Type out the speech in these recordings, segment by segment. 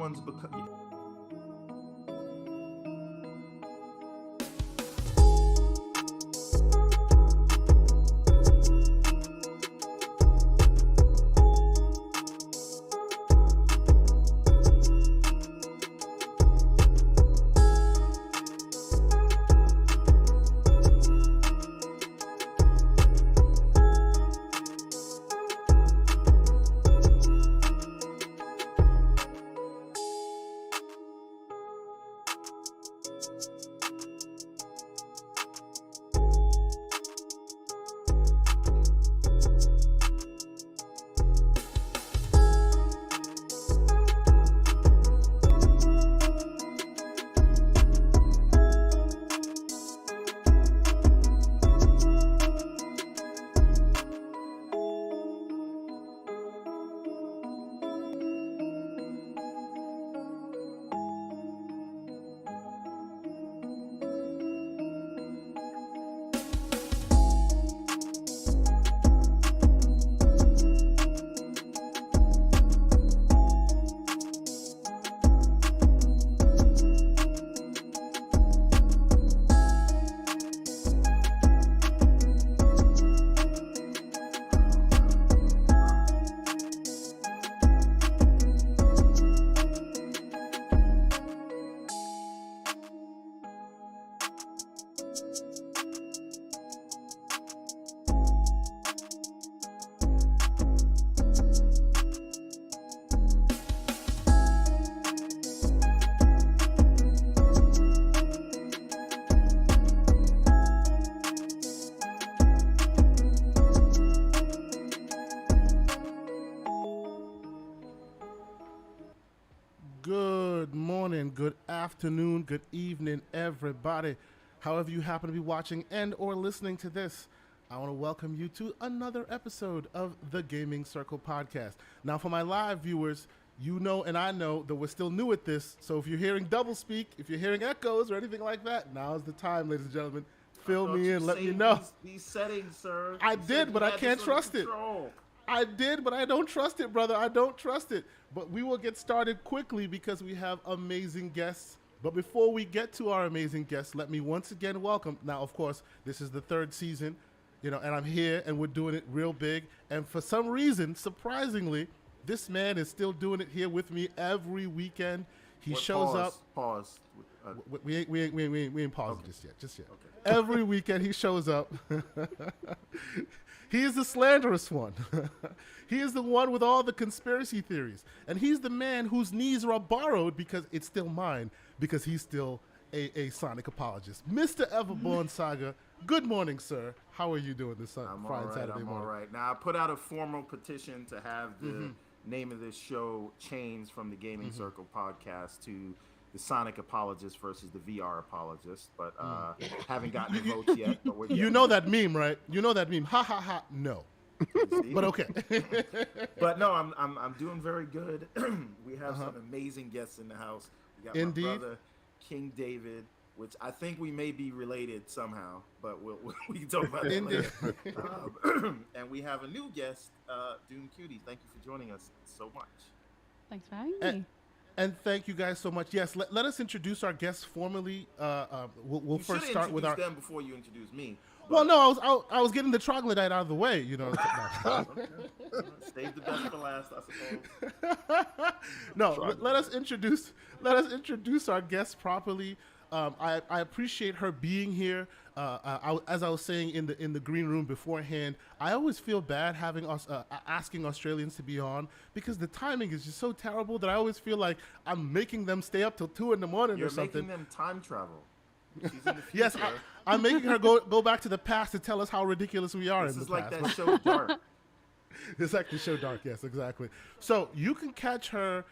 one's become. Good morning, good afternoon, good evening, everybody. However you happen to be watching and or listening to this, I want to welcome you to another episode of the Gaming Circle Podcast. Now, for my live viewers, you know and I know that we're still new at this, so if you're hearing double speak, if you're hearing echoes or anything like that, now's the time, ladies and gentlemen. Fill me in, let me know. These settings, sir. I did, but I can't trust it. I did, but I don't trust it, brother. I don't trust it. But we will get started quickly because we have amazing guests. But before we get to our amazing guests, let me once again welcome. Now, of course, this is the third season, and I'm here and we're doing it real big. And for some reason, surprisingly, this man is still doing it here with me every weekend. He shows up. Pause. We ain't pausing okay. just yet. Okay. Every weekend he shows up. He is the slanderous one. He is the one with all the conspiracy theories. And he's the man whose knees are borrowed because it's still mine, because he's still a Sonic apologist. Mr. EverbornSaga, good morning, sir. How are you doing this Friday, Saturday morning? I'm all right. Now, I put out a formal petition to have the name of this show changed from the Gaming Circle Podcast to the Sonic apologist versus the VR apologist, but haven't gotten the votes yet. But you know that meme, right? You know that meme. Ha ha ha. No. But okay. But no, I'm doing very good. We have some amazing guests in the house. We got Indeed. my brother King David, which I think we may be related somehow, but we can talk about that later. And we have a new guest, Cutie. Thank you for joining us so much. Thanks for having me. And thank you guys so much. Yes, let us introduce our guests formally. We'll first start with our. Them before you introduce me. Well, no, I was getting the troglodyte out of the way, Okay. Save the best for last, I suppose. No, let us introduce our guests properly. I appreciate her being here. As I was saying in the green room beforehand, I always feel bad having us asking Australians to be on because the timing is just so terrible that I always feel like I'm making them stay up till 2 a.m. You're or something. making them time travel. She's in the future. Yes, I'm making her go back to the past to tell us how ridiculous we are this in is the like past. that show Dark. It's like the show Dark, yes, exactly. So you can catch her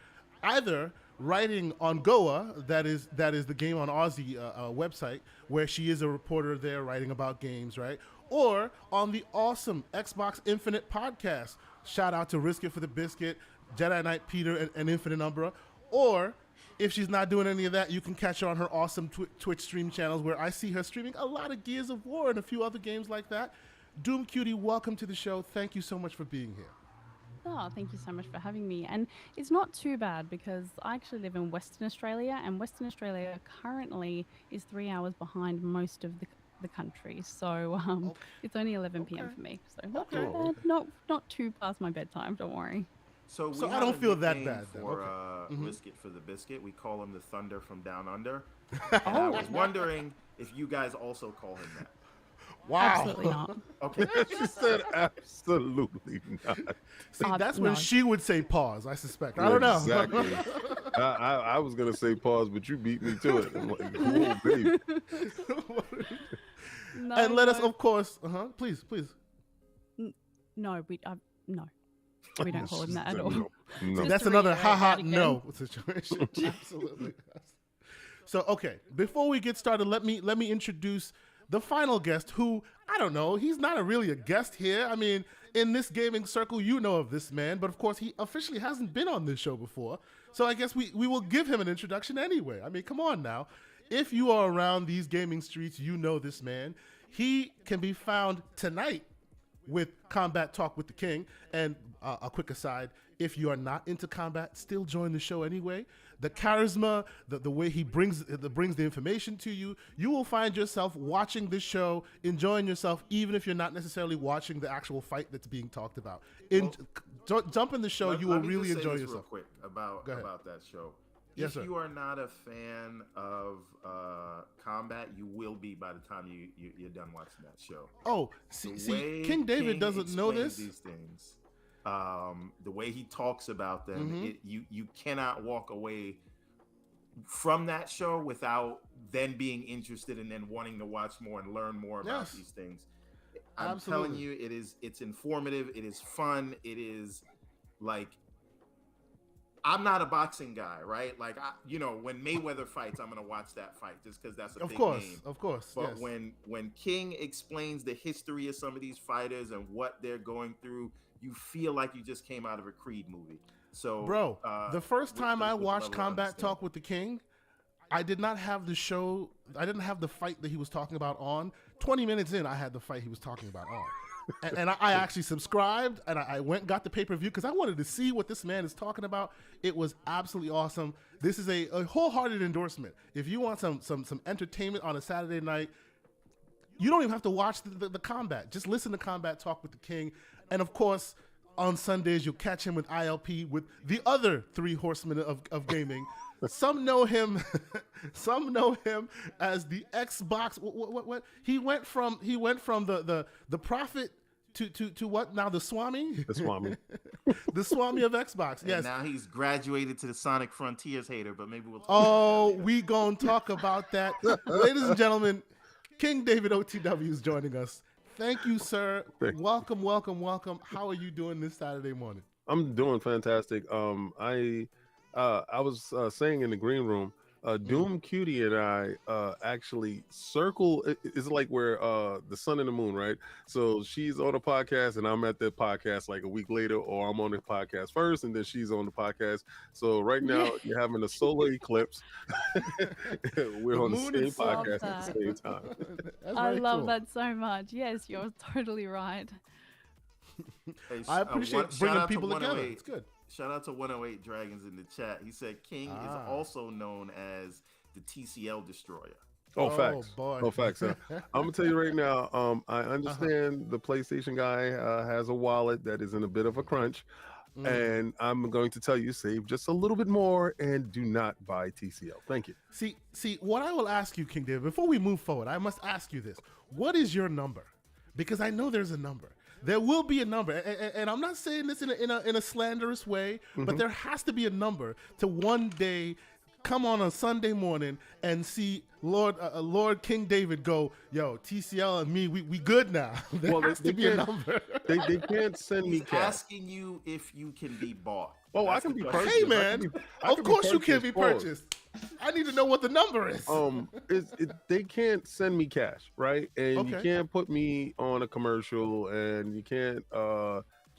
either writing on Goa, that is the Game on Aussie website, where she is a reporter there writing about games, right? Or on the awesome Xbox Infinite podcast. Shout out to Risk It for the Biscuit, Jedi Knight Peter, and Infinite Umbra. Or if she's not doing any of that, you can catch her on her awesome Twitch stream channels where I see her streaming a lot of Gears of War and a few other games like that. Cutie, welcome to the show. Thank you so much for being here. Oh, thank you so much for having me. And it's not too bad because I actually live in Western Australia, and Western Australia currently is 3 hours behind most of the country. So Okay. it's only 11 p.m. Okay. for me. So not Okay. too bad. Not too past my bedtime. Don't worry. So So we I have don't a feel that nickname bad then. for Okay. Hmm. Brisket for the biscuit. We call him the Thunder from Down Under, and I Oh, was wondering if you guys also call him that. Wow. absolutely not. Okay. She said absolutely not. See, that's when No. she would say pause, I suspect. I don't know. Exactly. I was gonna say pause, but you beat me to it. I'm like, oh, baby. No, And let us, no, of course, please. no, no, we don't call him that at all. No, no. Just That's to another reiterate haha that again. no situation. Absolutely. So okay, before we get started, let me introduce the final guest, who I don't know. He's not really a guest here. I mean, in this gaming circle, you know of this man, but of course, he officially hasn't been on this show before. So I guess we will give him an introduction anyway. I mean, come on now. If you are around these gaming streets, you know this man. He can be found tonight with Combat Talk with the King. And a quick aside, if you are not into combat, still join the show anyway. The charisma, the way he brings the information to you, you will find yourself watching this show, enjoying yourself, even if you're not necessarily watching the actual fight that's being talked about. Jump in the show, you will Let me really just say enjoy this yourself. Real quick about Go ahead. that show. Yes, If sir. you are not a fan of combat, you will be by the time you're done watching that show. Oh, The see, way King David King doesn't know explains this. These things, the way he talks about them, Mhm. you cannot walk away from that show without then being interested and then wanting to watch more and learn more about Yes. these things. I'm Absolutely. telling you, it's informative. It is fun. It is like, I'm not a boxing guy, right? Like, when Mayweather fights, I'm gonna watch that fight just because that's a big name. Of course. But Yes. when King explains the history of some of these fighters and what they're going through, you feel like you just came out of a Creed movie. So, Bro, the first time I with the watched level of Combat understanding. Talk with the King, I did not have the show. I didn't have the fight that he was talking about on. 20 minutes in, I had the fight he was talking about on. And I actually subscribed, and I went and got the pay-per-view because I wanted to see what this man is talking about. It was absolutely awesome. This is a wholehearted endorsement. If you want some entertainment on a Saturday night, you don't even have to watch the combat. Just listen to Combat Talk with the King. And of course, on Sundays, you'll catch him with ILP with the other three horsemen of gaming. Some know him. Some know him as the Xbox. What? He went from the prophet to what now? The Swami. The Swami. The Swami of Xbox. And Yes. now he's graduated to the Sonic Frontiers hater, but maybe we'll talk Oh, about that later. we gonna talk about that, ladies and gentlemen. King David OTW is joining us. Thank you, sir. Thank you. Welcome. How are you doing this Saturday morning? I'm doing fantastic. I was saying in the green room, Doom Cutie and I actually circle. It's like we're the sun and the moon, right? So she's on a podcast and I'm at the podcast like a week later, or I'm on the podcast first and then she's on the podcast. So right now you're having a solar eclipse. We're The on the moon same and sun. podcast at the same time. That's I very love cool. that so much. Yes, you're totally right. Hey, I appreciate shout bringing out to people together. 108. It's good. Shout out to 108 Dragons in the chat. He said King is also known as the TCL Destroyer. Oh, Oh, facts. boy. Oh, facts. I'm gonna tell you right now. I understand the PlayStation guy has a wallet that is in a bit of a crunch, and I'm going to tell you, save just a little bit more and do not buy TCL. Thank you. See, what I will ask you, King David, before we move forward, I must ask you this: what is your number? Because I know there's a number. There will be a number, and I'm not saying this in a slanderous way, but there has to be a number to one day come on a Sunday morning and see Lord King David go, yo, TCL and me, we good now. There has to be a number. They can't send me He's cash. asking you if you can be bought. Oh, I That's can the be question. purchased. Hey, man, of course you can be purchased. I need to know what the number is. They can't send me cash, right? And you Okay. can't put me on a commercial, and you can't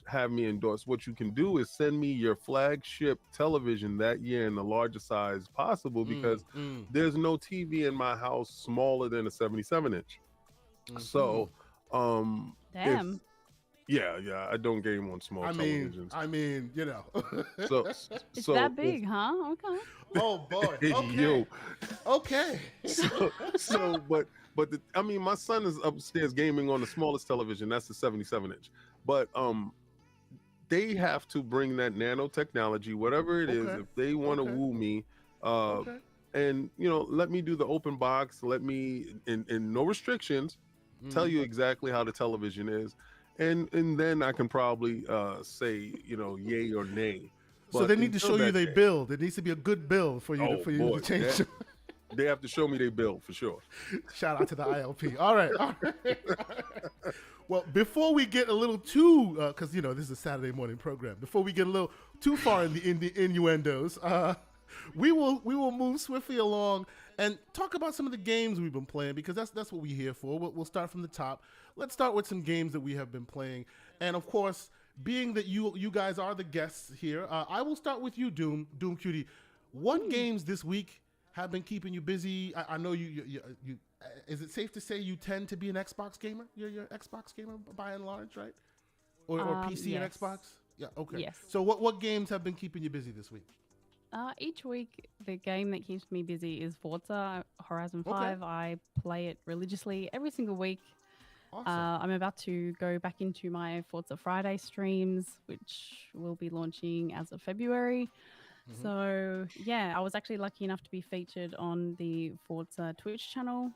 have me endorse. What you can do is send me your flagship television that year in the largest size possible, because there's no TV in my house smaller than a 77 inch. So, Damn. Yeah. I don't game on small televisions. I mean, you know. So, It's so that big, huh? Okay. Oh boy. Okay. yo, Okay. but I mean, my son is upstairs gaming on the smallest television. That's the 77-inch. But they have to bring that nanotechnology, whatever it is, Okay. if they want to Okay. woo me. Okay. And let me do the open box. Let me, in no restrictions, tell you exactly how the television is, and then I can probably say yay or nay. So But they need to until show you that they day- build. It needs to be a good build for you Oh, to boy, change. that- They have to show me they build for sure. Shout out to the ILP. All right. Well, before we get a little too, because this is a Saturday morning program. Before we get a little too far in the innuendos, we will move swiftly along and talk about some of the games we've been playing, because that's what we're here for. We'll start from the top. Let's start with some games that we have been playing, and of course, being that you guys are the guests here, I will start with you, Doom Cutie. What games this week have been keeping you busy? I know you. Is it safe to say you tend to be an Xbox gamer? You're Xbox gamer by and large, right? Or PC yes. and Xbox? Yeah. Okay. Yes. So what games have been keeping you busy this week? Each week, the game that keeps me busy is Forza Horizon 5. I play it religiously every single week. Awesome. I'm about to go back into my Forza Friday streams, which will be launching as of February. So, yeah, I was actually lucky enough to be featured on the Forza Twitch channel,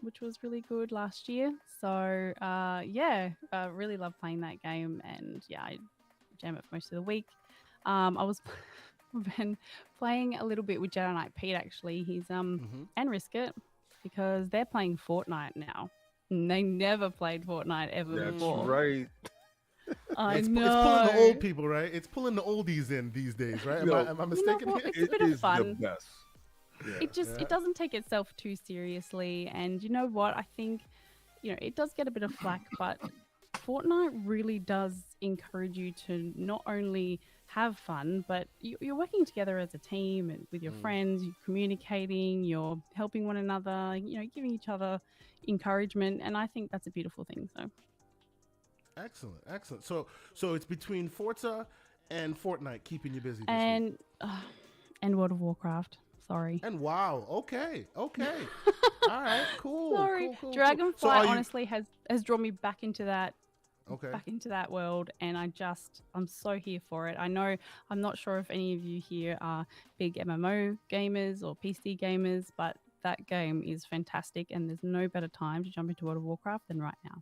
which was really good last year. So, really love playing that game, and yeah, I jam it for most of the week. I was been playing a little bit with Jedi Knight Pete, actually. He's and Risk It, because they're playing Fortnite now. And they never played Fortnite ever That's before. right. I It's know. pulling the old people, right? It's pulling the oldies in these days, right? Am I mistaken what? here? It's a bit of Is fun. the best. Yeah. It doesn't take itself too seriously, and you know what, I think it does get a bit of flack, but Fortnite really does encourage you to not only have fun, but you're working together as a team and with your friends, you're communicating, you're helping one another, giving each other encouragement, and I think that's a beautiful thing. So Excellent. So it's between Forza and Fortnite keeping you busy this week. And World of Warcraft. Sorry. And wow, okay. All right, cool. Sorry, Cool. Dragonflight So are you- honestly has drawn me back into that Okay. back into that world, and I'm so here for it. I know I'm not sure if any of you here are big MMO gamers or PC gamers, but that game is fantastic, and there's no better time to jump into World of Warcraft than right now.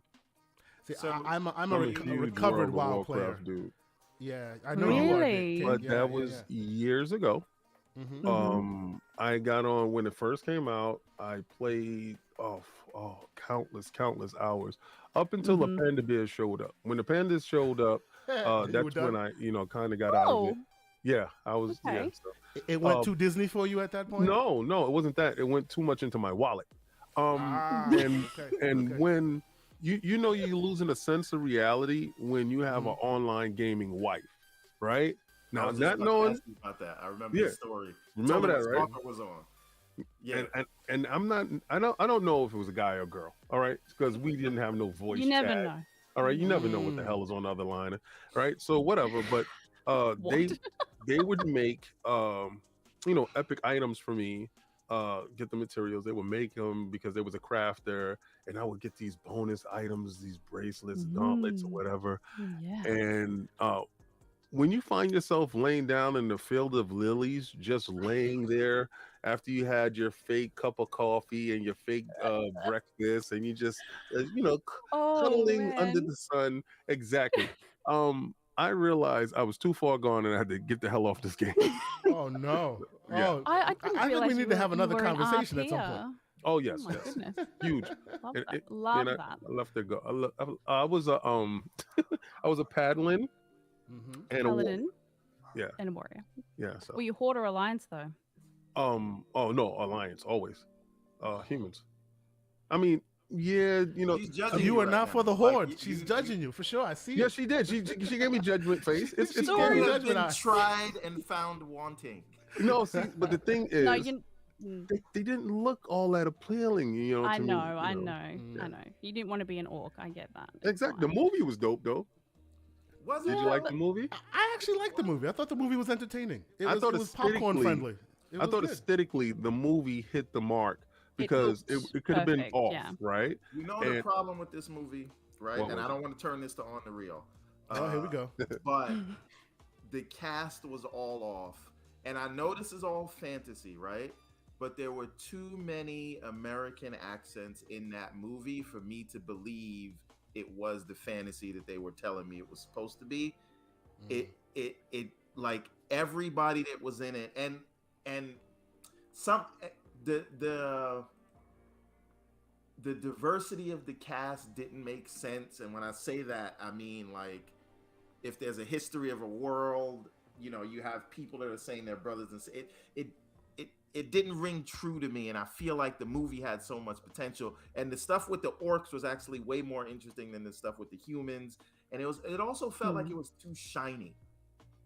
See, So- I'm a huge recovered World WoW of player. Warcraft dude. Yeah, I know you are. Really? Dick. But Yeah, that was years ago. Mhm. I got on when it first came out. I played countless hours up until the Panda Bears showed up. When the Pandas showed up, You were that's done? when I kind of got out of it. Oh, Yeah, I was. Okay. Yeah. So. It went too Disney for you at that point? No, it wasn't that. It went too much into my wallet. And okay. when you losing a sense of reality when you have an online gaming wife, right? Now, I was just not about to knowing. ask you about that. I remember Yeah. the story. Remember Told that, me right? Stalker was on. Yeah. And I'm not. I don't know if it was a guy or girl. All right, because we didn't have no voice. you never chat. know. All right, you never know what the hell is on the other line. All right, so whatever. But they would make epic items for me. Get the materials. They would make them because there was a crafter, and I would get these bonus items, these bracelets, gauntlets, or whatever. Yeah. And when you find yourself laying down in the field of lilies, just laying there after you had your fake cup of coffee and your fake breakfast, and you just cuddling under man. the sun. Exactly. I realized I was too far gone and I had to get the hell off this game. Oh no. Yeah. Oh, I couldn't think realize we need you to were- have you another were an conversation at some RPer. point. Oh yes, Oh my yes. goodness. Huge. Love And that. it- Love and that. I left it go. I was a I was a paddling and a Paladin. Yeah. And a warrior. yeah. So Were you Horde or Alliance though? oh no, alliance always. Humans. I mean, yeah, She's judging You are right not now. for the Like, horde. She's judging you for sure. I see yeah, it. she did. She gave me judgment face. It's She You gave me cool. have judgment been eye. tried and found wanting. No, see, but the thing is, No, you. they didn't look all that appealing, I to know, me. I know. You didn't want to be an orc. I get that. It's Exactly. The fine. movie was dope though. Was Did it? you like the movie? I actually liked the movie. I thought the movie was entertaining. It I was, thought it was popcorn aesthetically- friendly. It I was thought good. aesthetically the movie hit the mark because it looked could have been perfect, off, yeah. right? You know the And- problem with this movie, right? What And was I it? don't want to turn this to on the real. Oh, here we go. But the cast was all off. And I know this is all fantasy, right? But there were too many American accents in that movie for me to believe it was the fantasy that they were telling me it was supposed to be. It like everybody that was in it and some the diversity of the cast didn't make sense. And when I say that, I mean, like, if there's a history of a world, you know, you have people that are saying they're brothers, and it didn't ring true to me. And I feel like the movie had so much potential, and the stuff with the orcs was actually way more interesting than the stuff with the humans. And it also felt like it was too shiny.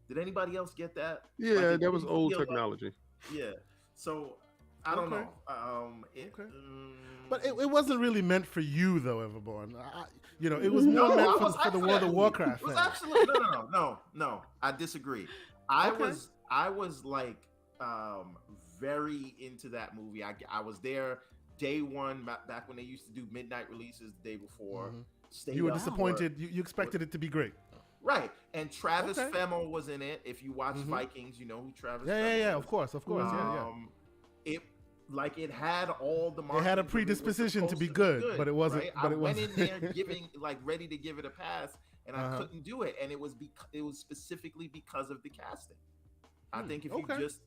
Did anybody else get that? Yeah, Like, it that was didn't old feel like- technology. yeah. So I don't Okay. know. Okay. But it wasn't really meant for you, though, Everborn. You know, it was No, more meant I for, was for the hyped for World that of movie. Warcraft It was fans. absolutely no. I disagree. I Okay. was like very into that movie. I was there day one back when they used to do midnight releases the day before. Stayed You were up for- disappointed. You expected it to be great. right? And Travis Okay. Fimmel was in it. If you watch Vikings, you know who Travis. Yeah, Fimmel yeah. is. Of course. Yeah. It had all the It had a markings of was predisposition to supposed be good, but it wasn't- right? but I it went wasn't. in there giving like ready to give it a pass, and I Uh-huh. couldn't do it. And it was specifically because of the casting. I think if okay. you just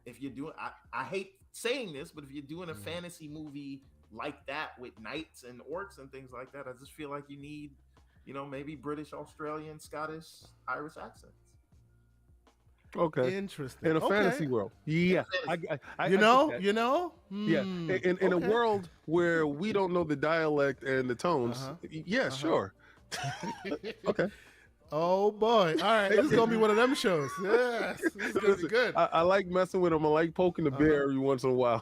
if you're doing, I hate saying this, but if you're doing a fantasy movie like that with knights and orcs and things like that, I just feel like you need, maybe British, Australian, Scottish, Irish accents. Okay. Interesting. In a Okay. fantasy world. Yeah. I You get know. that. Yeah. Yeah. In a world where we don't know the dialect and the tones, yeah, sure. Okay. Oh boy! All right, this is gonna be one of them shows. Yes, this is gonna be Listen, good. I like messing with them. I like poking the bear every once in a while.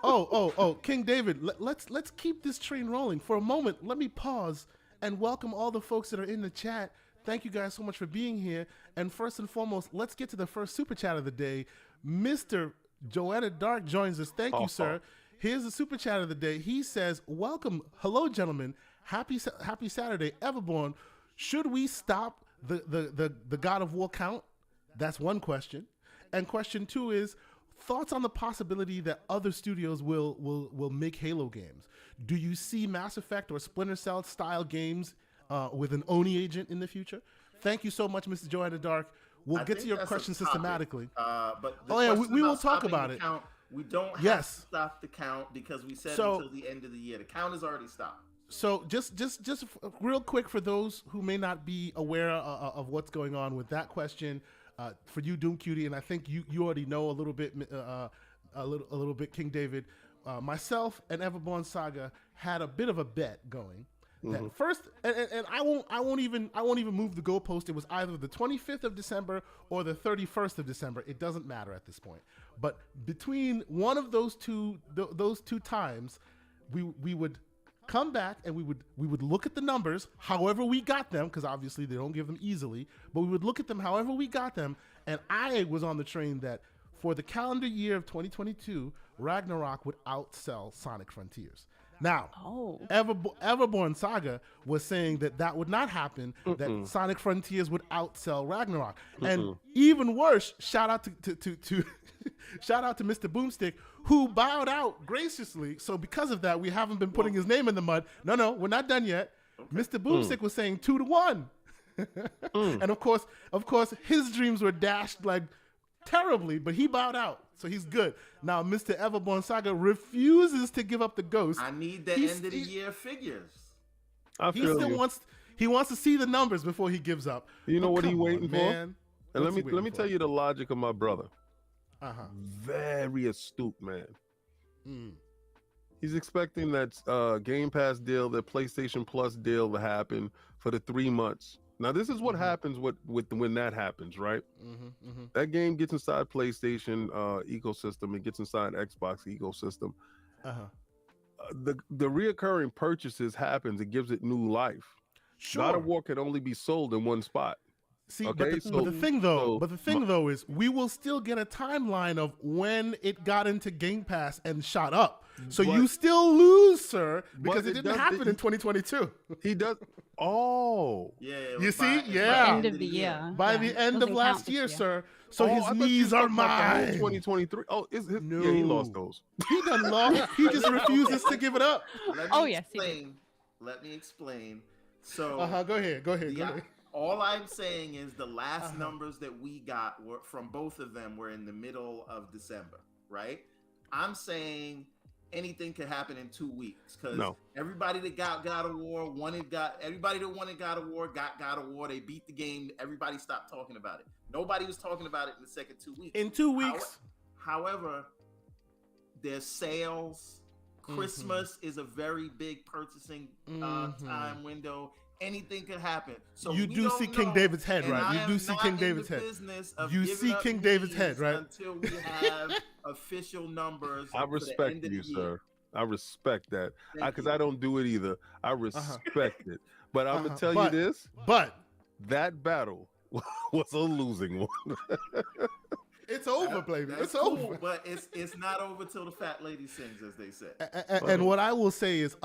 Oh, King David, let's keep this train rolling for a moment. Let me pause and welcome all the folks that are in the chat. Thank you guys so much for being here. And first and foremost, let's get to the first super chat of the day. Mr. Joanna Dark joins us. Thank you, sir. Here's the super chat of the day. He says, "Welcome, hello, gentlemen. Happy Saturday, Everborn. Should we stop the God of War count?" That's one question. And question two is thoughts on the possibility that other studios will make Halo games. Do you see Mass Effect or Splinter Cell style games with an Oni agent in the future? Thank you so much, Mr. Joanna Dark. We'll get to your question systematically. But we will talk about it. Count, we don't have Yes. to stop the count because we said So- until the end of the year. The count is already stopped. So just real quick for those who may not be aware of what's going on with that question, for you, Doom Cutie, and I think you already know a little bit, King David. Myself and EverbornSaga had a bit of a bet going. That first, and I won't even move the goalpost. It was either the 25th of December or the 31st of December. It doesn't matter at this point. But between one of those two times, we would come back and we would look at the numbers however we got them, because obviously they don't give them easily, but we would look at them however we got them. And I was on the train that for the calendar year of 2022, Ragnarok would outsell Sonic Frontiers. Now, EverbornSaga was saying that would not happen, that Sonic Frontiers would outsell Ragnarok. And even worse, shout out to shout out to Mr. Boomstick, who bowed out graciously. So because of that, we haven't been putting his name in the mud. No, we're not done yet. Mr. Boomstick was saying 2-1. And of course, his dreams were dashed like terribly, but he bowed out. So he's good. Now, Mr. EverbornSaga refuses to give up the ghost. I need the end of the year figures. He still wants to see the numbers before he gives up. You know But what he come waiting on, for? man. And What's he let me waiting tell for? you the logic of my brother. Uh-huh. Very astute man. He's expecting that Game Pass deal, that PlayStation Plus deal to happen for the 3 months. Now, this is what happens with when that happens, right? That game gets inside PlayStation ecosystem. It gets inside Xbox ecosystem. The reoccurring purchases happens. It gives it new life. God of War can only be sold in one spot. See, Okay, but the thing though is we will still get a timeline of when it got into Game Pass and shot up. So you still lose, sir, because it didn't happen in 2022. He does. Oh, Yeah. You see? By Yeah. end of the year. By the end of Doesn't last count this year, year. sir. So I his thought you knees was are talking about the whole mine. 2023. Oh, yeah, he No. lost those. He done lost. He just refuses to give it up. Yes, he did. Let me explain. So Go ahead. all I'm saying is the last numbers that we got were from both of them were in the middle of December, right? I'm saying anything could happen in 2 weeks because everybody that got God of War everybody that wanted God of War got God of War. They beat the game. Everybody stopped talking about it. Nobody was talking about it in the second 2 weeks. In 2 weeks. However, there's sales. Christmas is a very big purchasing time window. Anything could happen. So you do see King David's head, right? You do see King David's head. You see King David's head, right? Until we have official numbers. I respect you, sir. I respect that because I don't do it either. I respect it, but I'm gonna tell you this. But that battle was a losing one. It's over, baby. It's cool, over. But it's not over till the fat lady sings, as they say. And what I will say is,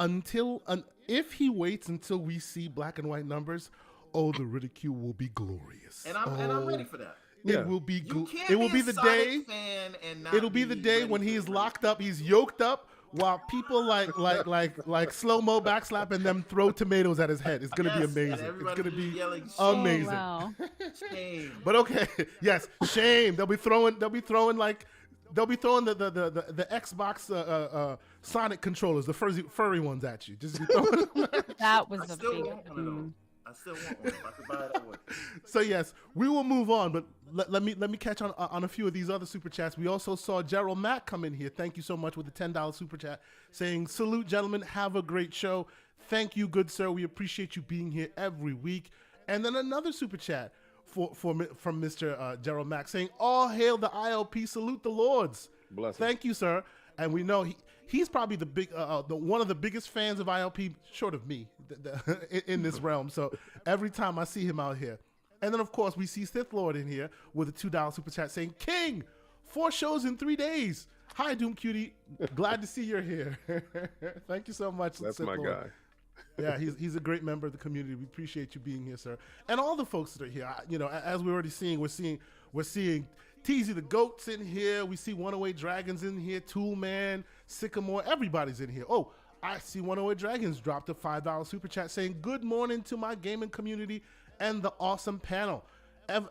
if he waits until we see black and white numbers, the ridicule will be glorious. And I'm ready for that. It will be. It will be the day. It'll be the day when he's locked up. He's yoked up. While people like slow-mo backslapping them throw tomatoes at his head. It's gonna be amazing. It's gonna be amazing. Wow. Shame. But okay, yes, shame. They'll be throwing the Xbox Sonic controllers, the furry ones at you. Just be throwing them. That was I a still big. want one of those. I still want one. If I could buy it, I would. So yes, we will move on, but let me catch on a few of these other super chats. We also saw Gerald Mack come in here. Thank you so much with the $10 super chat, saying, "Salute, gentlemen. Have a great show. Thank you, good sir. We appreciate you being here every week." And then another super chat from Mr. Gerald Mack saying, "All hail the ILP. Salute the Lords." Bless him. Thank you, sir. And we know he's probably the one of the biggest fans of ILP, short of me, in this realm. So every time I see him out here. And then, of course, we see Sith Lord in here with a $2 super chat saying, "King, 4 shows in 3 days. Hi, Doom Cutie. Glad to see you're here." Thank you so much. That's Sith my Lord. guy. Yeah, he's a great member of the community. We appreciate you being here, sir. And all the folks that are here. As we're already seeing, we're seeing Teasy the Goats in here. We see 108 Dragons in here. Tool Man, Sycamore. Everybody's in here. Oh, I see 108 Dragons dropped a $5 super chat saying, "Good morning to my gaming community and the awesome panel." And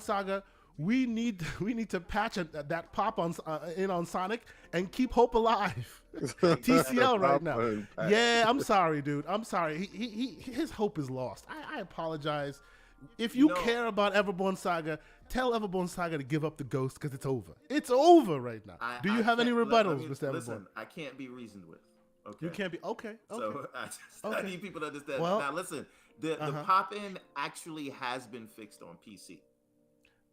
Saga, we need to patch that pop on Sonic and keep hope alive. TCL right now. Yeah, I'm sorry, dude. I'm sorry. His hope is lost. I apologize. If you care about Saga, tell Saga to give up the ghost because it's over. It's over right now. Do you have any rebuttals, Mr. Everborn? Listen, I can't be reasoned with. Okay. You can't be okay. So I need people to understand. Well, now listen, the pop-in actually has been fixed on PC.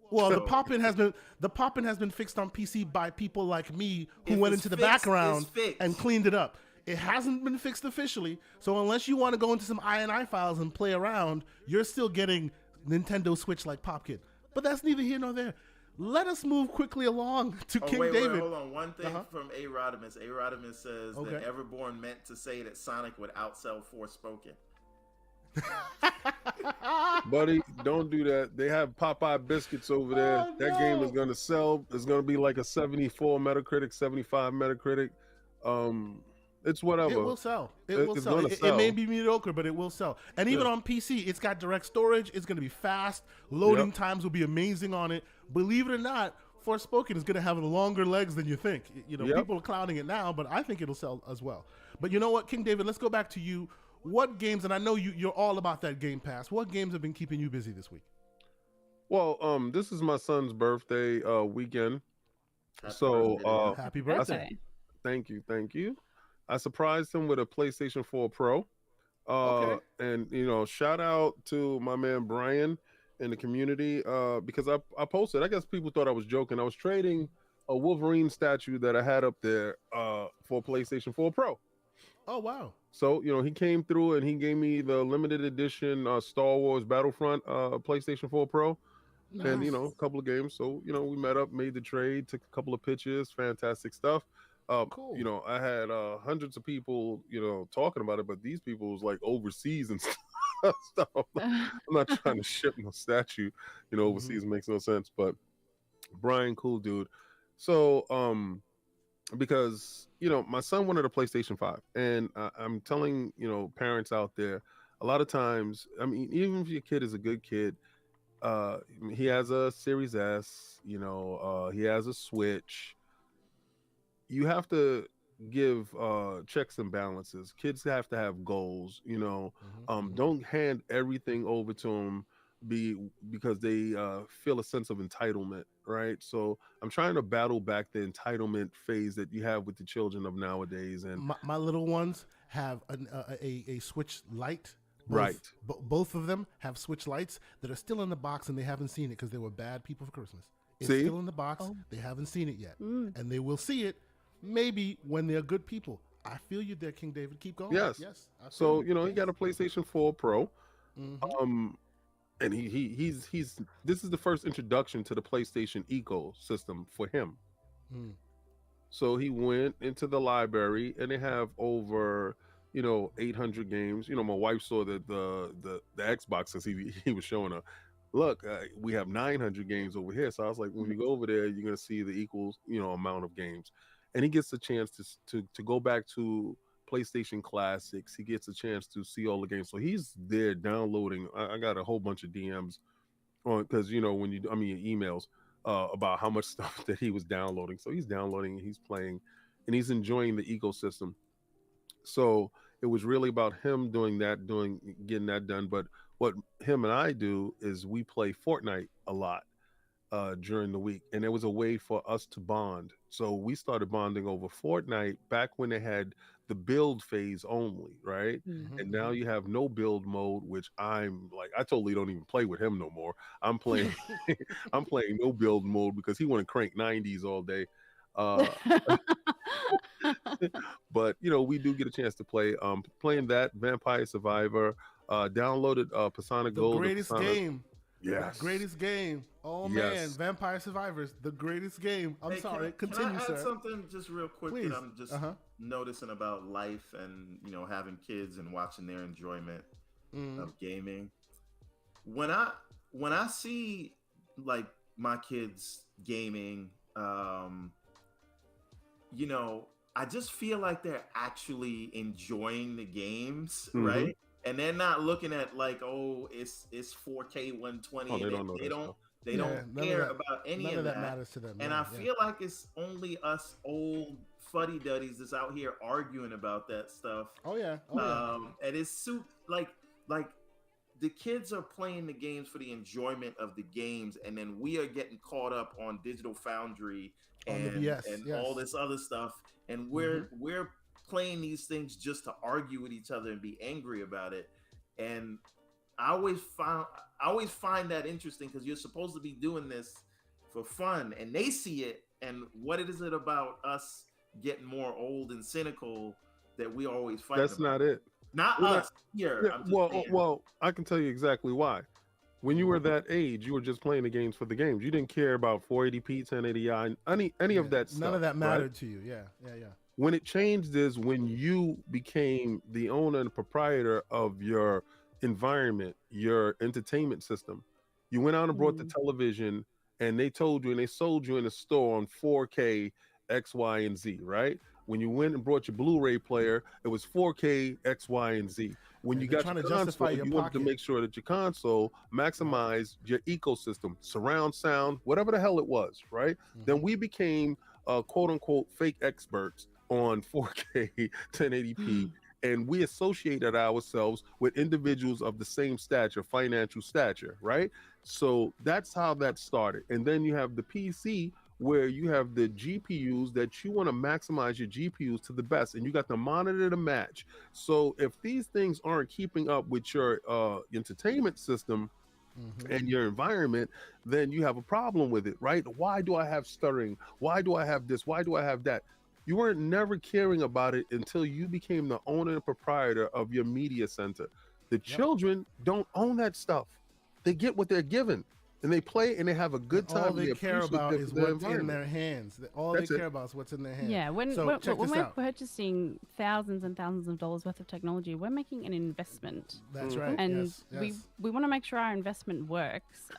Well, the pop-in has been fixed on PC by people like me who went into the background and cleaned it up. It hasn't been fixed officially, so unless you want to go into some INI files and play around, you're still getting Nintendo Switch like Popkid. But that's neither here nor there. Let us move quickly along to King David. Hold on. One thing from A. Rodimus. A. Rodimus says that Everborn meant to say that Sonic would outsell Forspoken. Buddy, don't do that. They have Popeye biscuits over there. That game is gonna sell. It's gonna be like a 74 Metacritic, 75 Metacritic. It's whatever. It will sell. It may be mediocre, but it will sell. And even on PC, it's got direct storage. It's going to be fast. Loading times will be amazing on it. Believe it or not, Forspoken is going to have longer legs than you think. People are clowning it now, but I think it'll sell as well. But you know what, King David, let's go back to you. What games, and I know you're all about that Game Pass, what games have been keeping you busy this week? Well, this is my son's birthday weekend. Happy birthday. Thank you. I surprised him with a PlayStation 4 Pro. And, shout out to my man Brian in the community because I posted. I guess people thought I was joking. I was trading a Wolverine statue that I had up there for PlayStation 4 Pro. Oh wow. So, he came through and he gave me the limited edition Star Wars Battlefront PlayStation 4 Pro. And, Nice. a couple of games. So, we met up, made the trade, took a couple of pictures, fantastic stuff. Cool. I had hundreds of people, talking about it, but these people was like overseas and stuff. I'm not trying to ship no statue, overseas. Makes no sense. But Brian, cool dude. So, because my son wanted a PlayStation 5, and I'm telling parents out there, a lot of times, I mean, even if your kid is a good kid, he has a Series S, he has a Switch. You have to give checks and balances. Kids have to have goals. Don't hand everything over to them because they feel a sense of entitlement, right? So I'm trying to battle back the entitlement phase that you have with the children of nowadays. And My little ones have a Switch Lite. Right. Both of them have Switch Lights that are still in the box, and they haven't seen it because they were bad people for Christmas. It's See? still in the box. Oh. They haven't seen it yet, and they will see it maybe when they're good people. I feel you there, King David. Keep going. Yes. I feel So you. he got a PlayStation 4 Pro. Mhm. And he's this is the first introduction to the PlayStation ecosystem for him. Mm. So he went into the library, and they have over 800 games. My wife saw that the Xbox, as he was showing her. Look, we have 900 games over here. So I was like, when you go over there, you're gonna see the equal amount of games. And he gets a chance to go back to PlayStation Classics. He gets a chance to see all the games. So he's there downloading. I got a whole bunch of DMs on, because your emails about how much stuff that he was downloading. So he's downloading, he's playing, and he's enjoying the ecosystem. So it was really about him getting that done. But what him and I do is we play Fortnite a lot during the week, and it was a way for us to bond. So we started bonding over Fortnite back when they had the build phase only, right? And now you have no build mode, which I'm like, I totally don't even play with him no more. I'm playing, I'm playing no build mode because he want to crank 90s all day. But we do get a chance to play. Playing that Vampire Survivor. Downloaded Persona The Gold. greatest game. Yes. The greatest game. Oh man, Yes. Vampire Survivors, the greatest game. I'm sorry. Continue, can I add sir. something just real quick Please. that I'm just noticing about life and having kids and watching their enjoyment of gaming. When I see like my kids gaming, I just feel like they're actually enjoying the games, right? And they're not looking at like, oh, it's 4K 120. Oh, they don't know they that don't stuff. they don't care about any None of of that that. matters to them. And yeah, I feel like it's only us old fuddy-duddies that's out here arguing about that stuff. Oh yeah. And it's like the kids are playing the games for the enjoyment of the games, and then we are getting caught up on Digital Foundry and all this other stuff, and we're playing these things just to argue with each other and be angry about it. And I always find that interesting because you're supposed to be doing this for fun, and they see it. And what is it about us getting more old and cynical that we always fight? That's not it. Not us here. Yeah, well, I can tell you exactly why. When you were that age, you were just playing the games for the games. You didn't care about 480p, 1080i, any of that stuff. None of that mattered right? to you. Yeah. When it changed is when you became the owner and proprietor of your environment, your entertainment system. You went out and brought the television, and they told you and they sold you in the store on 4K X, Y, and Z, right? When you went and brought your Blu-ray player, it was 4K X, Y, and Z. When you got your console, you wanted to make sure that your console maximized your ecosystem, surround sound, whatever the hell it was, right? Then we became quote-unquote fake experts on 4K 1080p, and we associated ourselves with individuals of the same stature, financial stature, right? So that's how that started. And then you have the PC, where you have the GPUs that you want to maximize your GPUs to the best, and you got the monitor to match. So if these things aren't keeping up with your entertainment system and your environment, then you have a problem with it, right? Why do I have stuttering? Why do I have this? Why do I have that? You weren't never caring about it until you became the owner and proprietor of your media center. The children don't own that stuff. They get what they're given, and they play and they have a good And all time. And they they're care about appreciative is of their what's in environment. their hands. All That's they it. care about is what's in their hands. Yeah, when So check when this we're out. purchasing thousands and thousands of dollars worth of technology, we're making an investment, That's right. and yes, yes. we want to make sure our investment works.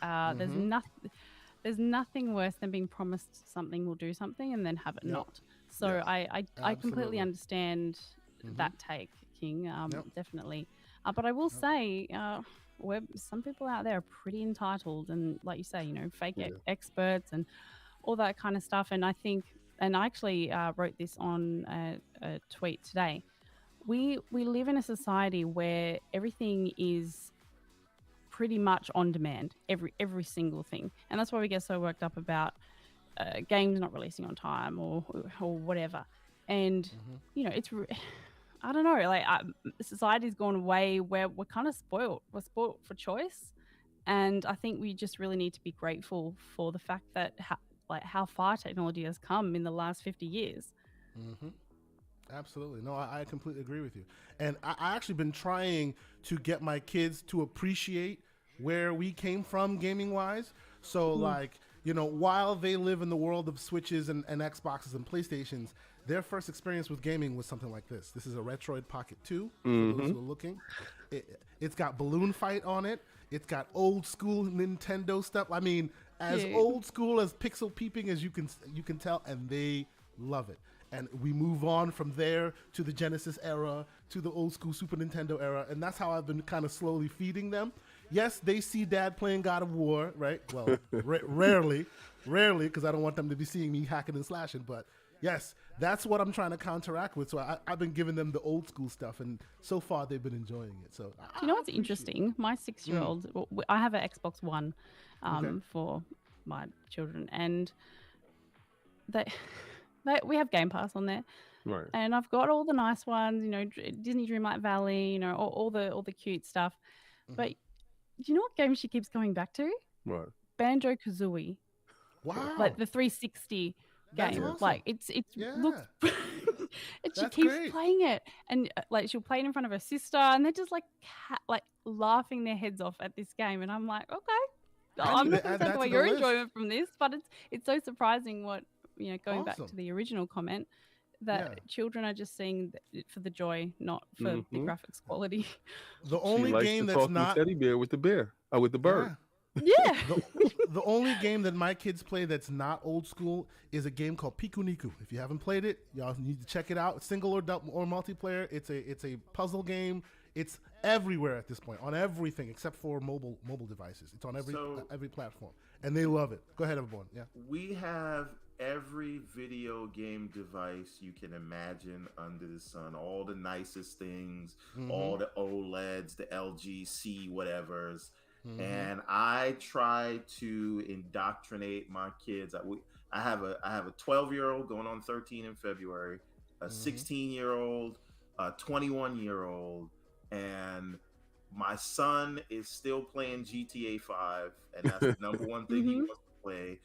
There's nothing worse than being promised something will do something and then have it Yep. not. So Yes. I completely Absolutely. understand that take, King. Yep. Definitely. But I will say, some people out there are pretty entitled, and like you say, fake experts and all that kind of stuff. And I think, and I actually wrote this on a tweet today. We live in a society where everything is pretty much on demand, every single thing, and that's why we get so worked up about games not releasing on time or whatever. And I don't know, like society's gone away where we're kind of spoiled. We're spoiled for choice, and I think we just really need to be grateful for the fact that how far technology has come in the last 50 years. Mm-hmm. Absolutely. No, I completely agree with you. And I actually been trying to get my kids to appreciate where we came from gaming wise. So like, while they live in the world of Switches and Xboxes and PlayStations, their first experience with gaming was something like this. This is a Retroid Pocket 2, for those who are looking. It's got Balloon Fight on it. It's got old school Nintendo stuff. I mean, as old school as pixel peeping as you can tell, and they love it. And we move on from there to the Genesis era, to the old school Super Nintendo era, and that's how I've been kind of slowly feeding them. Yes, they see Dad playing God of War, right? Well, rarely, because I don't want them to be seeing me hacking and slashing. But yes, that's what I'm trying to counteract with. So I've been giving them the old school stuff, and so far they've been enjoying it. So Do you know what's interesting? My 6-year-old, I have an Xbox One for my children, and we have Game Pass on there, Right. and I've got all the nice ones, Disney Dreamlight Valley, all the cute stuff. But do you know what game she keeps going back to? Right. Banjo-Kazooie. Wow. Like the 360 That's game. awesome. Like it's Yeah. looks and she That's keeps great. playing it, and like she'll play it in front of her sister, and they're just like laughing their heads off at this game, and I'm like, okay, I'm not going to take away your enjoyment from this, but it's so surprising what going back to the original comment, that children are just seeing it for the joy, not for the graphics quality. The only game that's not teddy bear with the bear, with the bird. Yeah. The only game that my kids play that's not old school is a game called Piku Niku. If you haven't played it, y'all need to check it out. Single or multiplayer. It's a puzzle game. It's everywhere at this point, on everything except for mobile devices. It's on every platform, and they love it. Go ahead, everyone. Yeah. We have every video game device you can imagine under the sun. All the nicest things, all the OLEDs, the LG C whatevers. And I try to indoctrinate my kids. I have a 12-year-old going on 13 in February, a 16-year-old, a 21-year-old, and my son is still playing GTA 5, and that's the number one thing he wants to play.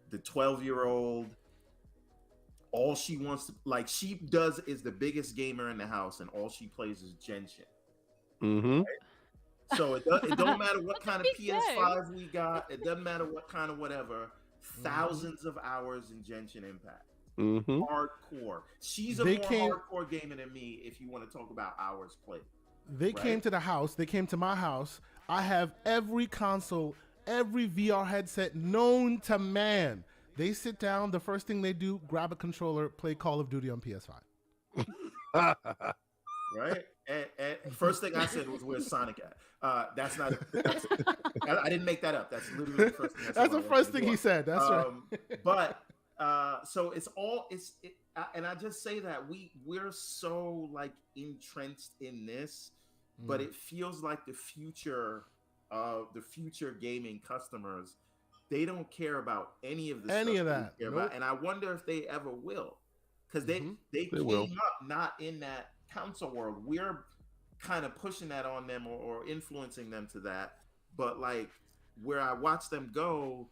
The 12-year-old, all she wants to, like she does, is the biggest gamer in the house, and all she plays is Genshin. Right? So it don't matter what kind of PS5 we got. It doesn't matter what kind of whatever. Thousands of hours in Genshin Impact. Hardcore. She's more hardcore gamer than me if you want to talk about hours played. They came to the house. They came to my house. I have every console, every VR headset known to man. They sit down. The first thing they do, grab a controller, play Call of Duty on PS5. Right? And first thing I said was, "Where's Sonic at?" That's not. I didn't make that up. That's literally the first thing. That's the first thing he said. That's right. But so and I just say that we're so like entrenched in this, but it feels like the future gaming customers, they don't care about any of this. Any of that. Nope. And I wonder if they ever will, because they came up not in that console world. We're kind of pushing that on them or influencing them to that, but like where I watch them go,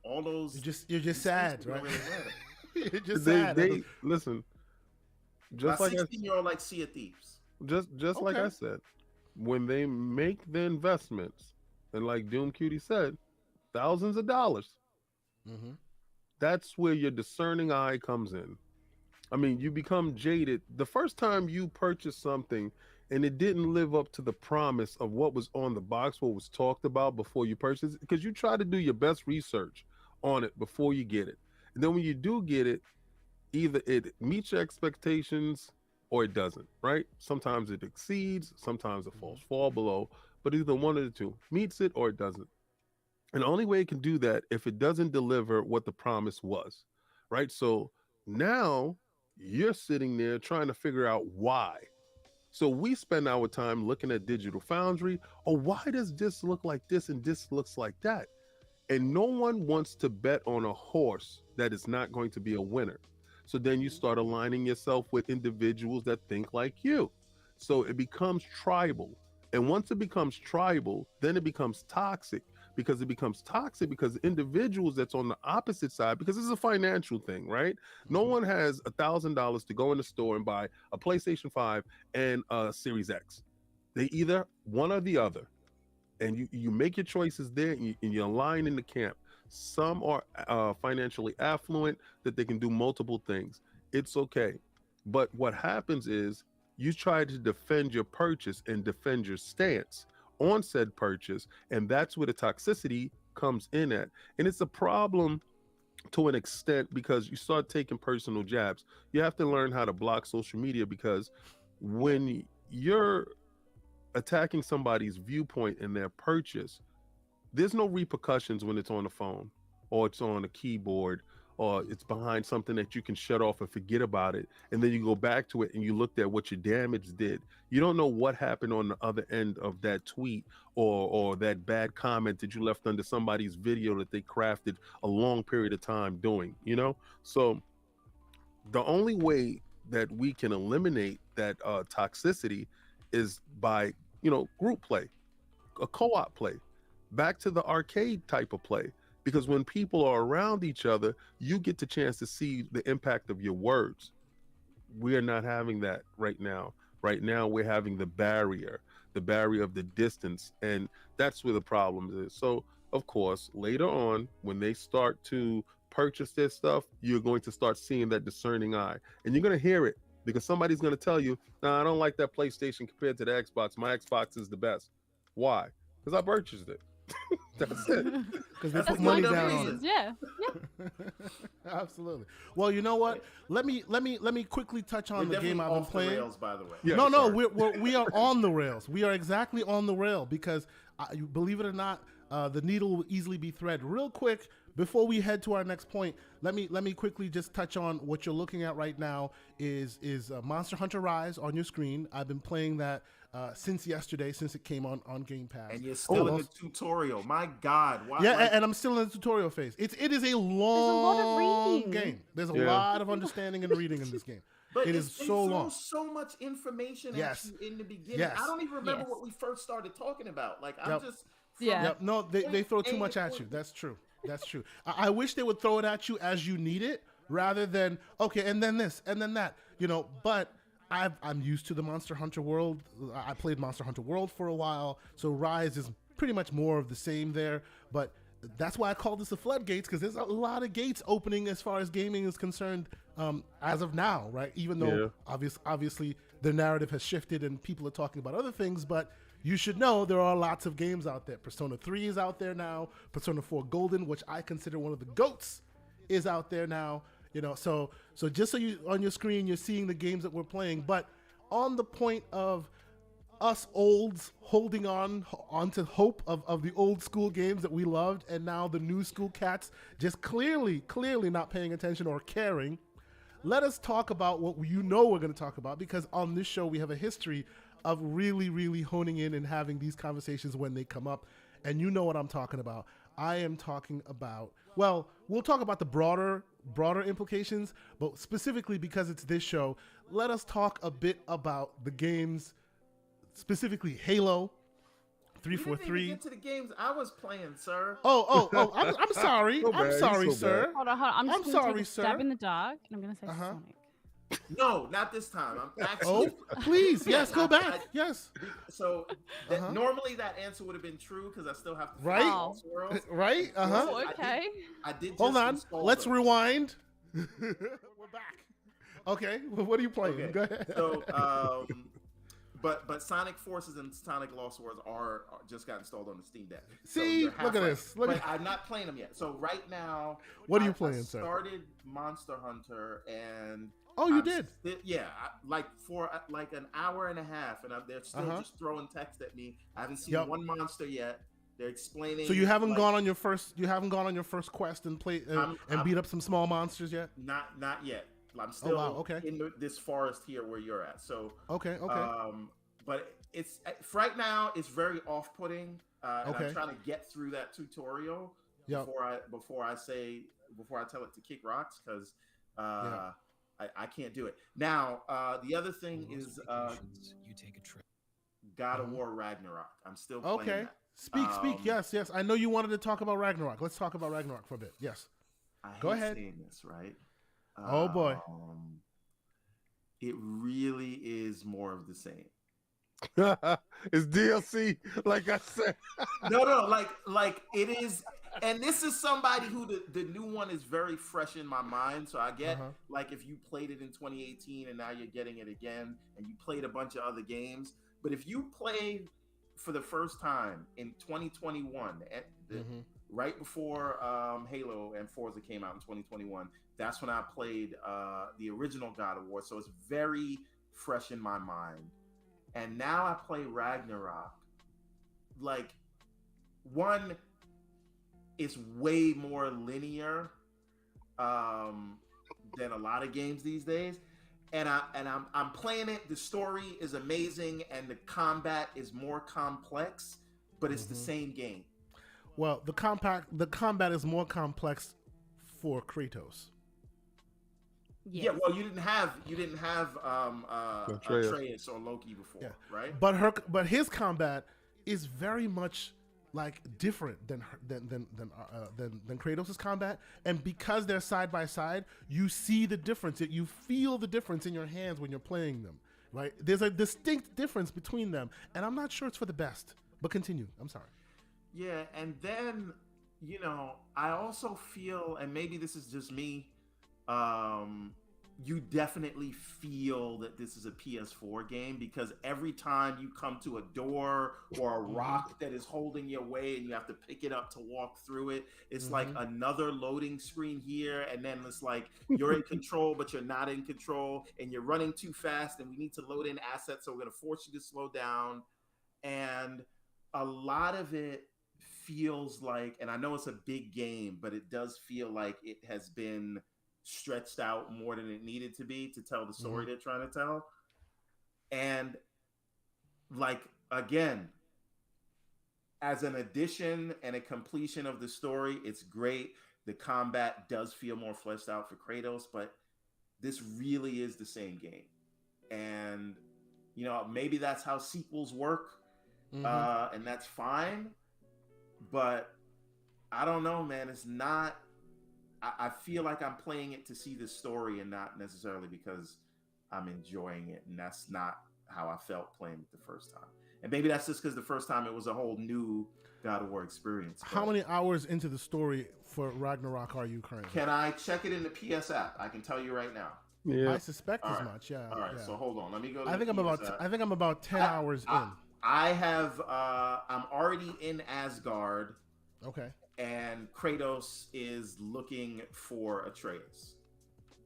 all those you're just sad, right? Really It's just they sad. they listen. My Just like 16-year-old like Sea of Thieves. just like I Okay. said, when they make the investments, and like Doom Cutie said, thousands of dollars, Mm-hmm. that's where your discerning eye comes in. I mean, you become jaded the first time you purchase something and it didn't live up to the promise of what was on the box, what was talked about before you purchase it, because you try to do your best research on it before you get it. And then when you do get it, either it meets your expectations or it doesn't, right? Sometimes it exceeds, sometimes it falls far below, but either one of the two meets it or it doesn't. And the only way it can do that if it doesn't deliver what the promise was, right? So now you're sitting there trying to figure out why. So we spend our time looking at Digital Foundry. Oh, why does this look like this and this looks like that? And no one wants to bet on a horse that is not going to be a winner. So then you start aligning yourself with individuals that think like you. So it becomes tribal. And once it becomes tribal, then it becomes toxic, because it becomes toxic because individuals that's on the opposite side, because it's a financial thing, right? No one has $1,000 to go in the store and buy a PlayStation 5 and a Series X. They either one or the other. And you make your choices there, and you align in the camp. Some are financially affluent that they can do multiple things. It's okay. But what happens is you try to defend your purchase and defend your stance on said purchase, and that's where the toxicity comes in at. And it's a problem to an extent because you start taking personal jabs. You have to learn how to block social media, because when you're attacking somebody's viewpoint in their purchase, there's no repercussions when it's on the phone or it's on a keyboard or it's behind something that you can shut off and forget about it, and then you go back to it and you looked at what your damage did. You don't know what happened on the other end of that tweet or that bad comment that you left under somebody's video that they crafted a long period of time doing, you know? So the only way that we can eliminate that toxicity is by, group play, a co-op play, back to the arcade type of play. Because when people are around each other, you get the chance to see the impact of your words. We are not having that right now. Right now, we're having the barrier of the distance. And that's where the problem is. So, of course, later on, when they start to purchase their stuff, you're going to start seeing that discerning eye. And you're going to hear it, because somebody's going to tell you, "Nah, I don't like that PlayStation compared to the Xbox. My Xbox is the best." Why? Because I purchased it. That's it. Because they That's put the money dumb down on reason. it. Yeah. Absolutely. Well, you know what? Let me quickly touch on We're the game definitely I've been off the playing. rails, by the way. Yeah, No, sorry. we are on the rails. We are exactly on the rail because, you believe it or not, the needle will easily be thread. Real quick, before we head to our next point, let me quickly just touch on what you're looking at right now is Monster Hunter Rise on your screen. I've been playing that since yesterday, since it came on Game Pass. And you're still in the tutorial. My God. Why, Yeah, like, and I'm still in the tutorial phase. It is a lot of long reading. game. There's a Yeah. lot of understanding and reading in this game. but It they is so throw long. so much information Yes. at you in the beginning. Yes. I don't even remember Yes. what we first started talking about. Like, I'm Yep. just... Yeah. Yep. No, they throw too point much A to at point you. B. That's true. That's true. I wish they would throw it at you as you need it, rather than okay, and then this, and then that. But I'm used to the Monster Hunter world. I played Monster Hunter World for a while, so Rise is pretty much more of the same there. But that's why I call this the Floodgates, because there's a lot of gates opening as far as gaming is concerned, as of now, right? Even though obviously the narrative has shifted and people are talking about other things, but you should know there are lots of games out there. Persona 3 is out there now. Persona 4 Golden, which I consider one of the GOATs, is out there now. So just so you on your screen, you're seeing the games that we're playing. But on the point of us olds holding onto hope of the old school games that we loved, and now the new school cats just clearly not paying attention or caring, let us talk about what we're going to talk about, because on this show we have a history of really, really honing in and having these conversations when they come up. And you know what I'm talking about. I am talking about, well, we'll talk about the broader implications, but specifically because it's this show, let us talk a bit about the games, specifically Halo, We didn't even 343. get to the games I was playing, sir. Oh! I'm sorry. So I'm bad, sorry, he's so sir. Hold on. I'm just I'm going to sorry, take a stab sir. in the dark, and I'm going to say Uh-huh. Sonic. No, not this time. I'm Oh, actually. please, yes, go back. Yes, So normally that answer would have been true because I still have to Right? finish Lost Worlds. right. Oh, okay. I did. Hold just on. install Let's those. rewind. We're back. Okay, well, what are you playing? Okay. Go ahead. So, but Sonic Forces and Sonic Lost Worlds are just got installed on the Steam Deck. See, so look at this. Look but at. I'm not playing them yet. So right now, What are you I playing, sir? started Monster Hunter and. Oh, you I'm did. Like for like an hour and a half, and they're still just throwing text at me. I haven't seen one monster yet. They're explaining. So you haven't gone on your first. You haven't gone on your first quest and played and beat up some small monsters yet. Not yet. I'm still in this forest here where you're at. So okay. But it's right now. It's very off-putting, and I'm trying to get through that tutorial before I tell it to kick rocks because. I can't do it. Now, the other thing is you take a trip. God of War Ragnarok. I'm still playing that. Speak. Yes. I know you wanted to talk about Ragnarok. Let's talk about Ragnarok for a bit. Yes. Go ahead. Saying this, right? Oh boy. It really is more of the same. It's DLC, like I said. No, like it is. And this is somebody who the new one is very fresh in my mind. So I get like if you played it in 2018 and now you're getting it again and you played a bunch of other games. But if you played for the first time in 2021, right before Halo and Forza came out in 2021, that's when I played the original God of War. So it's very fresh in my mind. And now I play Ragnarok. Like, one, it's way more linear than a lot of games these days, and I'm playing it. The story is amazing, and the combat is more complex, but it's the same game. Well, the combat is more complex for Kratos. Yes. Yeah, well, you didn't have Atreus or Loki before, right? But his combat is very much like different than Kratos' combat, and because they're side by side, you see the difference. You feel the difference in your hands when you're playing them. Right? There's a distinct difference between them, and I'm not sure it's for the best. But continue. I'm sorry. Yeah, and then I also feel, and maybe this is just me. You definitely feel that this is a PS4 game because every time you come to a door or a rock that is holding your way and you have to pick it up to walk through it, it's like another loading screen here, and then it's like you're in control but you're not in control and you're running too fast and we need to load in assets, so we're going to force you to slow down. And a lot of it feels like, and I know it's a big game, but it does feel like it has been stretched out more than it needed to be to tell the story they're trying to tell. And like, again, as an addition and a completion of the story, it's great. The combat does feel more fleshed out for Kratos, but this really is the same game. And maybe that's how sequels work, and that's fine, but I don't know, man. It's not. I feel like I'm playing it to see the story and not necessarily because I'm enjoying it. And that's not how I felt playing it the first time. And maybe that's just because the first time it was a whole new God of War experience. How many hours into the story for Ragnarok are you currently? Can I check it in the PS app? I can tell you right now. Yeah, I suspect as much. Yeah. All right. So hold on. Let me go. I think I'm about 10 hours in. I have. I'm already in Asgard. Okay. And Kratos is looking for Atreus.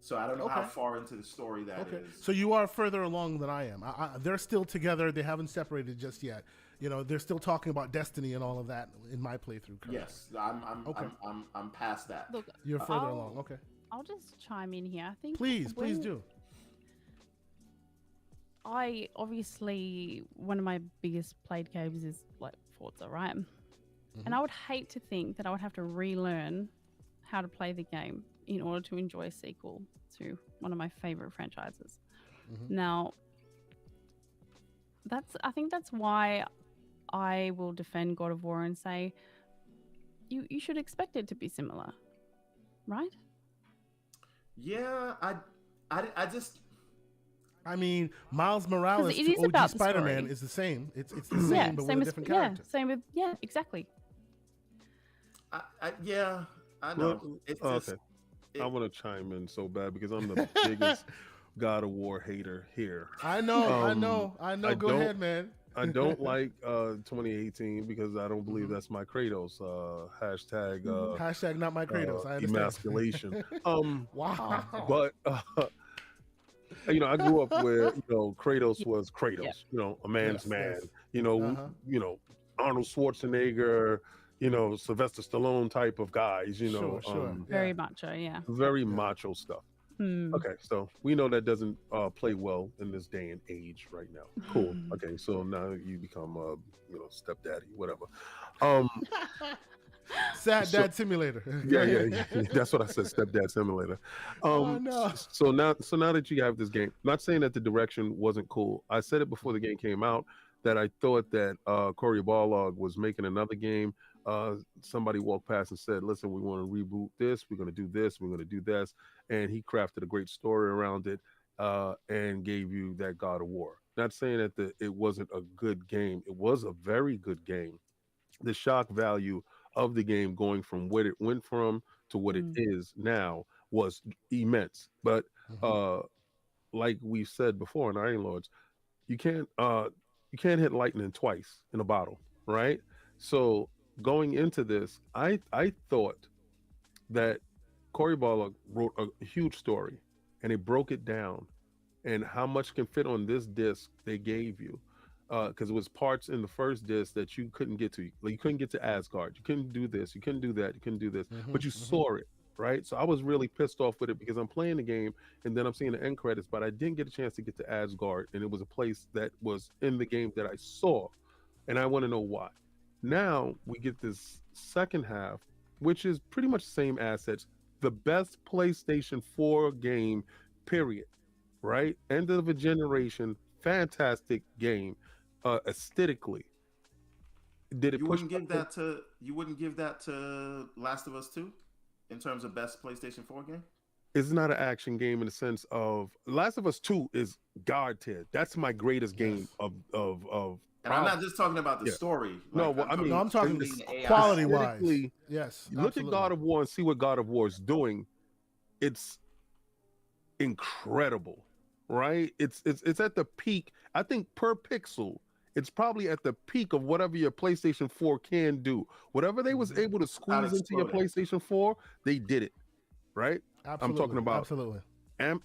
So I don't know how far into the story that is. So you are further along than I am. They're still together. They haven't separated just yet. They're still talking about destiny and all of that in my playthrough. Currently. Yes, I'm past that. Look, you're further along. Okay. I'll just chime in here. I think. Please do. I obviously one of my biggest played games is like Forza, right? And I would hate to think that I would have to relearn how to play the game in order to enjoy a sequel to one of my favorite franchises. Now, I think that's why I will defend God of War and say you should expect it to be similar, right? Yeah, I just I mean, Miles Because Morales it to is OG about the Spider-Man story. is the same. It's the same, but with a different character. Same with exactly. yeah, I Well, know. It's just okay. I want to chime in so bad because I'm the biggest God of War hater here. I know. I Go don't ahead, man. I don't like 2018 because I don't believe Mhm. that's my Kratos. Hashtag Hashtag not my Kratos. I understand. emasculation. Wow. But I grew up where Kratos was Yeah. Kratos. A man's Yes, man. yes. You know, Uh-huh. you know Arnold Schwarzenegger. Sylvester Stallone type of guys. Sure. Very Yeah. macho, yeah. Very Yeah. macho stuff. Hmm. Okay, so we know that doesn't play well in this day and age right now. Cool. Okay, so now you become stepdaddy, whatever. Um, Sad so Dad Simulator. yeah. That's what I said, stepdad simulator. Oh no. So now that you have this game, not saying that the direction wasn't cool. I said it before the game came out that I thought that Cory Barlog was making another game. Somebody walked past and said, "Listen, we want to reboot this. We're going to do this. We're going to do this," and he crafted a great story around it and gave you that God of War. Not saying that it wasn't a good game. It was a very good game. The shock value of the game going from what it went from to what it Mm. is now was immense. But Mhm. uh, like we've said before in Iron Lords, you can't hit lightning twice in a bottle, right? So going into this, I thought that Cory Barlog wrote a huge story and he broke it down and how much can fit on this disc they gave you. Because it was parts in the first disc that you couldn't get to. Like you couldn't get to Asgard. You couldn't do this. You couldn't do that. You couldn't do this. But you saw it, right? So I was really pissed off with it because I'm playing the game and then I'm seeing the end credits, but I didn't get a chance to get to Asgard, and it was a place that was in the game that I saw, and I want to know why. Now we get this second half, which is pretty much the same assets, the best PlayStation 4 game, period. Right? End of a generation, fantastic game, aesthetically. Did it you push? wouldn't give that to Last of Us 2 in terms of best PlayStation 4 game? It's not an action game in the sense of Last of Us 2 is God tier. That's my greatest game Yes. of And I'm not just talking about the Yeah. story. No, well, I mean, No, I'm talking the AI. quality wise. aesthetically, Yes. you look at God of War and see what God of War is doing. It's incredible, right? It's at the peak. I think per pixel, it's probably at the peak of whatever your PlayStation 4 can do. Whatever they was able to squeeze into your exploding. PlayStation 4, they did it, right? Absolutely. I'm talking about absolutely.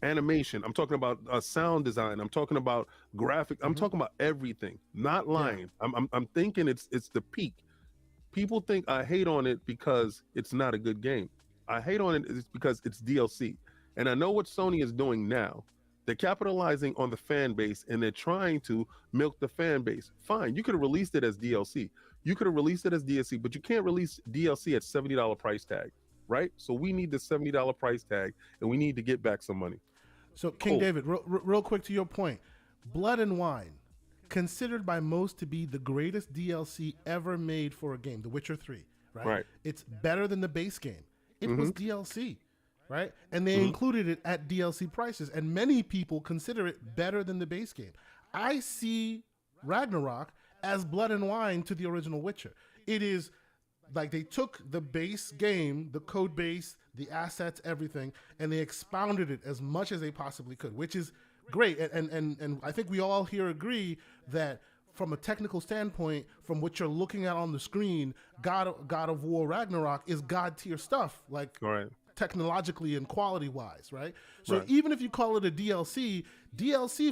animation. I'm talking about sound design. I'm talking about graphic. I'm Mhm. talking about everything. Not lying. I'm thinking it's the peak. People think I hate on it because it's not a good game. I hate on it is because it's DLC. And I know what Sony is doing now. They're capitalizing on the fan base and they're trying to milk the fan base. Fine, you could have released it as DLC. You could have released it as DLC, but you can't release DLC at $70 price tag, right? So we need the $70 price tag and we need to get back some money. So, King Cool. David, real quick to your point, Blood and Wine, considered by most to be the greatest DLC ever made for a game, The Witcher 3, right? Right. It's better than the base game. It Mhm. was DLC, right? And they included it at DLC prices, and many people consider it better than the base game. I see Ragnarok as Blood and Wine to the original Witcher. It is like they took the base game, the code base, the assets, everything, and they expounded it as much as they possibly could, which is great. And I think we all here agree that from a technical standpoint, from what you're looking at on the screen, God of War Ragnarok is God tier stuff, like All right. technologically and quality wise, right? So Right. even if you call it a DLC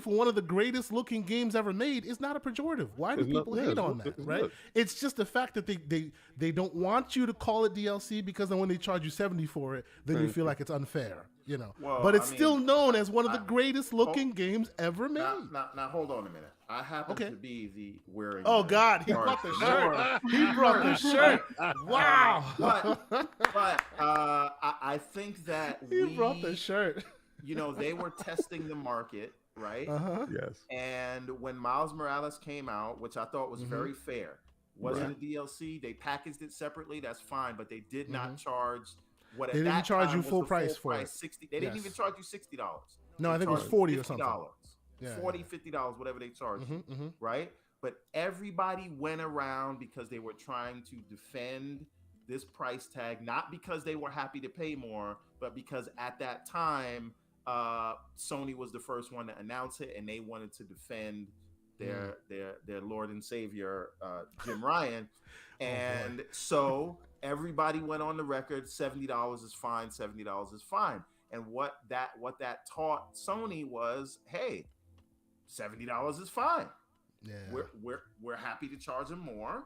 for one of the greatest looking games ever made is not a pejorative. Why do It's not- people yeah, hate it's on good. that, It's right? good. It's just the fact that they don't want you to call it DLC because then when they charge you 70 for it, then you feel like it's unfair, you know. Well, but it's I mean, still known as one of the greatest looking games ever made. Now, hold on a minute. I happen Okay. to be the wearing. Oh the God, he dark brought the more- shirt. He brought the shirt. Wow. But I think that He brought the shirt. they were testing the market right? Yes. And when Miles Morales came out, which I thought was very fair, wasn't a DLC. They packaged it separately. That's fine, but they did not charge what at They didn't that charge time you was full the price full for price, it. 60. They didn't even charge you $60. No, They I think it was charged 40 or $50, something. Yeah, 40, $50, whatever they charged you, right? But everybody went around because they were trying to defend this price tag, not because they were happy to pay more, but because at that time, Sony was the first one to announce it, and they wanted to defend their Lord and Savior, Jim Ryan. And so everybody went on the record, $70 is fine, $70 is fine. And what that taught Sony was, hey, $70 is fine. Yeah. We're happy to charge them more.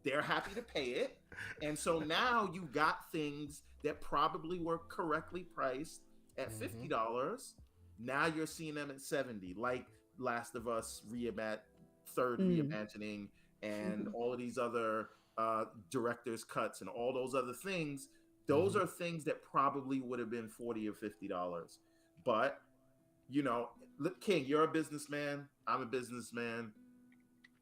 They're happy to pay it. And so now you got things that probably were correctly priced at $50. Now you're seeing them at $70, like Last of Us third reimagining and all of these other director's cuts and all those other things. Those are things that probably would have been $40 or $50. But, you know, look, King, you're a businessman. I'm a businessman.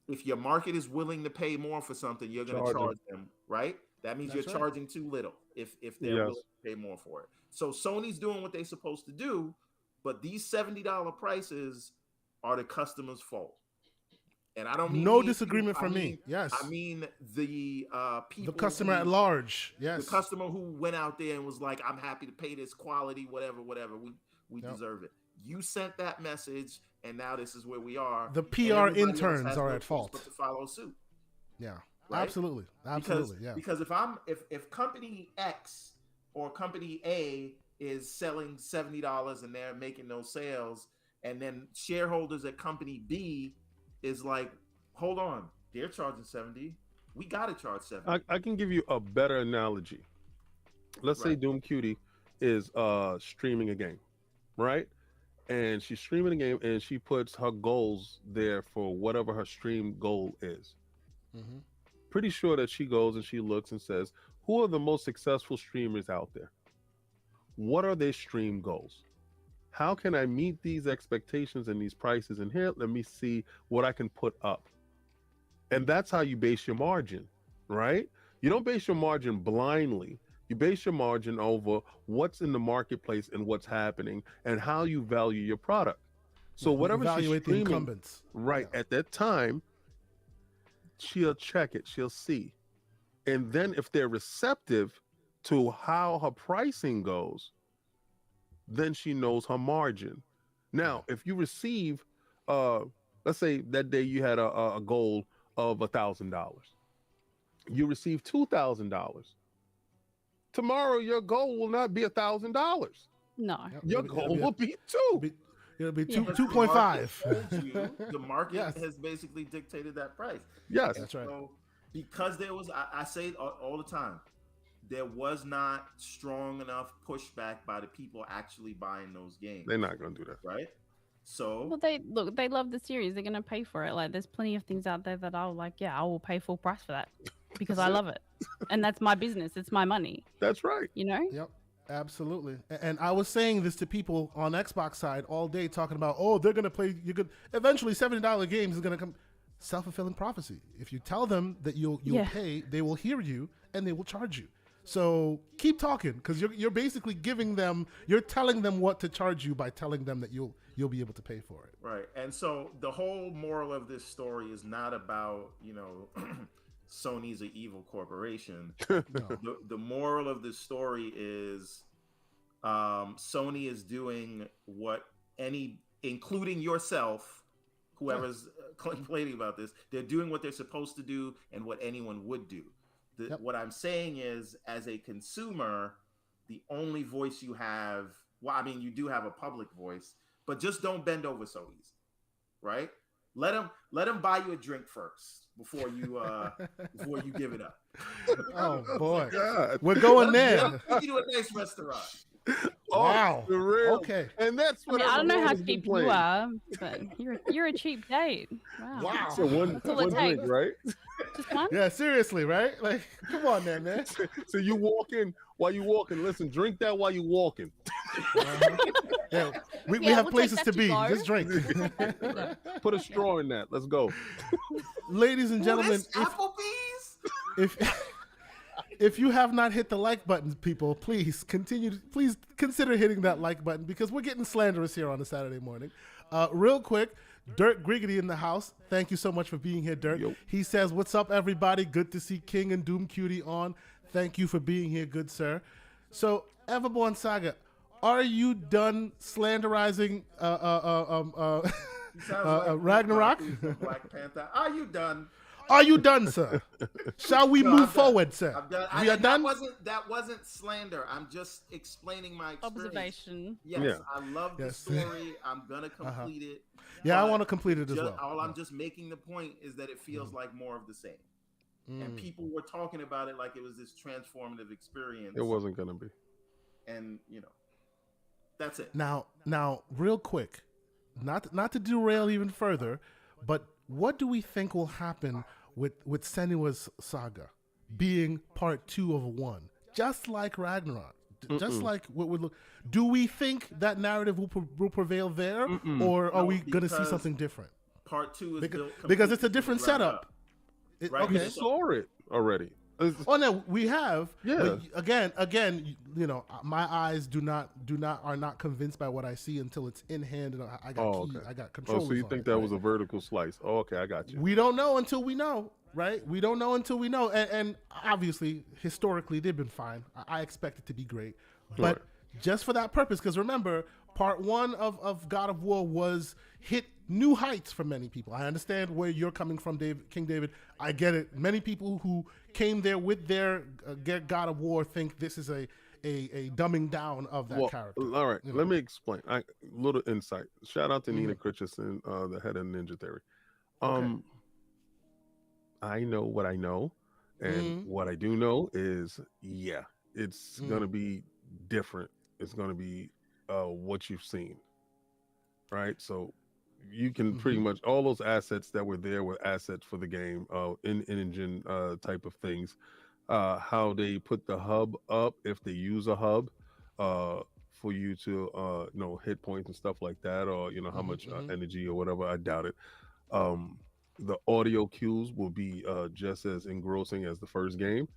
If your market is willing to pay more for something, you're going to charge them, right? That means you're charging too little if they're willing to pay more for it. So Sony's doing what they're supposed to do, but these $70 prices are the customer's fault. And I don't mean no disagreement from me. Yes, I mean the people, the customer at large. Yes, the customer who went out there and was like, "I'm happy to pay this quality, whatever. We deserve it." You sent that message, and now this is where we are. The PR interns are at fault. But to follow suit. Yeah, right? Absolutely. Because if company X or company A is selling $70 and they're making those sales, and then shareholders at company B is like, hold on, they're charging 70. We gotta charge 70. I can give you a better analogy. Let's say Doom Cutie is streaming a game, right? And she's streaming a game and she puts her goals there for whatever her stream goal is. Pretty sure that she goes and she looks and says, who are the most successful streamers out there? What are their stream goals? How can I meet these expectations and these prices? And here, let me see what I can put up. And that's how you base your margin, right? You don't base your margin blindly. You base your margin over what's in the marketplace and what's happening and how you value your product. So whatever evaluate she's streaming, the incumbents. at that time, she'll check it, she'll see. And then if they're receptive to how her pricing goes, then she knows her margin. Now, if you receive, let's say that day you had a goal of $1,000. You receive $2,000. Tomorrow, your goal will not be $1,000. No. Your goal will be two. It'll be Yeah. 2.5. The market has basically dictated that price. Yes, that's right. So because there was, I say it all the time, there was not strong enough pushback by the people actually buying those games. They're not going to do that. Right? So Well, they love the series. They're gonna pay for it. Like, there's plenty of things out there that I'll like. Yeah, I will pay full price for that because I love it, and that's my business. It's my money. That's right. You know. Yep, absolutely. And I was saying this to people on Xbox side all day, talking about, oh, they're gonna play. You could eventually $70 games is gonna come. Self-fulfilling prophecy. If you tell them that you'll pay, they will hear you and they will charge you. So keep talking, because you're basically giving them, you're telling them what to charge you by telling them that you'll be able to pay for it. right. And so the whole moral of this story is not about, Sony's an evil corporation. The moral of this story is Sony is doing what including yourself, whoever's complaining about this, they're doing what they're supposed to do and what anyone would do. What I'm saying is, as a consumer, the only voice you have, well, I mean, you do have a public voice, but just don't bend over so easy, right? Let them buy you a drink first before you give it up. Oh boy, God. We're going there. Take you to a nice restaurant. Wow. For real. Okay. And that's I what mean, I don't know how everyone's been cheap you playing. are, but you're a cheap date. Wow. So one all it drink, takes. right? Just one. Yeah, seriously, right? Like, come on, man. So you walk in while you walking. Listen, drink that while you walking. Yeah, we Yeah, have we'll places take to that be. to go. Just drink. Put a straw in that. Let's go. Ladies and gentlemen, Applebee's. if you have not hit the like button, people, please consider hitting that like button because we're getting slanderous here on a Saturday morning. Real quick, Dirk Griggity in the house. Thank you so much for being here, Dirk. Yo. He says, "What's up, everybody? Good to see King and Doom Cutie on. Thank you for being here, good sir." So, Everborn Saga, are you done slanderizing He sounds like Ragnarok? from Black Panther. Are you done? Are you done, sir? Shall we No, move I'm done. forward, sir? I'm done. We are done. That wasn't slander. I'm just explaining my experience. Observation. Yes, Yeah. I love the Yes. story. I'm gonna complete it. Yeah, I but want to complete it as just- well. All I'm just making the point is that it feels like more of the same. And people were talking about it like it was this transformative experience. It wasn't gonna be. And that's it. Now, real quick, not to derail even further, but what do we think will happen with Senua's saga being part 2 of 1, just like Ragnarok, just like what would look? Do we think that narrative will prevail there, or are No, we going to see because something different? Part 2 is built Because it's a completely different from the ground setup. up. Right. We Okay. saw it already. Oh no, we have. Yeah. But again, my eyes are not convinced by what I see until it's in hand and I got Oh, key, okay. I got Oh, control. so you think that was a vertical slice? Oh, okay, I got you. We don't know until we know, right? We don't know until we know, and obviously, historically, they've been fine. I expect it to be great, but just for that purpose, because remember, part 1 of God of War hit new heights for many people. I understand where you're coming from, King David. I get it. Many people who came there with their God of War think this is a dumbing down of that character. All right, let me explain. Little insight. Shout out to Nina Christensen, the head of Ninja Theory. I know what I know, and what I do know is, it's gonna be different. It's gonna be what you've seen, right? So you can pretty much all those assets that were there were assets for the game, in-engine type of things. How they put the hub up, if they use a hub, for you to hit points and stuff like that, or how much energy or whatever. I doubt it. The audio cues will be just as engrossing as the first game.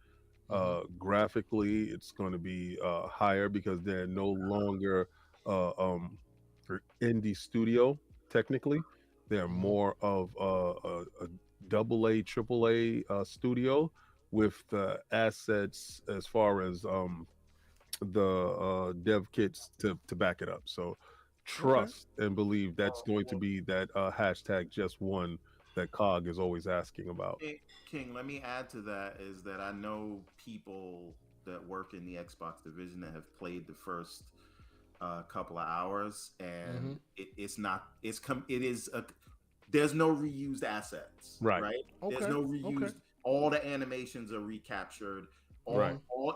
Graphically, it's going to be higher because they're no longer indie studio. Technically, they're more of a AA, AAA studio with the assets as far as the dev kits to back it up. So trust and believe that's going to be that hashtag just one that COG is always asking about. King, let me add to that is that I know people that work in the Xbox division that have played the first couple of hours, and there's no reused assets, right? There's no reused. All the animations are recaptured.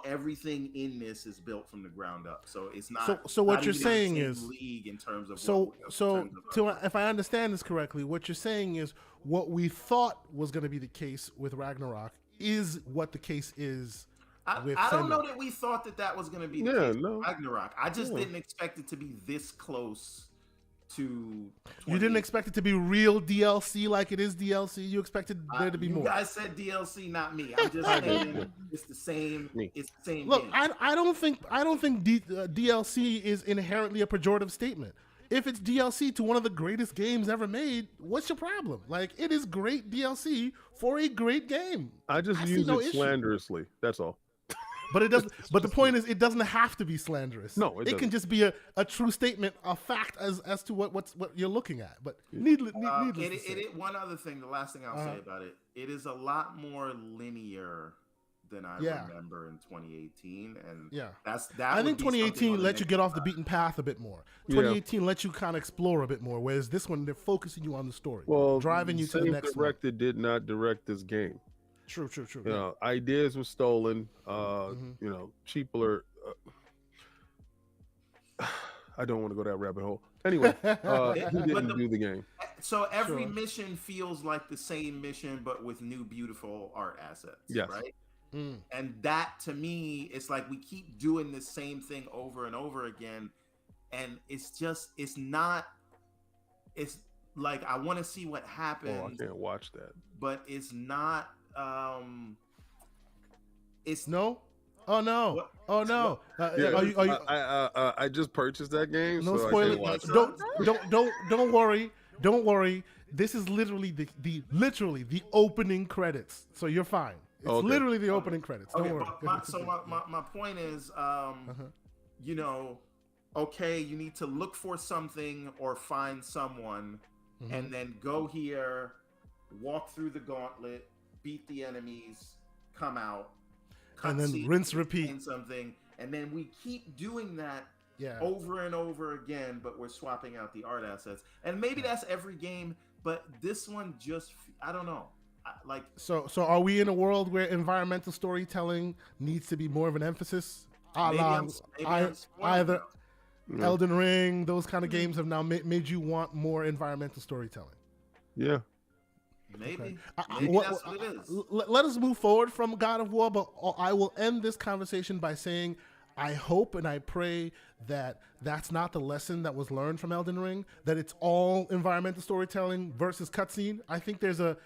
Everything in this is built from the ground up, so it's not. So what not you're even saying the same is, league in terms of if I understand this correctly, what you're saying is what we thought was going to be the case with Ragnarok is what the case is. I don't know that we thought that was going to be the case with Ragnarok. I just didn't expect it to be this close to. You didn't expect it to be real DLC like it is DLC. You expected there to be more. You guys said DLC, not me. I'm just saying it's the same. It's the same. Look, game. I don't think DLC is inherently a pejorative statement. If it's DLC to one of the greatest games ever made, what's your problem? Like, it is great DLC for a great game. I just use it slanderously. That's all. But it doesn't. But the point is, it doesn't have to be slanderous. No, it can just be a true statement, a fact as to what you're looking at. But needless to say. One other thing, the last thing I'll say about it, it is a lot more linear than I remember in 2018, and I think 2018 let you get off the beaten path a bit more. 2018 let you kind of explore a bit more, whereas this one they're focusing you on the story, driving you to the next director did not direct this game. True. Ideas were stolen. People are. I don't want to go down that rabbit hole. Anyway, he didn't do the game. So every mission feels like the same mission, but with new, beautiful art assets. Yes. Right. And that to me, it's like we keep doing the same thing over and over again, and it's like I want to see what happens. Oh, I can't watch that. But it's not. It's no. Oh no! What? Oh no! Yeah, Are you, I just purchased that game. no so spoiler. I can't watch it. Don't worry. Don't worry. This is literally the opening credits. So you're fine. It's literally the opening credits. Don't worry. My point is, you know, okay, you need to look for something or find someone, and then go here, walk through the gauntlet, beat the enemies, come out, and then rinse, repeat something, and then we keep doing that yeah. over and over again, but we're swapping out the art assets. And maybe that's every game, but this one just, I don't know. So are we in a world where environmental storytelling needs to be more of an emphasis? Either Elden Ring, those kind of games have now made you want more environmental storytelling. Yeah. Maybe, okay. maybe that's what it is. Let us move forward from God of War, but I will end this conversation by saying I hope and I pray that that's not the lesson that was learned from Elden Ring, that it's all environmental storytelling versus cutscene. I think there's a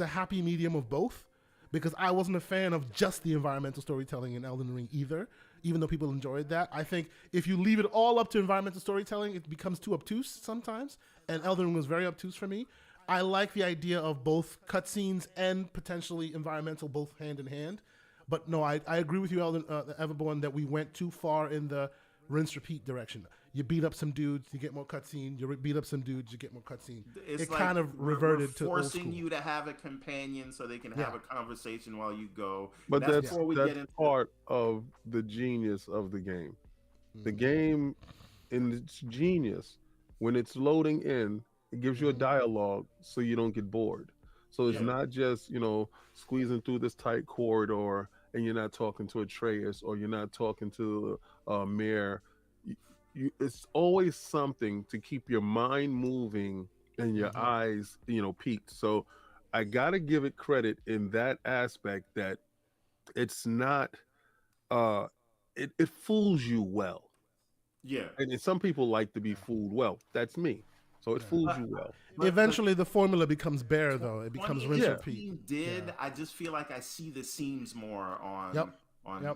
happy medium of both, because I wasn't a fan of just the environmental storytelling in Elden Ring either, even though people enjoyed that. I think if you leave it all up to environmental storytelling, it becomes too obtuse sometimes, and Elden Ring was very obtuse for me. I like the idea of both cutscenes and potentially environmental, both hand in hand. But no, I agree with you, Everborn, that we went too far in the rinse repeat direction. You beat up some dudes, you get more cutscene. You beat up some dudes, you get more cutscene. It like kind of reverted to old forcing school. You to have a companion so they can have a conversation while you go. But that's part of the genius of the game. The game, in its genius, when it's loading in, it gives you a dialogue so you don't get bored. So it's not just, squeezing through this tight corridor and you're not talking to Atreus or you're not talking to Mare. It's always something to keep your mind moving and your eyes, peaked. So I got to give it credit in that aspect that it's not, it fools you well. Yeah. And some people like to be fooled well. That's me. So it fools you well. Eventually, the formula becomes bare, though. It becomes rinse repeat. I just feel like I see the seams more on.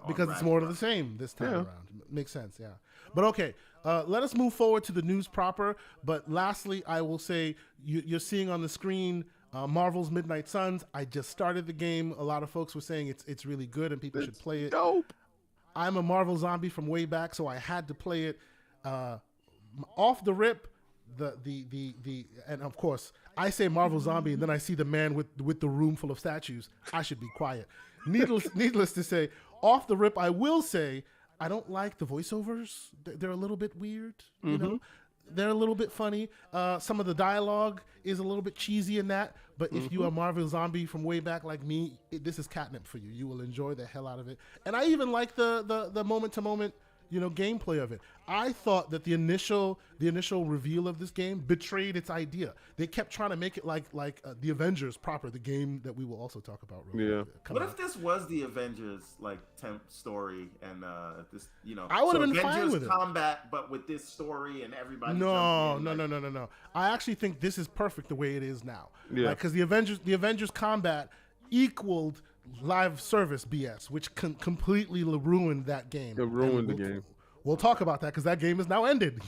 Because it's more of the same this time around. Makes sense, yeah. But okay, let us move forward to the news proper. But lastly, I will say you're seeing on the screen Marvel's Midnight Suns. I just started the game. A lot of folks were saying it's really good and people should play it. Dope. I'm a Marvel zombie from way back, so I had to play it off the rip. And of course I say Marvel zombie and then I see the man with the room full of statues. I should be quiet. Needless to say, off the rip, I will say I don't like the voiceovers. They're a little bit weird, you know. They're a little bit funny. Some of the dialogue is a little bit cheesy in that. But if you are Marvel zombie from way back like me, this is catnip for you. You will enjoy the hell out of it. And I even like the moment to moment, gameplay of it. I thought that the initial reveal of this game betrayed its idea. They kept trying to make it like the Avengers proper, the game that we will also talk about. What if this was the Avengers temp story and this I would have been fine with it. Combat, but with this story and everybody. No. I actually think this is perfect the way it is now. Yeah, because the Avengers combat equaled live service BS, which completely ruined that game. It ruined the game. We'll talk about that because that game is now ended.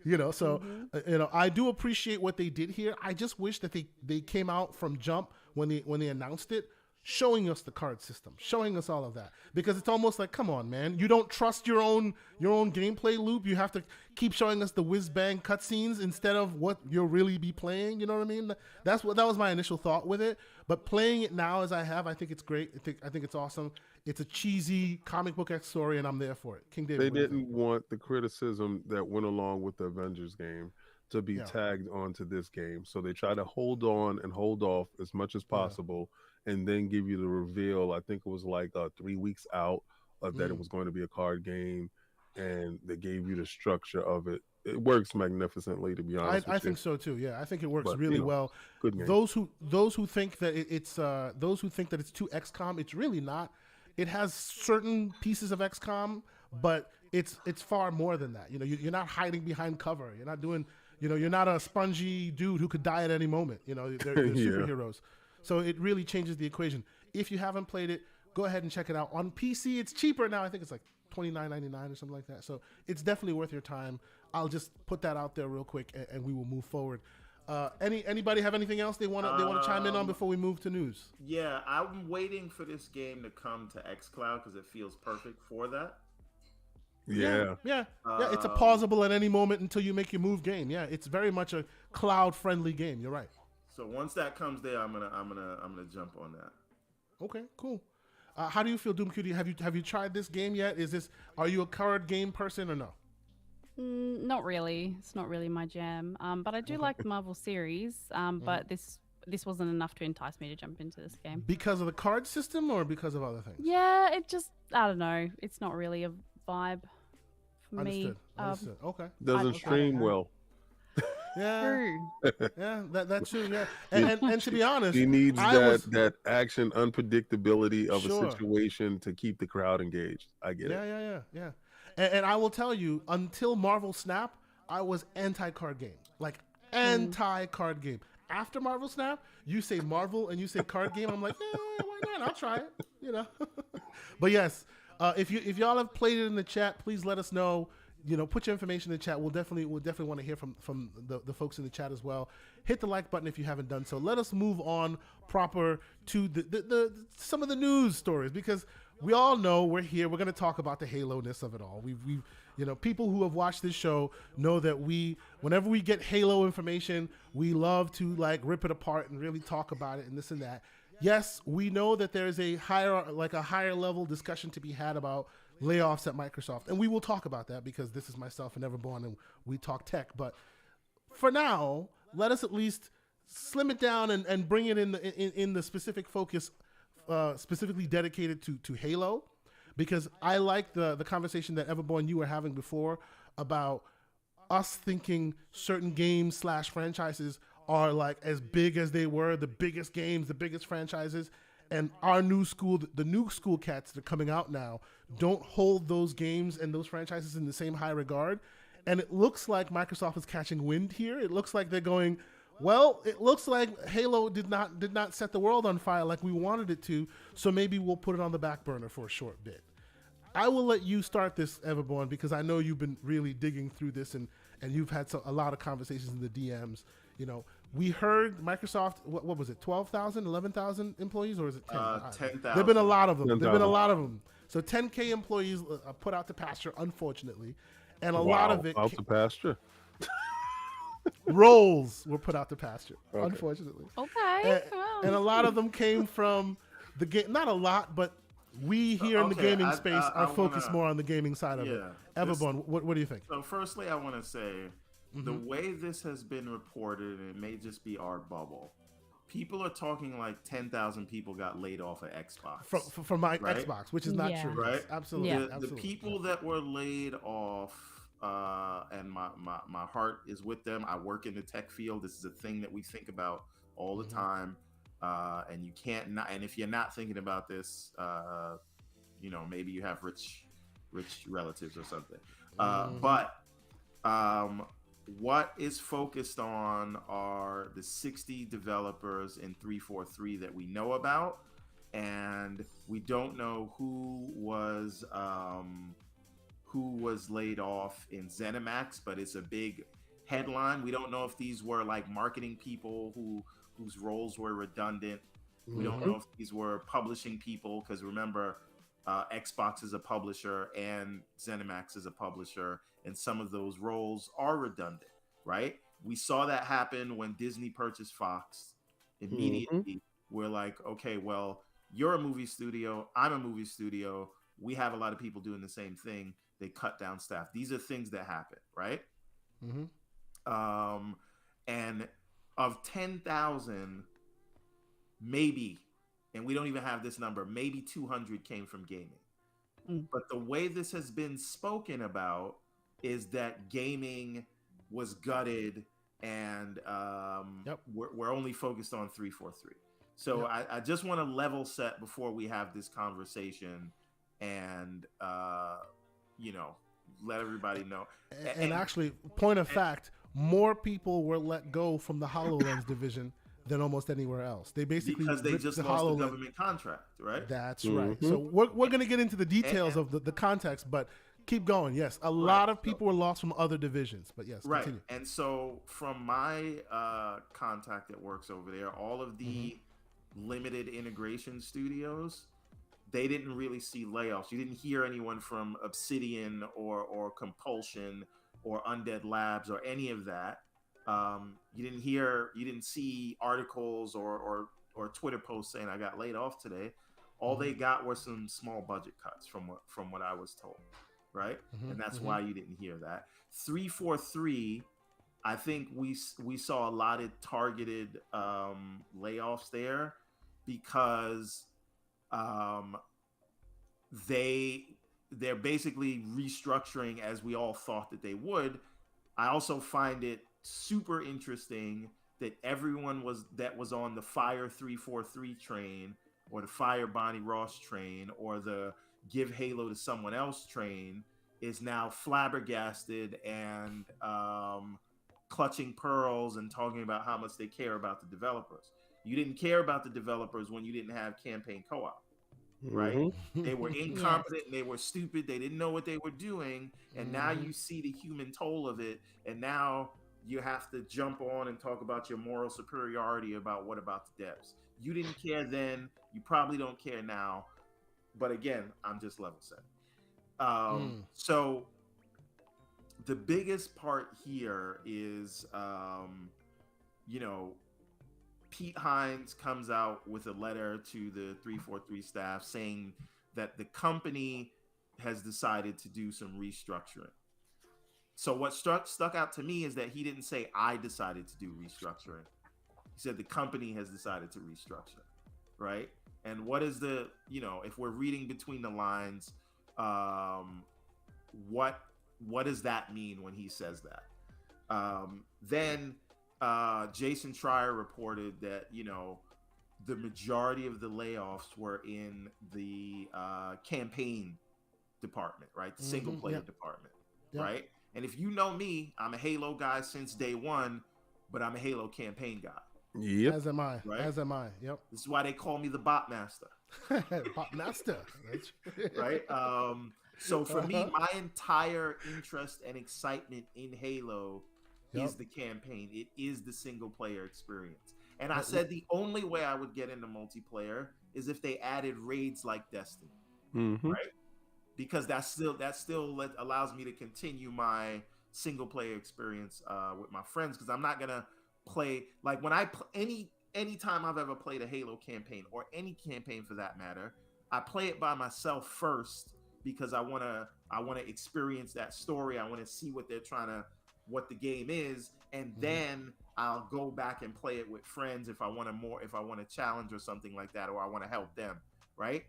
I do appreciate what they did here. I just wish that they came out from jump when they announced it, showing us the card system, showing us all of that, because it's almost like, come on, man, you don't trust your own gameplay loop. You have to keep showing us the whiz bang cutscenes instead of what you'll really be playing. You know what I mean? That was my initial thought with it. But playing it now as I have, I think it's great. I think it's awesome. It's a cheesy comic book story, and I'm there for it. King David. They didn't want the criticism that went along with the Avengers game to be tagged onto this game, so they try to hold on and hold off as much as possible. And then give you the reveal. I think it was like 3 weeks out that it was going to be a card game, and they gave you the structure of it. It works magnificently, to be honest. I think so too. Yeah, I think it works really well. Good game. Those who think that it's too XCOM, it's really not. it has certain pieces of XCOM, but it's far more than that. You know, you're not hiding behind cover. You're not doing, you know, you're not a spongy dude who could die at any moment. You know, they're Yeah. superheroes. So it really changes the equation. If you haven't played it, go ahead and check it out. On PC, it's cheaper now. I think it's like $29.99 or something like that. So it's definitely worth your time. I'll just put that out there real quick, and we will move forward. Anybody have anything else they want to chime in on before we move to news? Yeah, I'm waiting for this game to come to xCloud because it feels perfect for that. Yeah. Yeah. It's a pausable at any moment until you make your move game. Yeah, it's very much a cloud friendly game. You're right. So once that comes there, I'm gonna jump on that. Okay, cool. How do you feel, Doom Cutie? Have you tried this game yet? Are you a card game person or no? Not really. It's not really my jam. But I do like the Marvel series. But this wasn't enough to entice me to jump into this game. Because of the card system or because of other things? Yeah, it just, I don't know. It's not really a vibe for me. Understood. Okay. Doesn't stream well. Yeah. True. Yeah, that's true. Yeah, and to be honest, He needs that action unpredictability of Sure. a situation to keep the crowd engaged. I get it. Yeah. And I will tell you, until Marvel Snap, I was anti-card game. Like anti-card game. After Marvel Snap, you say Marvel and you say card game. I'm like, why not? I'll try it. You know. But yes, if y'all have played it in the chat, please let us know. You know, put your information in the chat. We'll definitely want to hear from the folks in the chat as well. Hit the like button if you haven't done so. Let us move on proper to the some of the news stories, because we all know we're here. We're going to talk about the Halo-ness of it all. We've you know, people who have watched this show know that whenever we get Halo information, we love to like rip it apart and really talk about it and this and that. Yes, we know that there's a higher level discussion to be had about layoffs at Microsoft, and we will talk about that because this is myself and Everborn, and we talk tech. But for now, let us at least slim it down and bring it in the specific focus, specifically dedicated to Halo, because I like the conversation that Everborn you were having before about us thinking certain games / franchises are like as big as they were, the biggest games, the biggest franchises. And the new school cats that are coming out now don't hold those games and those franchises in the same high regard. And it looks like Microsoft is catching wind here. It looks like they're going, well, it looks like Halo did not set the world on fire like we wanted it to, so maybe we'll put it on the back burner for a short bit. I will let you start this, Everborn, because I know you've been really digging through this and you've had a lot of conversations in the DMs. You know, we heard Microsoft, what was it, 12,000, 11,000 employees, or is it 10? 10,000. There have been a lot of them. 10,000. There have been a lot of them. So 10K employees put out to pasture, unfortunately. And a lot of it... Out to pasture? roles were put out to pasture, Okay. unfortunately. Okay. And a lot of them came from the game. Not a lot, but we here in the gaming space are focused more on the gaming side of it. Everborn, what do you think? So firstly, I want to say the way this has been reported, and it may just be our bubble, people are talking like 10,000 people got laid off at Xbox. From my right? Xbox, which is not true. Right? Absolutely. Yeah. The Absolutely. people that were laid off, and my heart is with them. I work in the tech field. This is a thing that we think about all the time. And you can't not, and if you're not thinking about this, you know, maybe you have rich relatives or something. But what is focused on are the 60 developers in 343 that we know about, and we don't know who was laid off in ZeniMax, but it's a big headline. We don't know if these were like marketing people whose roles were redundant. We don't know if these were publishing people, because remember, Xbox is a publisher and ZeniMax is a publisher, and some of those roles are redundant, right? We saw that happen when Disney purchased Fox. Immediately, we're like, okay, well, you're a movie studio, I'm a movie studio, we have a lot of people doing the same thing. They cut down staff. These are things that happen, right? And of 10,000, maybe, and we don't even have this number, maybe 200 came from gaming. But the way this has been spoken about is that gaming was gutted, and we're only focused on 343. So Yep. I just want to level set before we have this conversation, and you know, let everybody know. And actually, point of fact, more people were let go from the HoloLens division than almost anywhere else. They basically because they ripped just the lost the HoloLens. government contract, right? That's right. So we're going to get into the details of the context, but keep going. Yes, a lot of people were lost from other divisions, but yes, Right. continue. And so from my contact that works over there, all of the limited integration studios, they didn't really see layoffs. You didn't hear anyone from Obsidian or Compulsion or Undead Labs or any of that. You didn't see articles or Twitter posts saying I got laid off today. All they got were some small budget cuts from what I was told, right? And that's why you didn't hear that. 343, I think we saw a lot of targeted layoffs there because they're basically restructuring as we all thought that they would. I also find it super interesting that everyone that was on the Fire 343 train or the Fire Bonnie Ross train or the Give Halo to Someone Else train is now flabbergasted and clutching pearls and talking about how much they care about the developers. You didn't care about the developers when you didn't have campaign co-op, right? They were incompetent, they were stupid, they didn't know what they were doing, and now you see the human toll of it, and now you have to jump on and talk about your moral superiority about what about the devs. You didn't care then, you probably don't care now, but again, I'm just level set. So the biggest part here is, you know, Pete Hines comes out with a letter to the 343 staff saying that the company has decided to do some restructuring. So what stuck out to me is that he didn't say I decided to do restructuring. He said the company has decided to restructure, right? And what is the, you know, if we're reading between the lines, what does that mean when he says that? Then Jason Schreier reported that, you know, the majority of the layoffs were in the campaign department, right? The single player department, right? And if you know me, I'm a Halo guy since day one, but I'm a Halo campaign guy. Yep. As am I. Right? As am I. Yep. This is why they call me the bot master. Bot master. That's right? So for me, my entire interest and excitement in Halo is the campaign. It is the single player experience. And I said the only way I would get into multiplayer is if they added raids like Destiny, right? Because that still allows me to continue my single player experience with my friends. Because I'm not gonna play like when I any time I've ever played a Halo campaign or any campaign for that matter, I play it by myself first because I wanna experience that story. I want to see what the game is, and then I'll go back and play it with friends if I want to challenge or something like that, or I want to help them, right?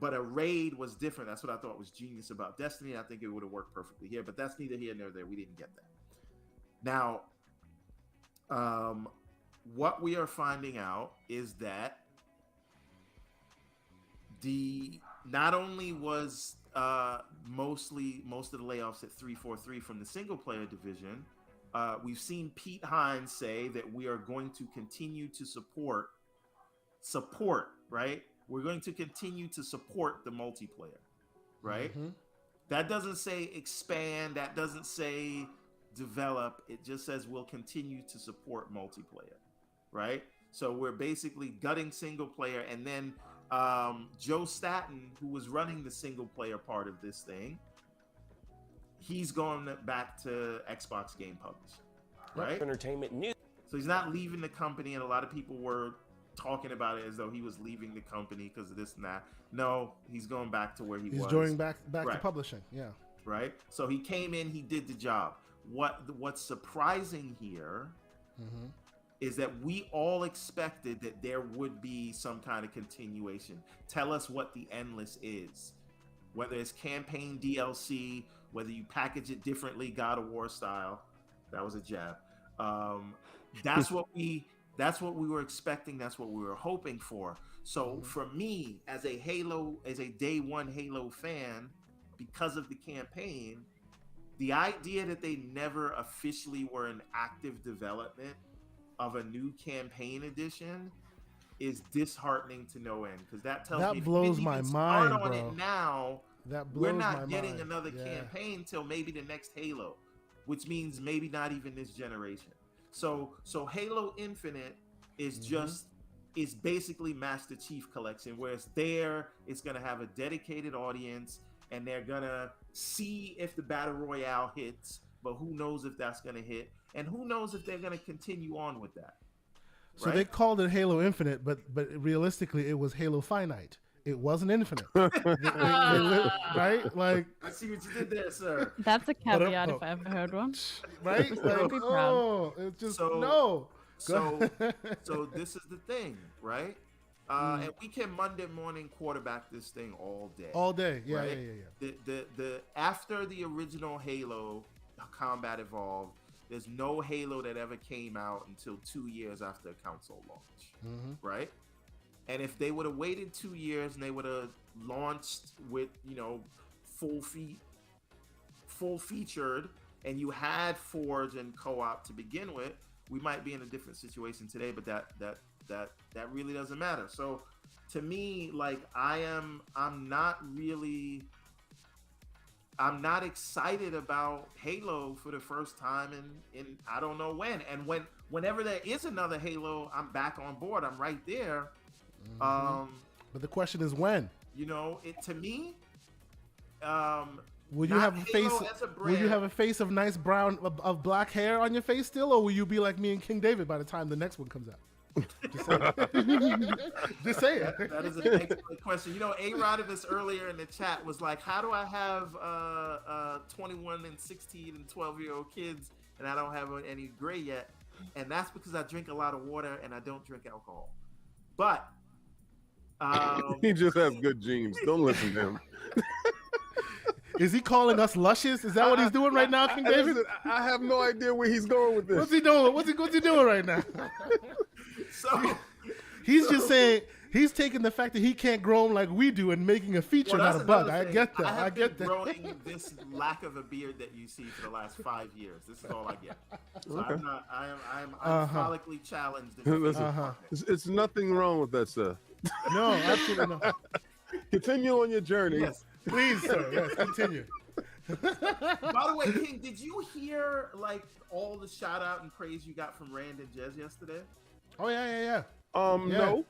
But a raid was different. That's what I thought was genius about Destiny. I think it would have worked perfectly here, but that's neither here nor there. We didn't get that. Now, what we are finding out is that not only was most of the layoffs at 343 from the single player division, we've seen Pete Hines say that we are going to continue to support, right? We're going to continue to support the multiplayer, right? That doesn't say expand, that doesn't say develop, it just says we'll continue to support multiplayer, right? So we're basically gutting single player, and then Joe Staten, who was running the single player part of this thing, he's going back to Xbox Game Publishing, right? Entertainment news. So he's not leaving the company, and a lot of people were talking about it as though he was leaving the company because of this and that. No, he's going back to where he was. He's joining back to publishing. Yeah. Right. So he came in, he did the job. What's surprising here is that we all expected that there would be some kind of continuation. Tell us what the endless is, whether it's campaign DLC, whether you package it differently, God of War style. That was a jab. That's what we That's what we were expecting. That's what we were hoping for. So for me, as a day one Halo fan, because of the campaign, the idea that they never officially were in active development of a new campaign edition is disheartening to no end, because that tells me blows my mind, start on bro. it now. That blows We're not my getting mind. another campaign till maybe the next Halo, which means maybe not even this generation. So Halo Infinite is is basically Master Chief Collection, where it's gonna have a dedicated audience, and they're gonna see if the Battle Royale hits, but who knows if that's gonna hit, and who knows if they're gonna continue on with that. So they called it Halo Infinite, but realistically, it was Halo Finite. It wasn't infinite, right? Like, I see what you did there, sir. That's a caveat if I ever heard one. Right? Like, Be proud. it's just So this is the thing, right? And we can Monday morning quarterback this thing all day. All day, yeah, right? yeah. The after the original Halo Combat Evolved, there's no Halo that ever came out until 2 years after a console launch, right? And if they would have waited 2 years and they would have launched with, full featured, and you had Forge and co-op to begin with, we might be in a different situation today. But that really doesn't matter. So to me, like, I'm not excited about Halo for the first time in I don't know when. And whenever there is another Halo, I'm back on board. I'm right there. But the question is when. It to me. Will you have a face? Will you have a face of nice brown of black hair on your face still, or will you be like me and King David by the time the next one comes out? Just saying. Just saying. That is an excellent question. A-Rodimus earlier in the chat was like, how do I have 21 and 16 and 12-year-old kids and I don't have any gray yet? And that's because I drink a lot of water and I don't drink alcohol. But he just has good genes. Don't listen to him. Is he calling us luscious? Is that what he's doing right now, King David? I have no idea where he's going with this. What's he doing? What's he doing right now? So he's just saying he's taking the fact that he can't grow them like we do and making a feature, not a bug. I get that. I get that. Growing this lack of a beard that you see for the last 5 years. This is all I get. So okay. I'm follically challenged. It's nothing wrong with that, sir. No, absolutely not. Continue on your journey. Yes, please, sir. Yes, continue. By the way, King, did you hear like all the shout out and praise you got from Rand and Jez yesterday? Oh yeah. No.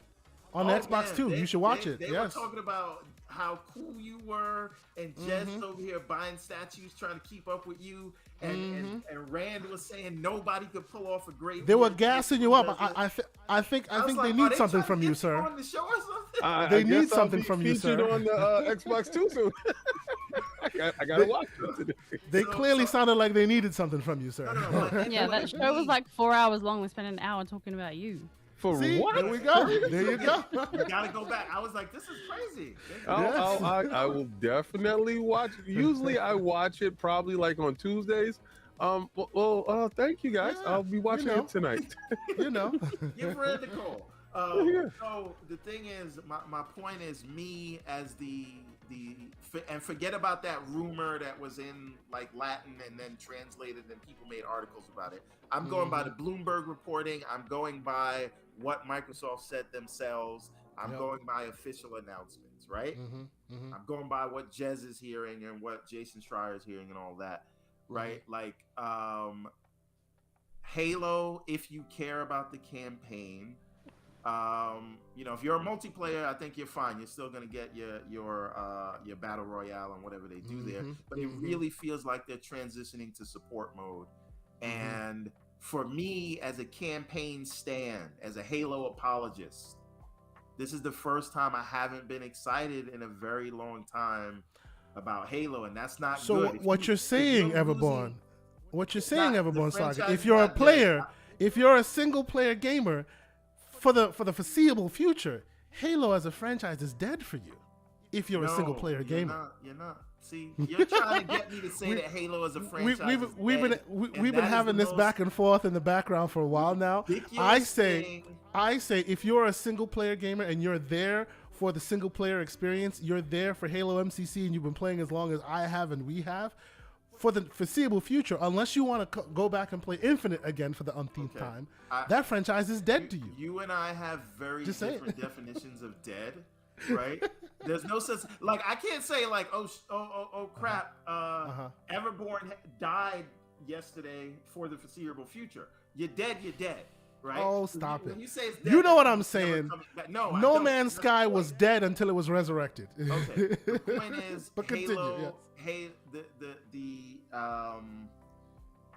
On Xbox too. You should watch it. They were talking about how cool you were, and Jez over here buying statues, trying to keep up with you, and Rand was saying nobody could pull off a great. They were gassing you up. I think they need something from you, sir. On the show or something? They need something from you, sir. Featured on the Xbox too soon. I gotta watch it today. They clearly sounded like they needed something from you, sir. Yeah, that show was like 4 hours long. We spent an hour talking about you. See, what? There we go. There you go. You gotta go back. I was like, this is crazy. I will definitely watch. Usually I watch it probably like on Tuesdays. Thank you guys. Yeah, I'll be watching it tonight. Give Rand a call. So the thing is, my point is, me as and forget about that rumor that was in like Latin and then translated and people made articles about it. I'm going by the Bloomberg reporting. I'm going by what Microsoft said themselves. I'm going by official announcements, right? I'm going by what Jez is hearing and what Jason Schreier is hearing and all that, right? Like Halo, if you care about the campaign, if you're a multiplayer, I think you're fine. You're still gonna get your battle royale and whatever they do there. But it really feels like they're transitioning to support mode. And for me, as a campaign stan, as a Halo apologist, this is the first time I haven't been excited in a very long time about Halo, and that's not good. So what you're saying, Everborn, Saga, if you're a player, if you're a single player gamer, for the foreseeable future, Halo as a franchise is dead for you. If you're a single player gamer, you're not. See, you're trying to get me to say that Halo is a franchise. We've been having this back and forth in the background for a while now. I say if you're a single player gamer and you're there for the single player experience, you're there for Halo MCC, and you've been playing as long as I have and we have, for the foreseeable future, unless you want to go back and play Infinite again for the umpteenth time, that franchise is dead to you. You and I have very different definitions of dead, right? There's no sense. Like, I can't say like, oh crap, Everborn died yesterday for the foreseeable future. You're dead. Right? Oh, stop it. When you say it's dead, you know what I'm saying. No Man's Sky was dead until it was resurrected. Okay. The point is, but Halo, continue,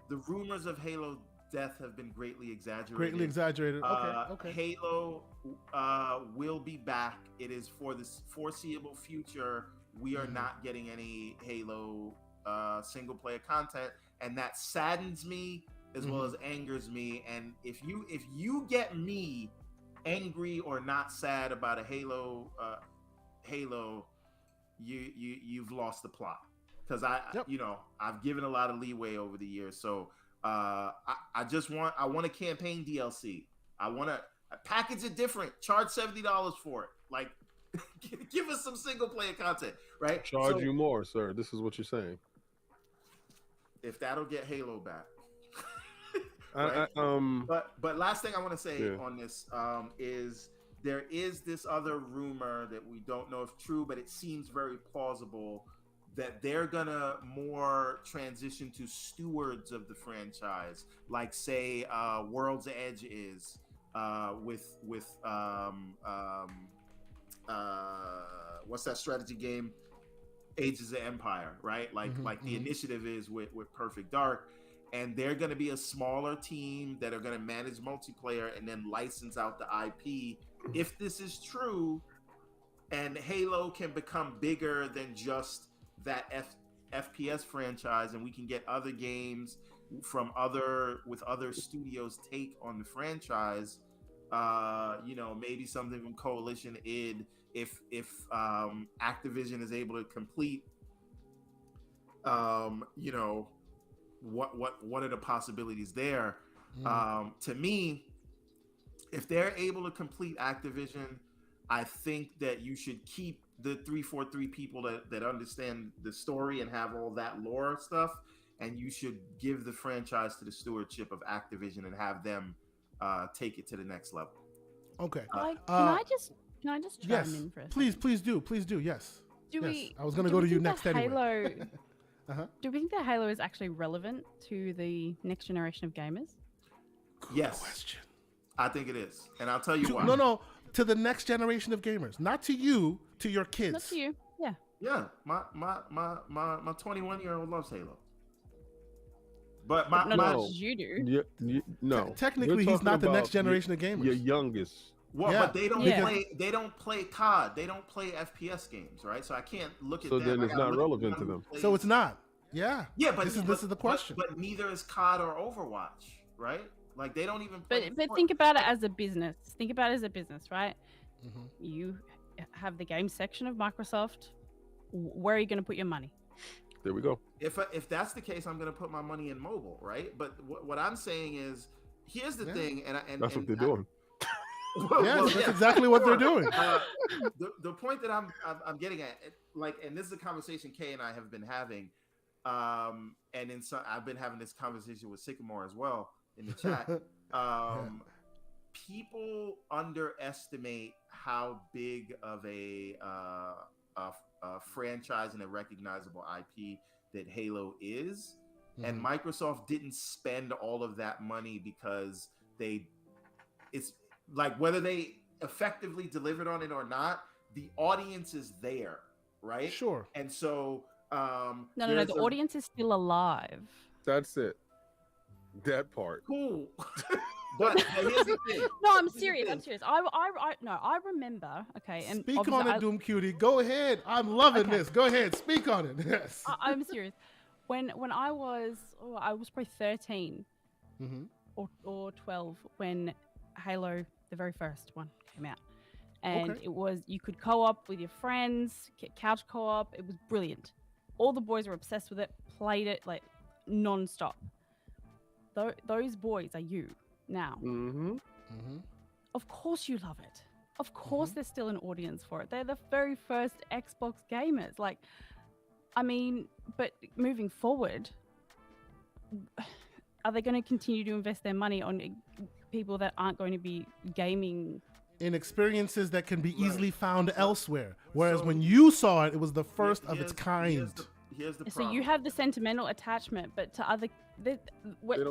the rumors of Halo death have been greatly exaggerated. Okay. Halo will be back. It is for the foreseeable future. We are not getting any Halo single player content, and that saddens me as well as angers me. And if you get me angry or not sad about a Halo, you've lost the plot, because I've given a lot of leeway over the years. So I want a campaign DLC. I want to package it different. Charge $70 for it. Like, give us some single player content, right? Charge you more, sir. This is what you're saying. If that'll get Halo back. Right? But last thing I want to say on this is there is this other rumor that we don't know if true, but it seems very plausible, that they're gonna more transition to stewards of the franchise, like say World's Edge is with what's that strategy game? Ages of Empire, right? Like the initiative is with Perfect Dark. And they're going to be a smaller team that are going to manage multiplayer and then license out the IP. If this is true, and Halo can become bigger than just that FPS franchise, and we can get other games from other studios' take on the franchise, maybe something from Coalition id. If Activision is able to complete, what are the possibilities there? To me, if they're able to complete Activision, I think that you should keep the 343 people that understand the story and have all that lore stuff, and you should give the franchise to the stewardship of Activision and have them take it to the next level. Okay. Can I just chime in for a second? Please do. Yes. I was going to do go we to you think next that anyway. Do we think that Halo is actually relevant to the next generation of gamers? Good question. I think it is, and I'll tell you why. No, to the next generation of gamers, not to you, to your kids. Not to you. Yeah. Yeah, my 21-year-old loves Halo, but not as much as you do. No, technically, he's not the next generation of gamers. Your youngest. Well, but they don't play. They don't play COD. They don't play FPS games, right? So I can't look at. So them. then it's not relevant to them. So it's not. Yeah. Yeah, but this is the question. But neither is COD or Overwatch, right? Like they don't even. But think about it as a business. Think about it as a business, right? You have the game section of Microsoft. Where are you going to put your money? There we go. If that's the case, I'm going to put my money in mobile, right? But what I'm saying is, here's the thing, and that's what they're doing. That's exactly what they're doing. The point that I'm getting at, and this is a conversation Kay and I have been having, and I've been having this conversation with Sycamore as well in the chat. People underestimate how big of a franchise and a recognizable IP that Halo is, and Microsoft didn't spend all of that money because it's like, whether they effectively delivered on it or not, the audience is there, right? Sure. And so no, the audience is still alive. That's it. That part. Cool. But here's the thing. No, I'm serious. I remember. Okay, and speak on it, Doom Cutie. Go ahead. I'm loving this. Go ahead. Speak on it. Yes. I'm serious. When I was probably 13 or 12 when Halo, the very first one, came out, and it was, you could co-op with your friends, couch co-op. It was brilliant. all the boys were obsessed with it, played it like non-stop. Those boys are you now. Mm-hmm. Of course you love it. Of course there's still an audience for it. They're the very first Xbox gamers. Like, I mean, but moving forward, are they going to continue to invest their money on people that aren't going to be gaming? In experiences that can be easily found elsewhere. Whereas So- when you saw it, it was the first of its kind. Here's the So problem. you have the sentimental attachment, but to other, don't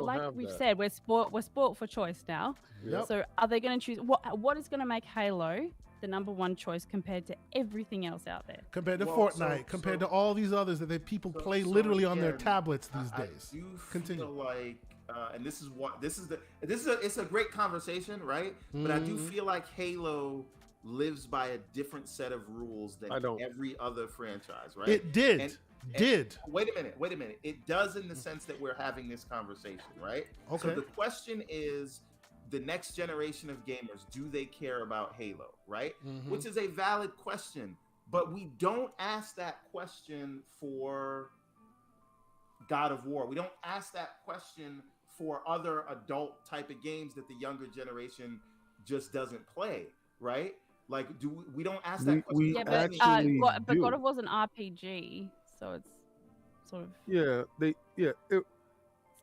like have we've that. said, we're sport for choice now. Yep. So are they going to choose what is going to make Halo the number one choice compared to everything else out there? Compared to Well, Fortnite, so- compared so- to all these others that people So- play so literally on their again, tablets these I days. do Continue. feel like, and this is it's a great conversation, right? But I do feel like Halo lives by a different set of rules than I don't. every other franchise, right? It did. And- did. Wait a minute. It does in the sense that we're having this conversation, right? Okay. So the question is, the next generation of gamers, do they care about Halo, right? Mhm. Which is a valid question, but we don't ask that question for God of War. We don't ask that question for other adult type of games that the younger generation just doesn't play, right? Like, we don't ask that question. We Yeah, for but any- actually but do. God of War's an RPG, so it's sort of I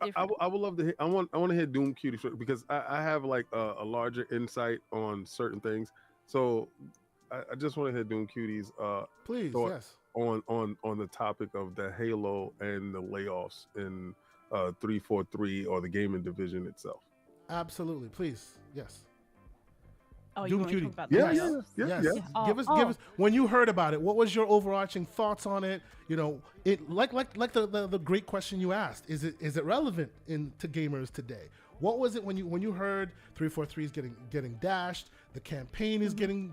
different. would love to. I want to hear Doom Cutie short because I have like a larger insight on certain things. So I just want to hear Doom Cutie's Please, thought yes. on the topic of the Halo and the layoffs in 343 or the gaming division itself. Absolutely. Please. Yes. Oh, Doom you want to Cutie. talk about the Yeah, layoffs? Yes. yeah. Oh, Give us when you heard about it, what was your overarching thoughts on it? You know, it like the great question you asked. Is it relevant to gamers today? What was it when you heard 343 is getting dashed, the campaign is getting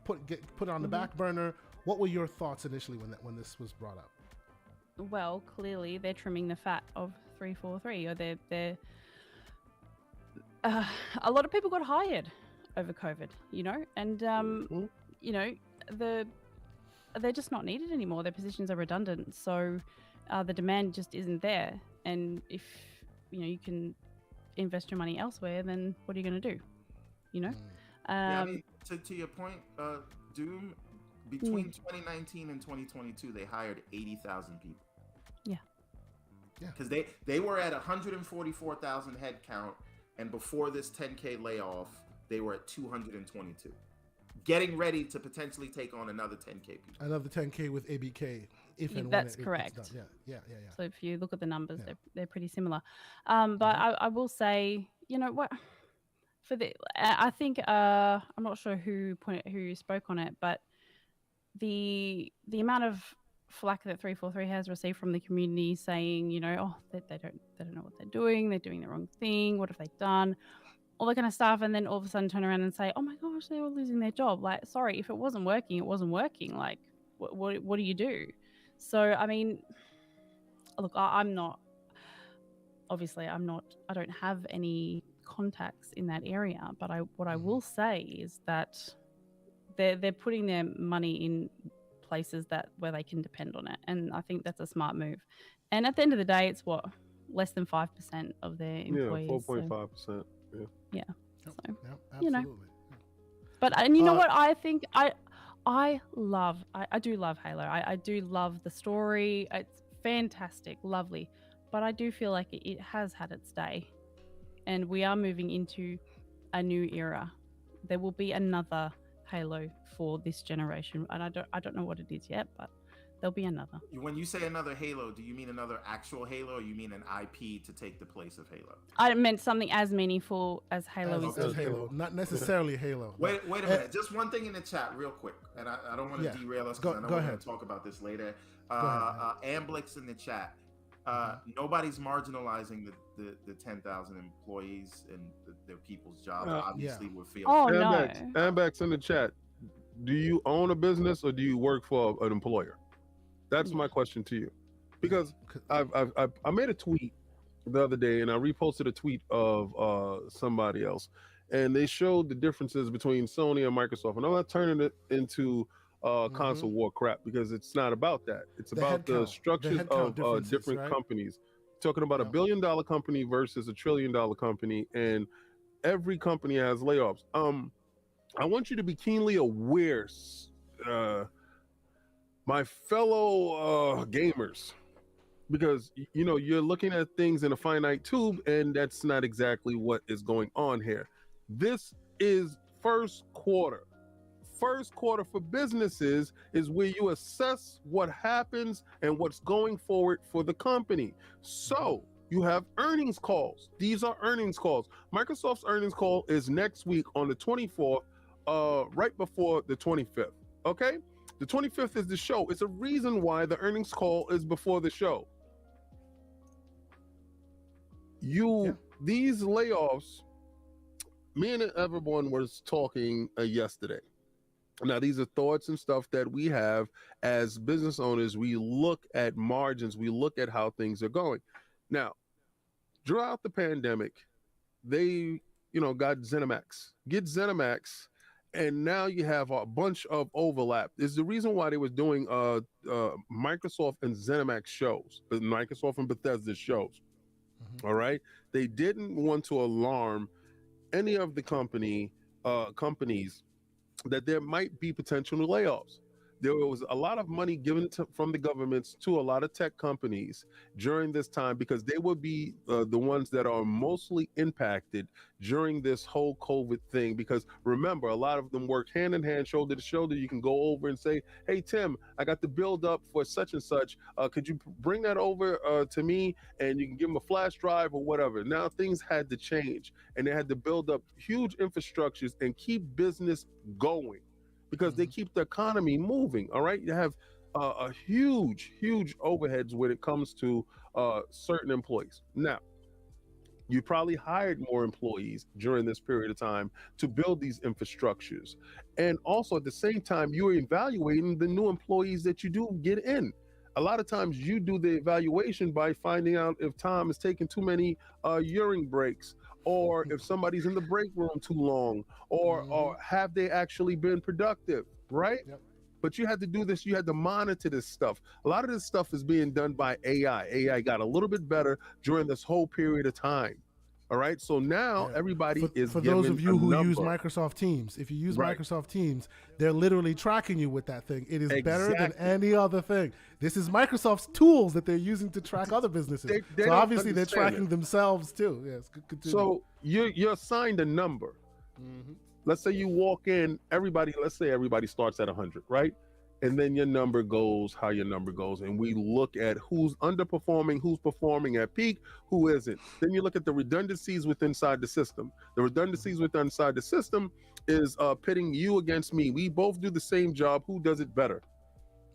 put on the back burner? What were your thoughts initially when this was brought up? Well, clearly they're trimming the fat of 343, or they're a lot of people got hired over COVID, you know, and you know, they're just not needed anymore. Their positions are redundant, so the demand just isn't there. And if you can invest your money elsewhere, then what are you going to do? You know. Yeah, I mean, to your point, Doom, Mm. between 2019 and 2022, they hired 80,000 people. Yeah. Yeah. Because they were at 144,000 head count, and before this 10K layoff, they were at 222. Getting ready to potentially take on another 10K people. Another 10K with ABK, if Yeah, and that's when it's correct. done. Yeah. So if you look at the numbers, Yeah. they're pretty similar. But I will say, you know what, I think I'm not sure who spoke on it, but the amount of flack that 343 has received from the community saying, they don't know what they're doing the wrong thing, what have they done, all that kind of stuff, and then all of a sudden turn around and say, oh my gosh, they're all losing their job. Like, sorry, if it wasn't working, it wasn't working. Like, what do you do? So I mean, look, I'm not, obviously I don't have any contacts in that area, but what I will say is that they're putting their money in places where they can depend on it, and I think that's a smart move. And at the end of the day, it's what, less than 5% of their employees. 4.5%. Yeah. Yep, So, yep, you know. absolutely. and you know what? I think I do love Halo. I do love the story. It's fantastic, lovely. But I do feel like it has had its day, and we are moving into a new era. There will be another Halo for this generation, and I don't know what it is yet, but there'll be another. When you say another Halo, do you mean another actual Halo, or you mean an IP to take the place of Halo? I meant something as meaningful as Halo As is. Halo, not necessarily Halo. Wait a minute. Just one thing in the chat, real quick, and I don't want to Yeah. derail us Go- because I know go we're ahead. going to talk about this later. ahead, Amblix in the chat. Nobody's marginalizing the 10,000 employees and their people's jobs. Obviously, we're feeling. Oh no. Ambex in the chat. Do you own a business or do you work for an employer? That's my question to you, because I made a tweet the other day and I reposted a tweet of somebody else, and they showed the differences between Sony and Microsoft, and I'm not turning it into console war crap, because it's not about that. It's The about the headcount, structures headcount of differences, different right? companies. Talking about a Yep. billion-dollar company versus $1 trillion company, and every company has layoffs. I want you to be keenly aware, my fellow gamers, because you know you're looking at things in a finite tube, and that's not exactly what is going on here. This is first quarter. First quarter for businesses is where you assess what happens and what's going forward for the company. So you have earnings calls. These are earnings calls. Microsoft's earnings call is next week on the 24th, right before the 25th. Okay? The 25th is the show. It's a reason why the earnings call is before the show. These layoffs, me and Everborn was talking yesterday. Now, these are thoughts and stuff that we have as business owners. We look at margins, we look at how things are going. Now, throughout the pandemic, they, got ZeniMax. Get ZeniMax, and now you have a bunch of overlap. Is the reason why they was doing Microsoft and ZeniMax shows, Microsoft and Bethesda shows. All right, they didn't want to alarm any of the companies that there might be potential layoffs. There was a lot of money given from the governments to a lot of tech companies during this time, because they would be the ones that are mostly impacted during this whole COVID thing. Because remember, a lot of them work hand in hand, shoulder to shoulder. You can go over and say, hey, Tim, I got the build up for such and such. Could you bring that over to me? And you can give them a flash drive or whatever. Now things had to change, and they had to build up huge infrastructures and keep business going, because they keep the economy moving. All right, you have a huge overheads when it comes to certain employees. Now, you probably hired more employees during this period of time to build these infrastructures, and also at the same time you're evaluating the new employees that you do get in. A lot of times you do the evaluation by finding out if Tom is taking too many urine breaks, or if somebody's in the break room too long, or have they actually been productive, right? Yep. But you had to do this, you had to monitor this stuff. A lot of this stuff is being done by AI. AI got a little bit better during this whole period of time. All right, so now everybody is for given those of you a who number. use Microsoft Teams. If you use Right. Microsoft Teams, they're literally tracking you with that thing. It is better than Exactly. any other thing. This is Microsoft's tools that they're using to track other businesses. They so don't obviously they're understand tracking it. themselves too. Yes. Continue. So you're assigned a number. Let's say you walk in, let's say everybody starts at 100, right? And then your number goes how your number goes. And we look at who's underperforming, who's performing at peak, who isn't. Then you look at the redundancies inside the system. The redundancies inside the system is pitting you against me. We both do the same job. Who does it better?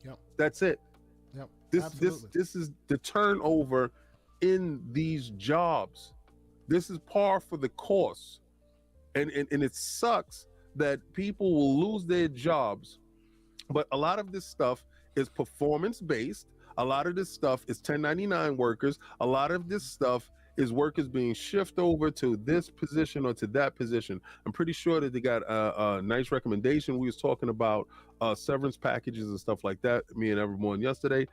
Yep. That's it. Yep. This is the turnover in these jobs. This is par for the course. And it sucks that people will lose their jobs. But a lot of this stuff is performance based. A lot of this stuff is 1099 workers. A lot of this stuff is workers being shifted over to this position or to that position. I'm pretty sure that they got a nice recommendation. We was talking about severance packages and stuff like that, me and everyone yesterday.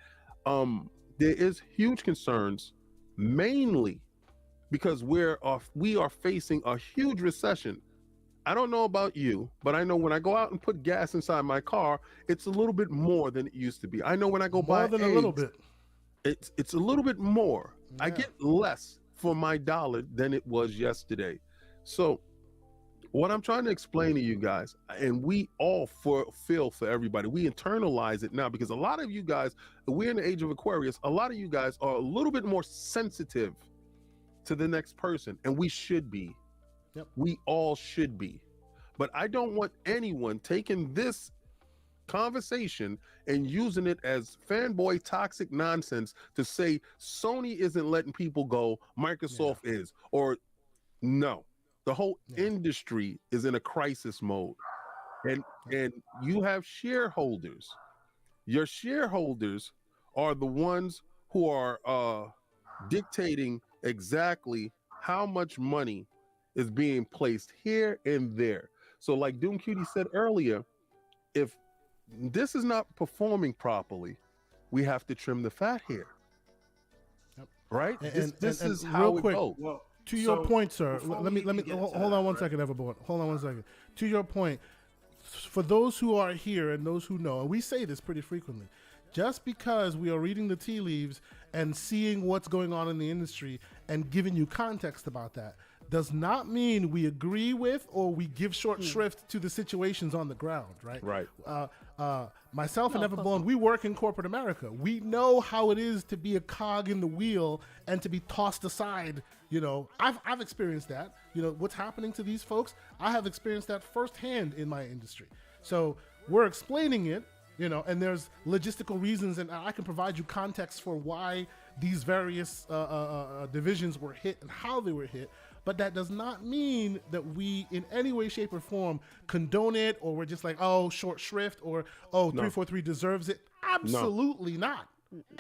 There is huge concerns, mainly because we are facing a huge recession. I don't know about you, but I know when I go out and put gas inside my car, it's a little bit more than it used to be. I know when I go buy more than eggs, a little bit. It's a little bit more. Yeah. I get less for my dollar than it was yesterday. So what I'm trying to explain to you guys, and we all feel for everybody, we internalize it now, because a lot of you guys, we're in the age of Aquarius, a lot of you guys are a little bit more sensitive to the next person, and we should be. Yep. We all should be. But I don't want anyone taking this conversation and using it as fanboy toxic nonsense to say Sony isn't letting people go, Microsoft is, or no. The whole industry is in a crisis mode. And you have shareholders. Your shareholders are the ones who are dictating exactly how much money is being placed here and there. So like Doom Cutie said earlier, if this is not performing properly. We have to trim the fat here. Yep. Right? This and is real how it quick, goes. Well, To your point, sir. before Let me we even get to hold that, on one right? second, Everborn. Hold on one second. To your point, for those who are here and those who know, and we say this pretty frequently, just because we are reading the tea leaves and seeing what's going on in the industry and giving you context about that does not mean we agree with or we give short shrift to the situations on the ground, right? Right. Myself and No, of course Everborn, not. we work in corporate America. We know how it is to be a cog in the wheel and to be tossed aside. You know, I've experienced that. You know, what's happening to these folks, I have experienced that firsthand in my industry. So we're explaining it, you know, and there's logistical reasons, and I can provide you context for why these various divisions were hit and how they were hit. But that does not mean that we, in any way, shape, or form, condone it, or we're just like, oh, short shrift, or oh, 343 deserves it. Absolutely not.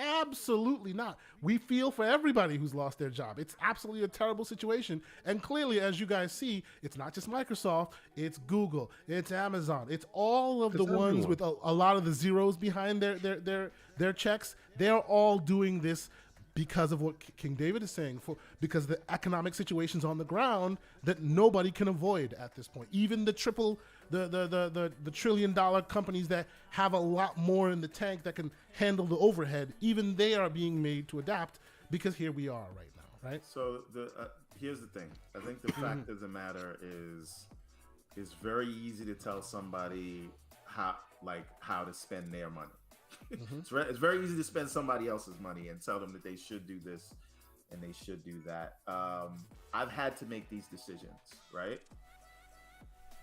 Absolutely not. We feel for everybody who's lost their job. It's absolutely a terrible situation. And clearly, as you guys see, it's not just Microsoft, it's Google, it's Amazon, it's all of the ones with a lot of the zeros behind their checks. They're all doing this because of what King David is saying, because the economic situations on the ground that nobody can avoid at this point. Even the $1 trillion companies that have a lot more in the tank that can handle the overhead, even they are being made to adapt because here we are right now, right? So here's the thing. I think the fact of the matter is, it's very easy to tell somebody how to spend their money. It's very easy to spend somebody else's money and tell them that they should do this and they should do that. I've had to make these decisions, right?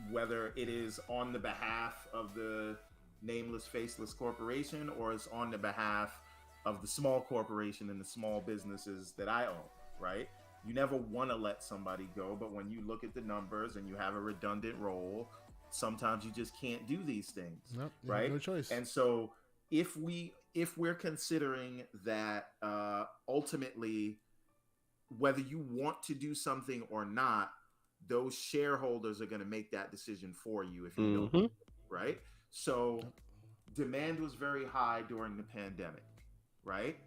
Whether it is on the behalf of the nameless, faceless corporation, or it's on the behalf of the small corporation and the small businesses that I own, right? You never want to let somebody go, but when you look at the numbers and you have a redundant role, sometimes you just can't do these things, right? No choice. And so if we're considering that ultimately, whether you want to do something or not, those shareholders are going to make that decision for you if you don't, right? So demand was very high during the pandemic, right?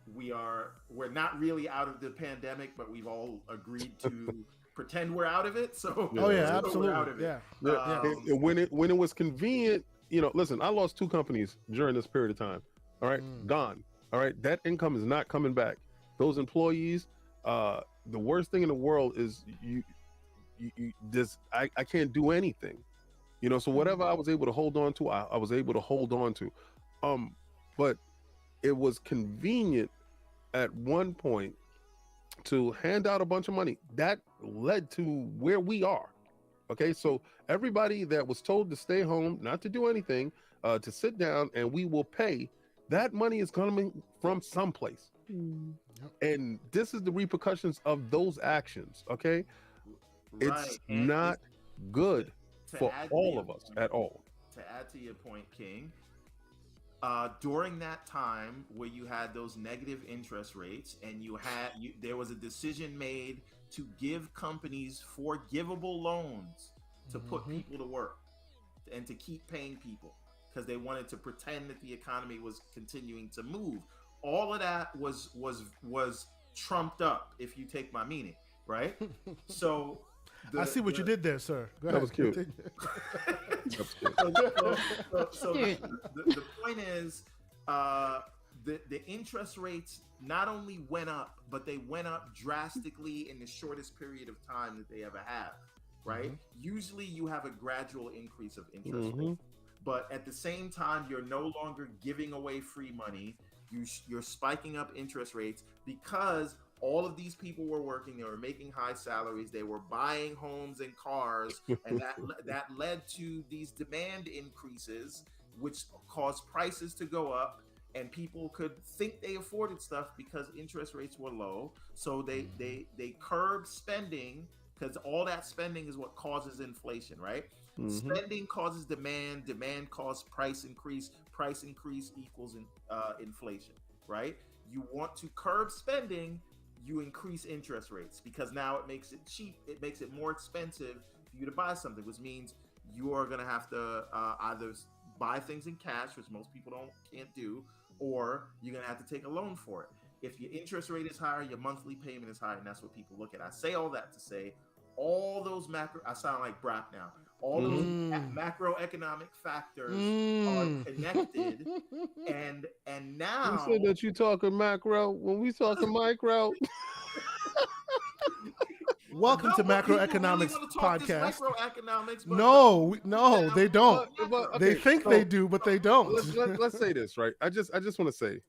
We're not really out of the pandemic, but we've all agreed to pretend we're out of it. So absolutely, we're out of it. And when it was convenient, you know, listen, I lost 2 companies during this period of time. All right, gone. All right, that income is not coming back. Those employees, the worst thing in the world is I can't do anything. You know, so whatever I was able to hold on to, I was able to hold on to. But it was convenient at one point to hand out a bunch of money. That led to where we are. Okay, so everybody that was told to stay home, not to do anything, to sit down and we will pay, that money is coming from someplace. And this is the repercussions of those actions, okay? It's not good for all of us at all. To add to your point, King, during that time where you had those negative interest rates and there was a decision made to give companies forgivable loans to put people to work and to keep paying people because they wanted to pretend that the economy was continuing to move. All of that was trumped up, if you take my meaning, right? So I see what you did there, sir. Go ahead. That was cute. So the point is, the interest rates not only went up, but they went up drastically in the shortest period of time that they ever have, right? Usually you have a gradual increase of interest rate, but at the same time, you're no longer giving away free money. You're spiking up interest rates because all of these people were working, they were making high salaries, they were buying homes and cars, and that led to these demand increases, which caused prices to go up, and people could think they afforded stuff because interest rates were low. So they curbed spending because all that spending is what causes inflation, right? Spending causes demand, demand causes price increase equals inflation, right? You want to curb spending, you increase interest rates because now it makes it cheap. It makes it more expensive for you to buy something, which means you are going to have to either buy things in cash, which most people can't do, or you're gonna have to take a loan for it. If your interest rate is higher, your monthly payment is higher, and that's what people look at. I say all that to say all those I sound like Brap now. All those macroeconomic factors are connected, and now You said that you talking macro when we talking micro. Welcome to but people Macroeconomics really wanna talk this Podcast. macroeconomics, but No, they don't. But, They okay, think so they do, but they don't. let's say this, right? I just want to say,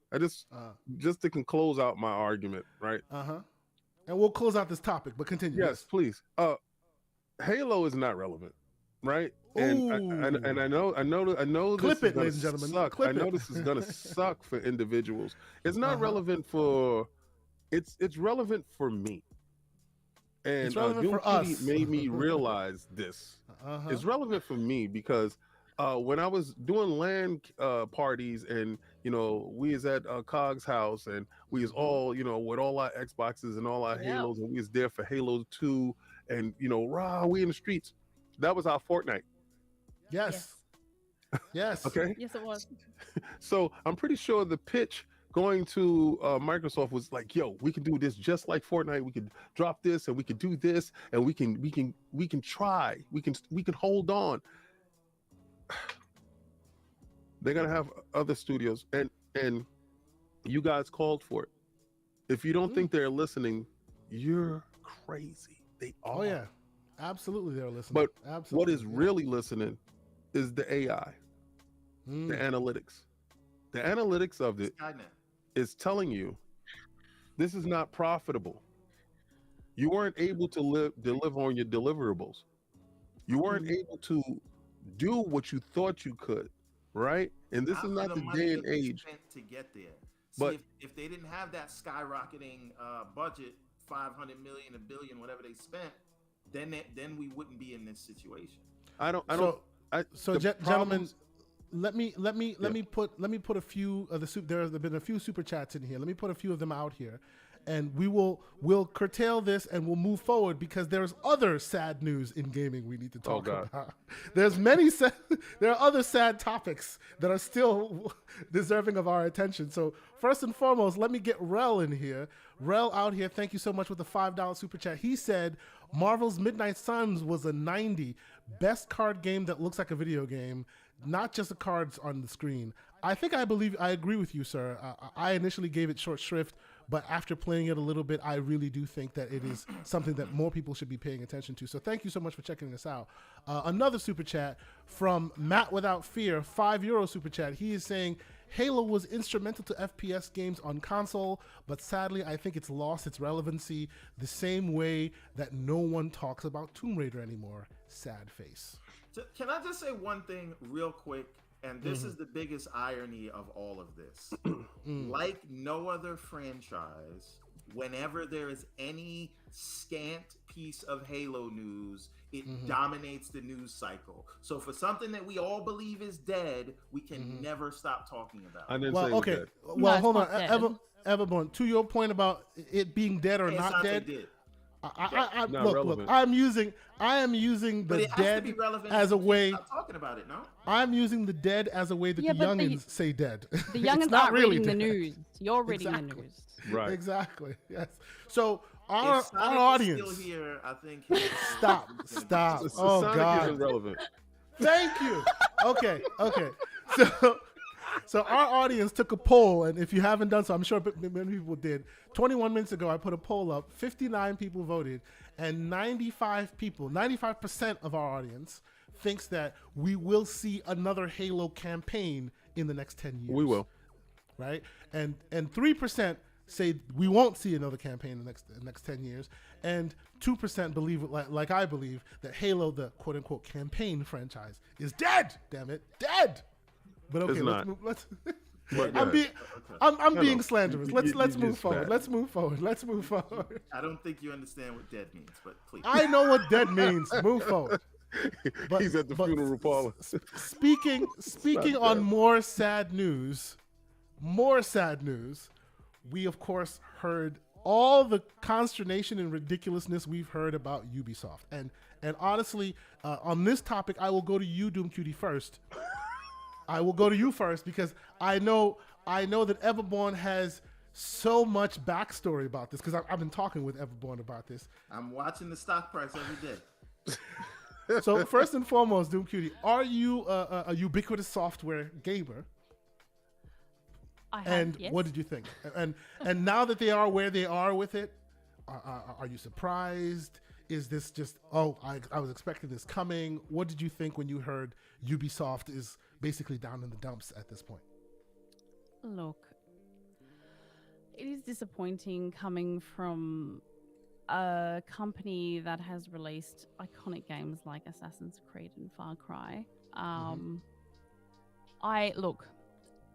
just to close out my argument, right? And we'll close out this topic, but continue. Yes, please. Halo is not relevant, right? And I know Clip this it, ladies and gentlemen. suck. Clip I know it. this is gonna suck for individuals. It's not relevant for. It's relevant for me. And It's relevant for Cutie us. made me realize this. It's relevant for me because when I was doing LAN parties, and we was at Cog's house, and we was all with all our Xboxes and all our Halos, and we was there for Halo 2, and we in the streets. That was our Fortnite. Yes. Okay. Yes, it was. So I'm pretty sure the pitch going to Microsoft was like, yo, we can do this just like Fortnite. We could drop this, and we could do this, and we can try. We can hold on. They're gonna have other studios, and you guys called for it. If you don't think they're listening, you're crazy. They are. Oh yeah, absolutely, they're listening. But absolutely, what is really listening is the AI, the analytics. The analytics of it is telling you this is not profitable. You weren't able to deliver on your deliverables. You weren't able to do what you thought you could, right? And this is not the day and age to get there. But if they didn't have that skyrocketing budget, 500 million, a billion, whatever they spent, then we wouldn't be in this situation. Gentlemen, let me put a few of the there have been a few super chats in here. Let me put a few of them out here, and we'll curtail this and we'll move forward because there's other sad news in gaming we need to talk about. There's there are other sad topics that are still deserving of our attention. So first and foremost, let me get Rel in here. Rel out here, thank you so much with the $5 super chat. He said Marvel's Midnight Suns was a 90, best card game that looks like a video game. Not just the cards on the screen. I agree with you, sir. I initially gave it short shrift, but after playing it a little bit, I really do think that it is something that more people should be paying attention to. So thank you so much for checking this out. Another super chat from Matt Without Fear, €5 super chat. He is saying, Halo was instrumental to FPS games on console, but sadly, I think it's lost its relevancy the same way that no one talks about Tomb Raider anymore. Sad face. Can I just say one thing real quick? And this is the biggest irony of all of this. Like no other franchise, whenever there is any scant piece of Halo news, it dominates the news cycle. So for something that we all believe is dead, we can never stop talking about it. I didn't say it was dead. Well, hold on. Everborn, to your point about it being dead or not dead. Look, I am using the dead as a way. Talking about it, no? I'm using the dead as a way that the youngins say dead. The youngins aren't really reading the news. You're reading the news. Right. Exactly. Yes. So our audience. Still here, I think. Stop. Oh Sonic God. isn't relevant. Thank you. Okay. So our audience took a poll, and if you haven't done so, I'm sure many people did. 21 minutes ago, I put a poll up. 59 people voted, and 95% of our audience thinks that we will see another Halo campaign in the next 10 years. We will. Right? And 3% say we won't see another campaign in the next 10 years, and 2% believe, like I believe, that Halo, the quote-unquote campaign franchise, is dead. Damn it, dead. But okay, let's I'm being slanderous. Let's move forward. Let's move forward. I don't think you understand what dead means, but please. I know what dead means. Move forward. But, he's at the funeral parlor. Speaking on more sad news, we of course heard all the consternation and ridiculousness we've heard about Ubisoft. And honestly, on this topic, I will go to you, Doom Cutie, first. I will go to you first because I know that Everborn has so much backstory about this because I've been talking with Everborn about this. I'm watching the stock price every day. So first and foremost, Doom Cutie, are you a ubiquitous software gamer? I have, And yes. what did you think? And now that they are where they are with it, are you surprised? Is this just, I was expecting this coming? What did you think when you heard Ubisoft is basically down in the dumps at this point? Look, it is disappointing coming from a company that has released iconic games like Assassin's Creed and Far Cry.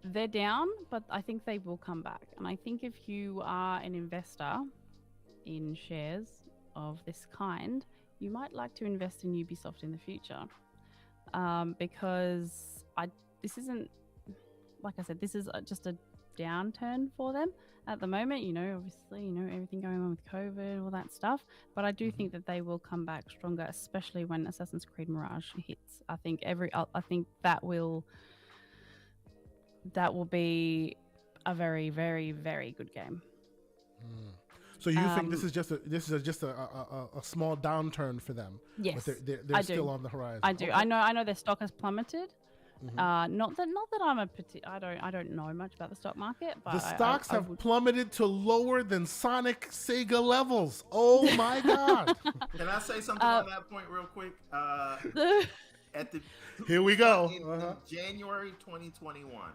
They're down, but I think they will come back. And I think if you are an investor in shares of this kind, you might like to invest in Ubisoft in the future, because this isn't, like I said, this is just a downturn for them at the moment. Obviously, everything going on with COVID, all that stuff. But I do think that they will come back stronger, especially when Assassin's Creed Mirage hits. I think that will be a very, very, very good game. So you think this is just a small downturn for them? Yes, but they're still on the horizon. I do. Okay. I know their stock has plummeted. Not that I'm I don't know much about the stock market, but The stocks have plummeted to lower than Sonic Sega levels. Oh my god! Can I say something on that point real quick? Here we go. In January 2021,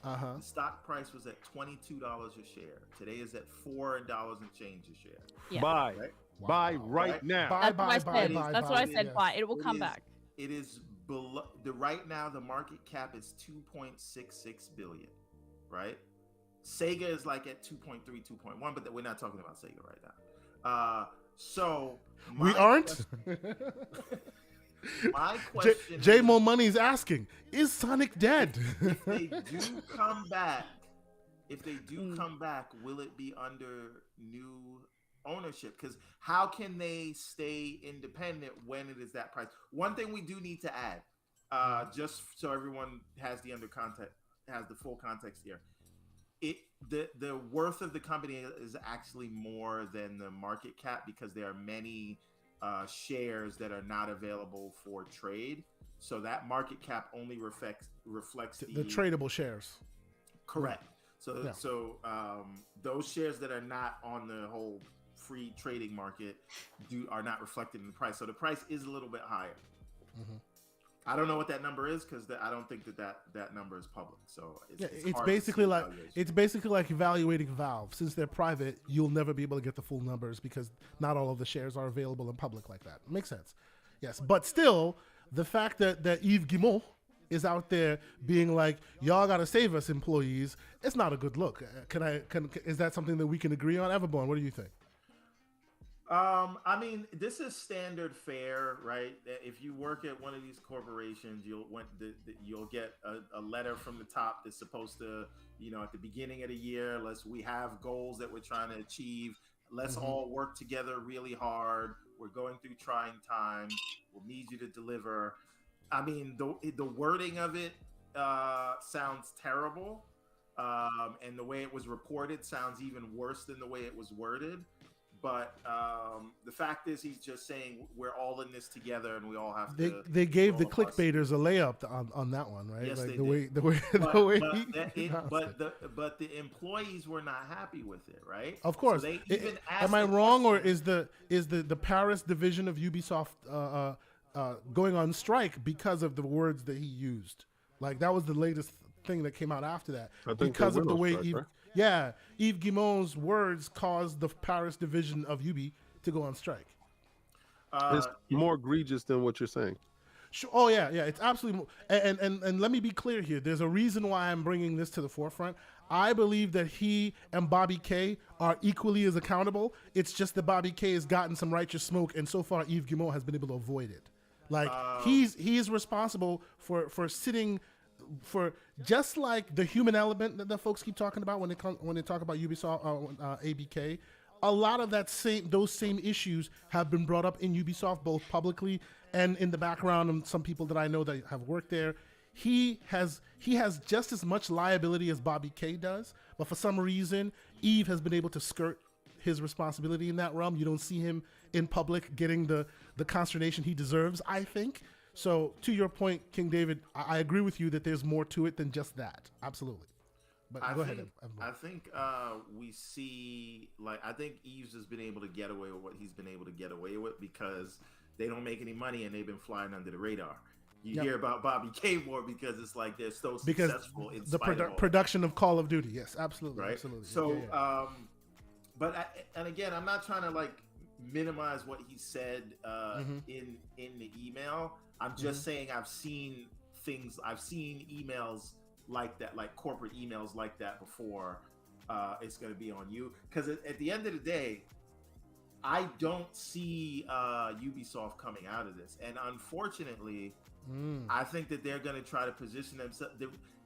the stock price was at $22 a share. Today is at $4 and change a share. Yeah. Buy. Right? Buy right now. That's what I said. Buy. It will come back. It is below right now. The market cap is 2.66 billion, right? Sega is like at 2.3, 2.1, but we're not talking about Sega right now. So we aren't. My question, J Mo Money's asking: is Sonic dead? If they do come back, will it be under new ownership? Because how can they stay independent when it is that price? One thing we do need to add, just so everyone has the full context here. The worth of the company is actually more than the market cap because there are many shares that are not available for trade. So that market cap only reflects the tradable shares. Correct. So those shares that are not on the whole free trading market are not reflected in the price. So the price is a little bit higher. I don't know what that number is because I don't think that number is public. So it's basically like evaluating Valve. Since they're private, you'll never be able to get the full numbers because not all of the shares are available in public like that. Makes sense. Yes, but still, the fact that Yves Guillemot is out there being like, y'all gotta save us, employees, it's not a good look. Is that something that we can agree on? Everborn, what do you think? I mean, this is standard fare, right? If you work at one of these corporations, you'll get a letter from the top that's supposed to, at the beginning of the year, we have goals that we're trying to achieve. Let's all work together really hard. We're going through trying times. We'll need you to deliver. I mean, the wording of it sounds terrible. And the way it was reported sounds even worse than the way it was worded. But the fact is, he's just saying we're all in this together, and we all have to. They gave the clickbaiters a layup on that one, right? Yes, like they did. But the employees were not happy with it, right? Of course. So am I wrong, or is the Paris division of Ubisoft going on strike because of the words that he used? Like that was the latest thing that came out after that. I think because of the way strike, right? Yeah, Yves Guillemot's words caused the Paris division of Ubi to go on strike. It's more egregious than what you're saying. Sure. Oh yeah, it's absolutely. And let me be clear here. There's a reason why I'm bringing this to the forefront. I believe that he and Bobby K are equally as accountable. It's just that Bobby K has gotten some righteous smoke, and so far Yves Guillemot has been able to avoid it. Like he's responsible for sitting. For just like the human element that the folks keep talking about when they talk about Ubisoft ABK, a lot of those same issues have been brought up in Ubisoft both publicly and in the background. And some people that I know that have worked there, he has just as much liability as Bobby K does, but for some reason, Eve has been able to skirt his responsibility in that realm. You don't see him in public getting the consternation he deserves, I think. So to your point, King David, I agree with you that there's more to it than just that. Absolutely. But go ahead. I think we see, like, I think Eves has been able to get away with what he's been able to get away with because they don't make any money and they've been flying under the radar. You hear about Bobby K more because it's like they're so successful in the spite of all production of Call of Duty. Yes, absolutely, right? absolutely. So, and again, I'm not trying to like minimize what he said in the email. I'm just saying I've seen emails like that, like corporate emails like that before. It's going to be on you because at the end of the day, I don't see Ubisoft coming out of this, and unfortunately, I think that they're going to try to position themselves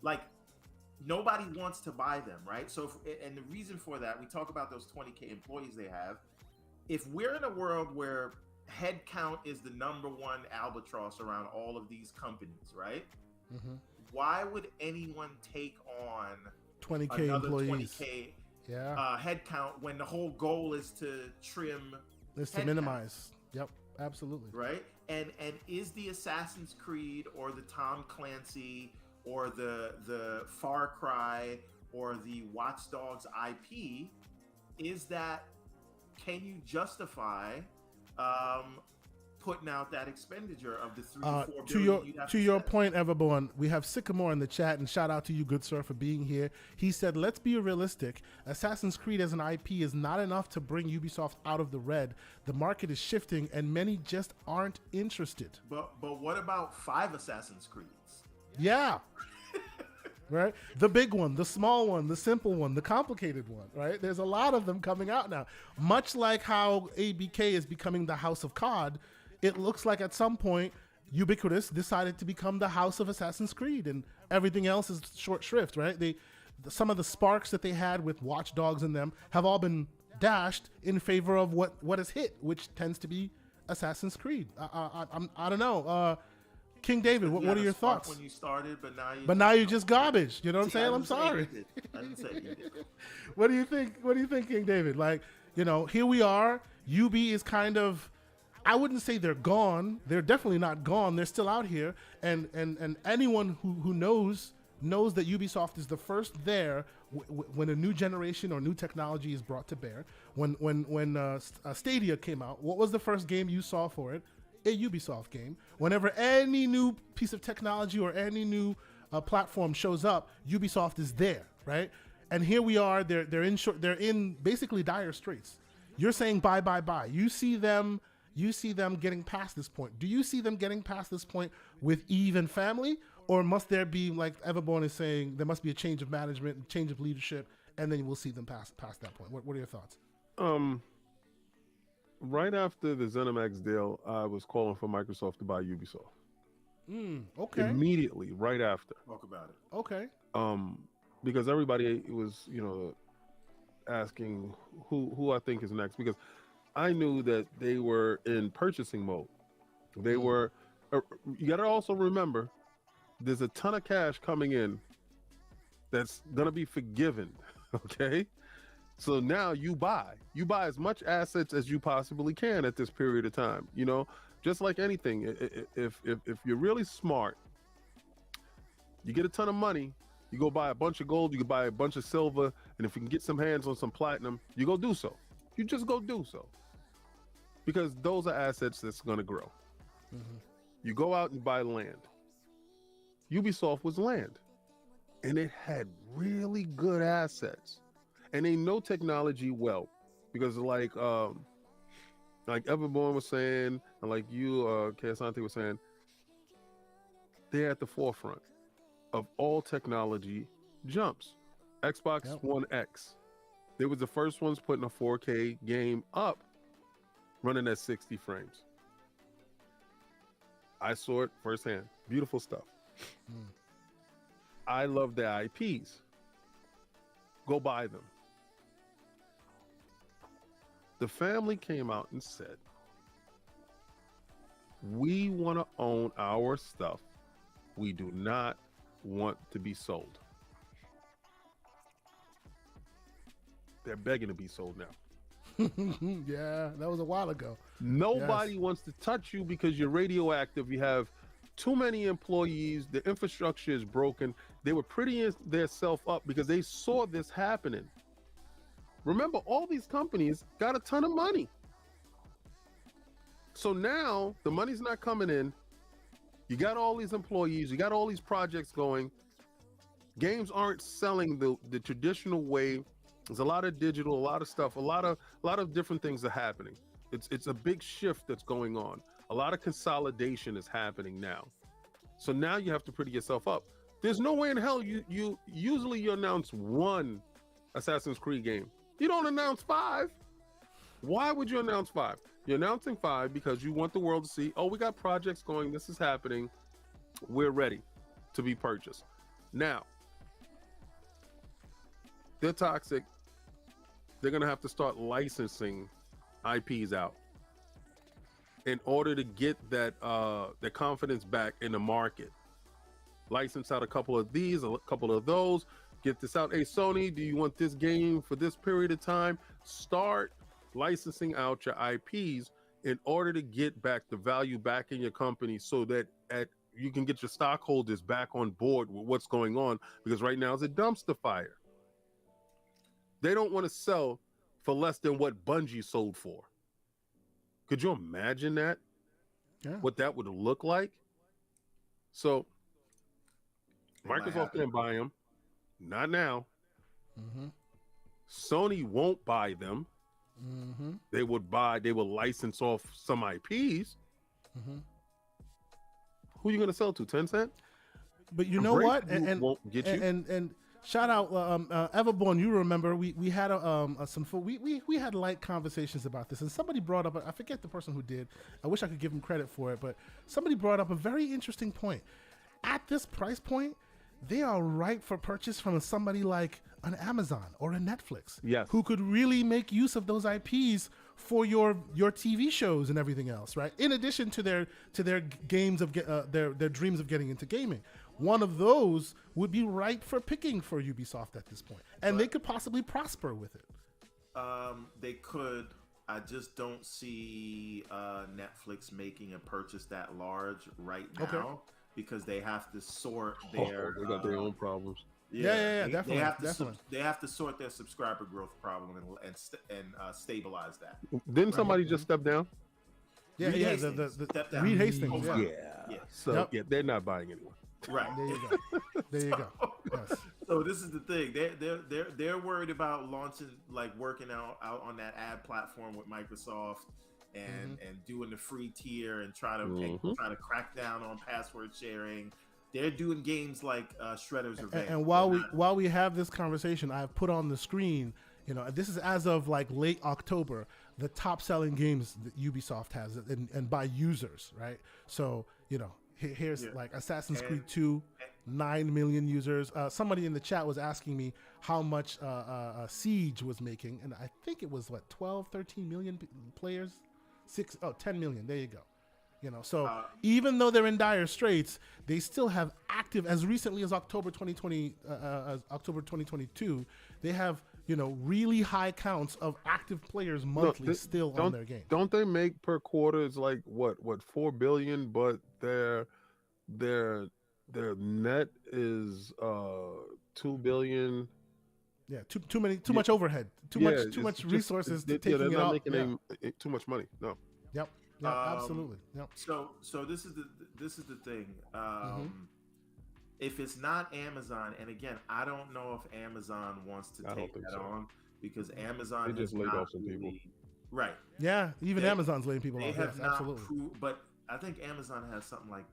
like nobody wants to buy them, right? So, and the reason for that, we talk about those 20K employees they have. If we're in a world where headcount is the number one albatross around all of these companies, right? Why would anyone take on 20K another employees? 20K headcount when the whole goal is to trim, is to minimize. Yep, absolutely. Right? And is the Assassin's Creed or the Tom Clancy or the Far Cry or the Watch Dogs IP, can you justify putting out that expenditure of the $3-4 billion? To your point, Everborn, we have Sycamore in the chat, and shout out to you, good sir, for being here. He said, let's be realistic. Assassin's Creed as an IP is not enough to bring Ubisoft out of the red. The market is shifting, and many just aren't interested. But what about 5 Assassin's Creeds? Yeah. Right? The big one, the small one, the simple one, the complicated one, right? There's a lot of them coming out now. Much like how ABK is becoming the House of COD, it looks like at some point Ubiquitous decided to become the House of Assassin's Creed, and everything else is short shrift, right? Some of the sparks that they had with Watch Dogs in them have all been dashed in favor of what has hit, which tends to be Assassin's Creed. I don't know. King David, what are your thoughts? When you started, but now you're just garbage. You know what I'm saying? I'm sorry. I didn't say you did. What do you think? What do you think, King David? Like, here we are. UB is kind of, I wouldn't say they're gone. They're definitely not gone. They're still out here. And anyone who knows that Ubisoft is the first there when a new generation or new technology is brought to bear. When Stadia came out, what was the first game you saw for it? A Ubisoft game. Whenever any new piece of technology or any new platform shows up, Ubisoft is there, right? And here we are. They're in basically dire straits. You're saying buy. You see them getting past this point. Do you see them getting past this point with Eve and family, or must there be, like Everborn is saying, there must be a change of management, change of leadership, and then we'll see them past that point? What are your thoughts? Right after the ZeniMax deal, I was calling for Microsoft to buy Ubisoft. Okay. Immediately, right after. Talk about it. Okay. Because everybody was, asking who I think is next, because I knew that they were in purchasing mode. They were. You got to also remember, there's a ton of cash coming in that's gonna be forgiven. Okay. So now you buy as much assets as you possibly can at this period of time. Just like anything, if you're really smart, you get a ton of money, you go buy a bunch of gold, you can buy a bunch of silver, and if you can get some hands on some platinum, you go do so. You just go do so, because those are assets that's going to grow. You go out and buy land. Ubisoft was land, and it had really good assets. And they know technology well, because like Everborn was saying, and like you, Kasante was saying, they're at the forefront of all technology jumps. Xbox One X, they was the first ones putting a 4K game up, running at 60 frames. I saw it firsthand. Beautiful stuff. I love the IPs. Go buy them. The family came out and said, we want to own our stuff we do not want to be sold. They're begging to be sold now. Yeah, that was a while ago. Nobody wants to touch you because you're radioactive. You have too many employees. The infrastructure is broken. They were prettying their self up because they saw this happening. Remember, all these companies got a ton of money. So now the money's not coming in. You got all these employees. You got all these projects going. Games aren't selling the traditional way. There's a lot of digital, a lot of stuff, a lot of different things are happening. It's a big shift that's going on. A lot of consolidation is happening now. So now you have to pretty yourself up. There's no way in hell you usually announce one Assassin's Creed game. You don't announce 5. Why would you announce 5? You're announcing 5 because you want the world to see, oh, we got projects going, this is happening. We're ready to be purchased. Now, they're toxic. They're going to have to start licensing IPs out in order to get that their confidence back in the market. License out a couple of these, a couple of those, get this out. Hey, Sony, do you want this game for this period of time? Start licensing out your IPs in order to get back the value back in your company so that you can get your stockholders back on board with what's going on, because right now it's a dumpster fire. They don't want to sell for less than what Bungie sold for. Could you imagine that? Yeah. What that would look like? So Microsoft can't buy them. Not now. Mm-hmm. Sony won't buy them. Mm-hmm. They will license off some IPs. Mm-hmm. Who are you going to sell to? Tencent? But you know what? And won't get you. And shout out Everborn. You remember we had we had light conversations about this, and somebody brought up, I forget the person who did. I wish I could give him credit for it, but somebody brought up a very interesting point. At this price point, they are ripe for purchase from somebody like an Amazon or a Netflix, yes, who could really make use of those IPs for your TV shows and everything else, right? In addition to their games of their dreams of getting into gaming. One of those would be ripe for picking for Ubisoft at this point, and they could possibly prosper with it. They could. I just don't see Netflix making a purchase that large right now, because they have to sort their. They got their own problems. Yeah, definitely. They have to sort their subscriber growth problem and stabilize that. Didn't somebody just step down? Yeah, Reed yeah. Hastings stepped down. Reed Hastings. Oh, Yeah. So they're not buying anyone. Right. There you go. There you go. Yes. So this is the thing. They're worried about launching, like working out on that ad platform with Microsoft and doing the free tier and try to crack down on password sharing. They're doing games like Shredder's Revenge. And while we have this conversation, I've put on the screen, this is as of like late October, the top selling games that Ubisoft has and by users, right? So, here's like Assassin's Creed 2, 9 million users. Somebody in the chat was asking me how much Siege was making, and I think it was 12, 13 million players? 10 million. There you go. So even though they're in dire straits, they still have active, as recently as October 2022, they have, really high counts of active players monthly on their game. Don't they make per quarter? It's like what 4 billion, but their net is 2 billion. Yeah, too much overhead, too much resources to taking it out. Making too much money. No. Yep. Yeah, absolutely. Yep. So this is the thing. If it's not Amazon, and again, I don't know if Amazon wants to take that on, because Amazon they just laid off some people. Right. Yeah, even Amazon's laying people off. Have yes, absolutely. But I think Amazon has something like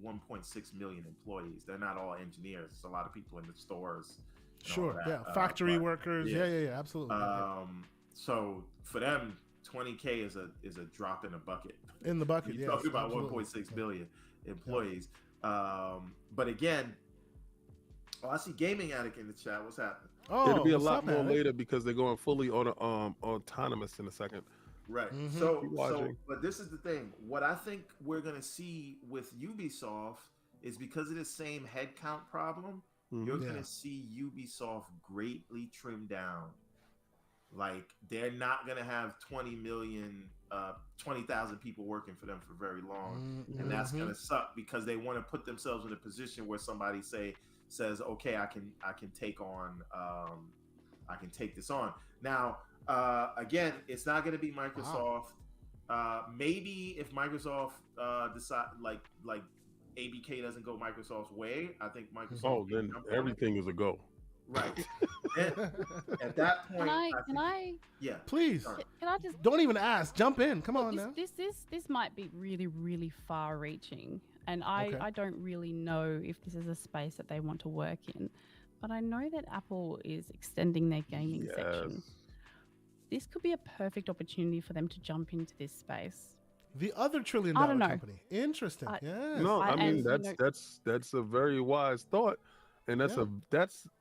1.6 million employees. They're not all engineers. There's a lot of people in the stores. Sure. Yeah. Factory workers. Yeah. Absolutely. So for them, 20K is a drop in a bucket. In the bucket. You're talking about 1.6 billion employees. But again, I see Gaming Addict in the chat. What's happening? Oh, it'll be a lot more later because they're going fully on autonomous in a second. Right. Mm-hmm. So, but this is the thing. What I think we're gonna see with Ubisoft is because of the same headcount problem. You're Yeah. gonna see Ubisoft greatly trimmed down. Like they're not gonna have 20,000 people working for them for very long, and that's gonna suck because they want to put themselves in a position where somebody says, okay, I can take on, I can take this on. Now, again, it's not gonna be Microsoft. Maybe if Microsoft decide like ABK doesn't go Microsoft's way, I think Microsoft. Oh, then everything is a go. Right. At that point, yeah. Please. Can I just Don't even ask. Jump in. Come on now. This might be really far reaching, and I don't really know if this is a space that they want to work in, but I know that Apple is extending their gaming section. This could be a perfect opportunity for them to jump into this space. The other $1 trillion company. Interesting. Yeah. No, I mean that's a very wise thought, and that's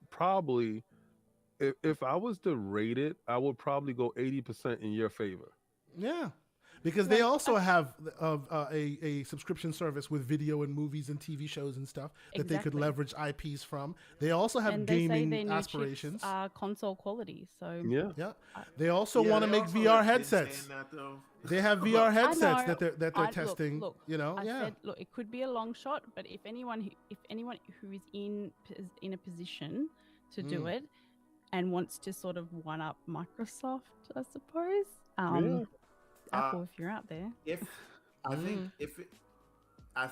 probably if I was to rate it, I would probably go 80% in your favor. Yeah, because they also have a subscription service with video and movies and TV shows and stuff that they could leverage IPs from. They also have gaming they say their aspirations. New chips are console quality, so yeah. They also want to make VR headsets. They have VR headsets that they're testing. Look, I said, look, it could be a long shot, but if anyone who is in a position to do it and wants to sort of one up Microsoft, I suppose. Apple, if you're out there. I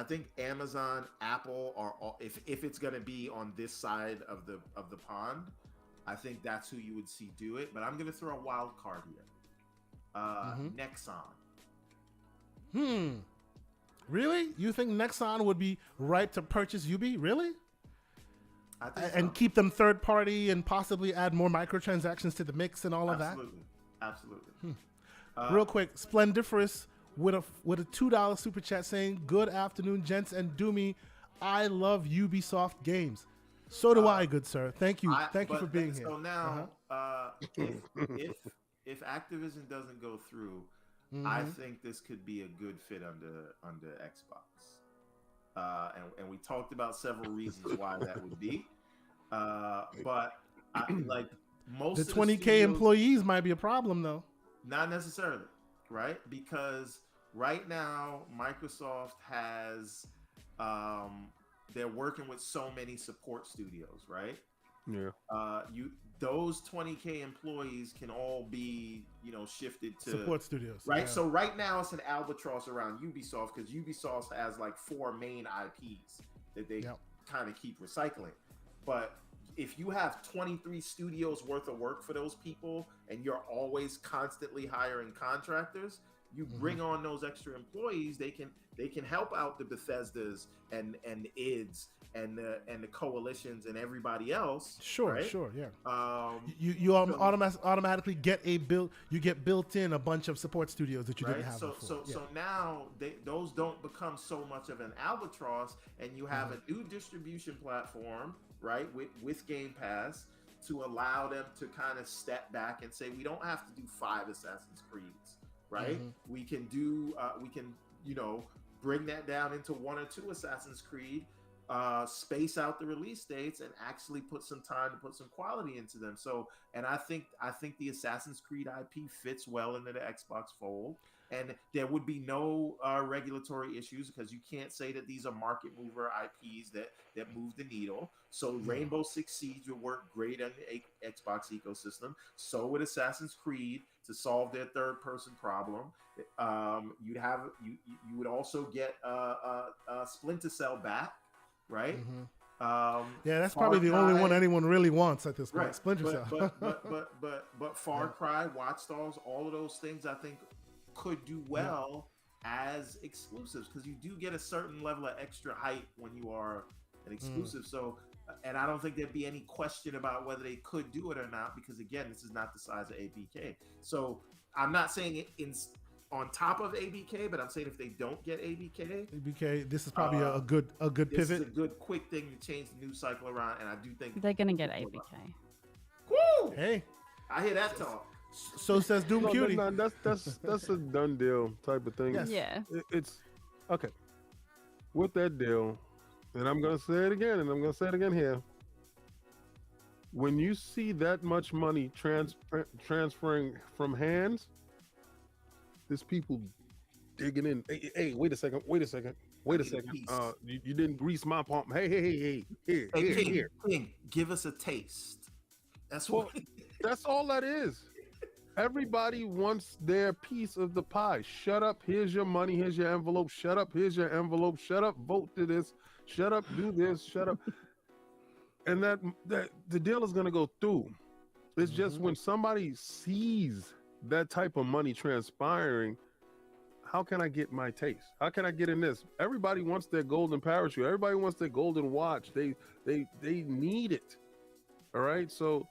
think Amazon, Apple are all, if it's gonna be on this side of the pond, I think that's who you would see do it. But I'm gonna throw a wild card here. Nexon. Really? You think Nexon would be ripe to purchase Ubi? Really? I think and keep them third party and possibly add more microtransactions to the mix and all of that? Absolutely. Real quick, Splendiferous with a $2 super chat saying, "Good afternoon, gents and Doomy. I love Ubisoft games. So do I, good sir. Thank you. Thank you for being here." So now, if Activision doesn't go through, I think this could be a good fit under Xbox. And we talked about several reasons why that would be. But most the of 20K studios, employees might be a problem though. Not necessarily, right? Because right now Microsoft has they're working with so many support studios, right? Yeah. Those 20K employees can all be, shifted to support studios, right? Yeah. So right now it's an albatross around Ubisoft because Ubisoft has like 4 main IPs that they kind of keep recycling. But if you have 23 studios worth of work for those people and you're always constantly hiring contractors, you bring on those extra employees, they can help out the Bethesdas and IDs and the coalitions and everybody else. Sure, right? sure, yeah. You automatically get built in a bunch of support studios that you didn't have before. So now those don't become so much of an albatross, and you have a new distribution platform, right, with Game Pass to allow them to kind of step back and say, we don't have to do 5 Assassin's Creeds, right? We can do bring that down into 1 or 2 Assassin's Creed, space out the release dates, and actually put some time to put some quality into them. So, and I think the Assassin's Creed IP fits well into the Xbox fold, and there would be no regulatory issues because you can't say that these are market mover IPs that move the needle. So Rainbow Six Siege would work great on the Xbox ecosystem. So would Assassin's Creed to solve their third person problem. You would also get Splinter Cell back, right? Yeah, that's probably the only one anyone really wants at this point. Right. Splinter Cell. but Far Cry, Watch Dogs, all of those things I think could do well as exclusives because you do get a certain level of extra hype when you are an exclusive. So, and I don't think there'd be any question about whether they could do it or not because again, this is not the size of ABK. So I'm not saying it on top of ABK, but I'm saying if they don't get ABK, this is probably a good pivot. This is a good quick thing to change the news cycle around, and I do think they're gonna get ABK. Woo! Hey, I hear that talk. So says Doom Cutie. No, that's a done deal type of thing. Yes. Yeah. It's okay. with that deal, and I'm gonna say it again, and I'm gonna say it again here. When you see that much money transferring from hands, there's people digging in. Hey, wait a second. I need a piece. You didn't grease my palm. Hey, here, Hey, here, King, here. King, give us a taste. That's Well, what. that's all that is. Everybody wants their piece of the pie. Shut up. Here's your money. Here's your envelope. Shut up. Here's your envelope. Shut up. Vote to this. Shut up. Do this. Shut up. And that the deal is going to go through. It's just when somebody sees that type of money transpiring, how can I get my taste? How can I get in this? Everybody wants their golden parachute. Everybody wants their golden watch. They need it. All right. So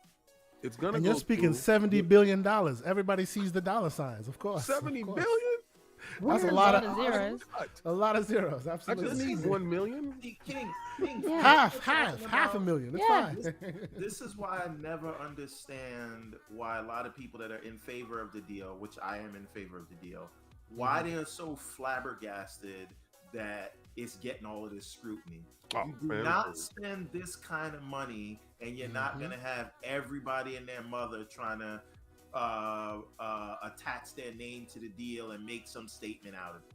it's gonna. And go you're speaking through. $70 billion. Everybody sees the dollar signs, of course. 70 of course. billion? That's a That's lot of of zeros. a lot of zeros. I Absolutely. just need 1 million. King, Yeah. half a million. It's Yeah. fine. This is why I never understand why a lot of people that are in favor of the deal, which I am in favor of the deal, why they're so flabbergasted that it's getting all of this scrutiny. Oh, You do man. not spend this kind of money, and you're not going to have everybody and their mother trying to attach their name to the deal and make some statement out of it.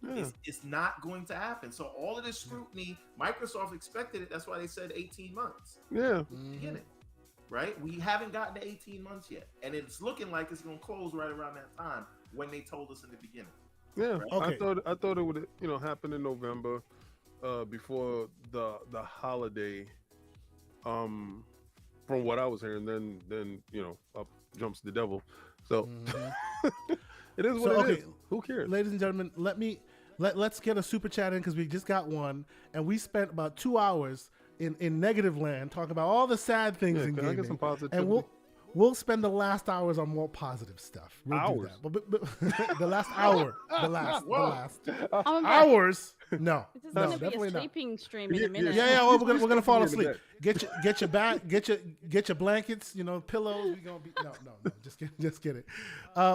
Yeah. It's not going to happen. So all of this scrutiny, Microsoft expected it. That's why they said 18 months. Yeah. Beginning, right? We haven't gotten to 18 months yet, and it's looking like it's going to close right around that time when they told us in the beginning. Yeah. Right. Okay. I thought it would happen in November, before the holiday. From what I was hearing, then up jumps the devil. So it is what it is. Who cares? Ladies and gentlemen, let's get a super chat in because we just got one, and we spent about 2 hours in negative land talking about all the sad things Yeah, in can I gaming. get some positivity? And we'll spend the last hours on more positive stuff. We'll Hours? do that. But the last hour, the last I'm about- hours. No, This is no, going to be definitely a not. sleeping stream in a minute. Yeah, well, we're gonna fall Give me asleep. Get your blankets, pillows. We gonna be no. Just kidding.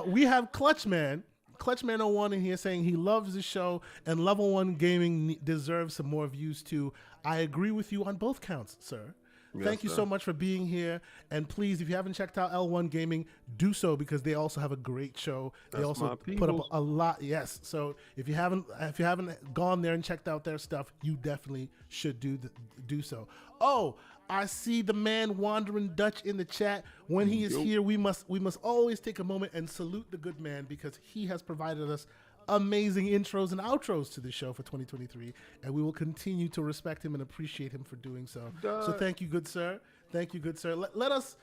We have Clutchman 01 in here saying he loves the show and Level 1 Gaming deserves some more views too. I agree with you on both counts, sir. Thank you so much for being here. And please, if you haven't checked out L1 Gaming, do so because they also have a great show. They That's also my put up peoples. a lot. Yes. So if you haven't gone there and checked out their stuff, you definitely should do so. Oh, I see the man Wandering Dutch in the chat. When he is here, we must always take a moment and salute the good man because he has provided us amazing intros and outros to the show for 2023, and we will continue to respect him and appreciate him for doing so. So thank you, good sir. Thank you, good sir. Let us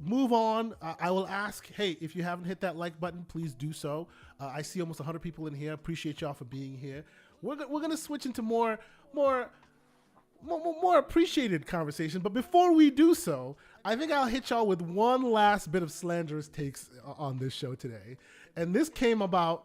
move on. I will ask, hey, if you haven't hit that like button, please do so. I see almost 100 people in here. Appreciate y'all for being here. We're gonna switch into more appreciated conversation, but before we do so, I think I'll hit y'all with one last bit of slanderous takes on this show today, and this came about.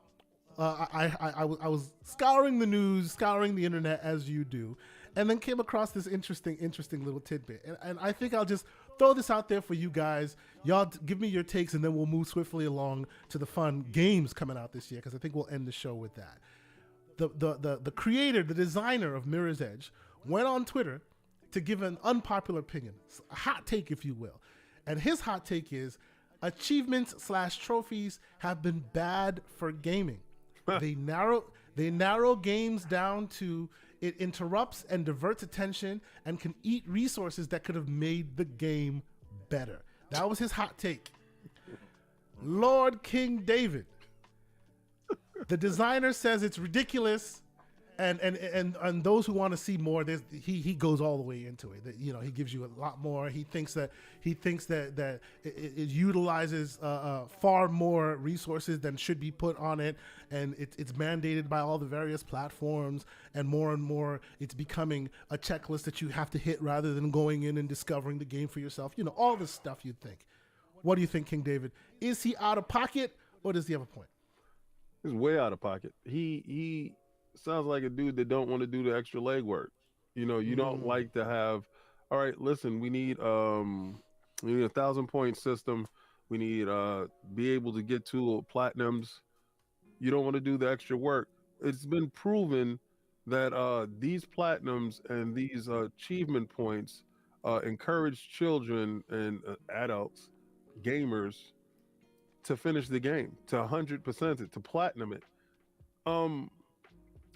I was scouring the news, scouring the internet as you do, and then came across this interesting little tidbit. And I think I'll just throw this out there for you guys. Y'all give me your takes, and then we'll move swiftly along to the fun games coming out this year, because I think we'll end the show with that. The creator, the designer of Mirror's Edge, went on Twitter to give an unpopular opinion, a hot take, if you will. And his hot take is achievements/trophies have been bad for gaming. They narrow games down to it interrupts and diverts attention and can eat resources that could have made the game better. That was his hot take. Lord King David, the designer, says it's ridiculous, and those who want to see more, he goes all the way into it. That, he gives you a lot more. He thinks that it utilizes far more resources than should be put on it, and it's mandated by all the various platforms, and more it's becoming a checklist that you have to hit rather than going in and discovering the game for yourself. All this stuff you'd think. What do you think, King David? Is he out of pocket, or does he have a point? He's way out of pocket. He sounds like a dude that don't want to do the extra legwork. You don't like to have. All right, listen. We need 1,000-point system. We need be able to get to platinums. You don't want to do the extra work. It's been proven that these platinums and these achievement points encourage children and adults, gamers, to finish the game, to 100% it, to platinum it. Um,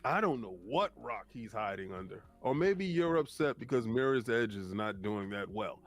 I don't know what rock he's hiding under. Or maybe you're upset because Mirror's Edge is not doing that well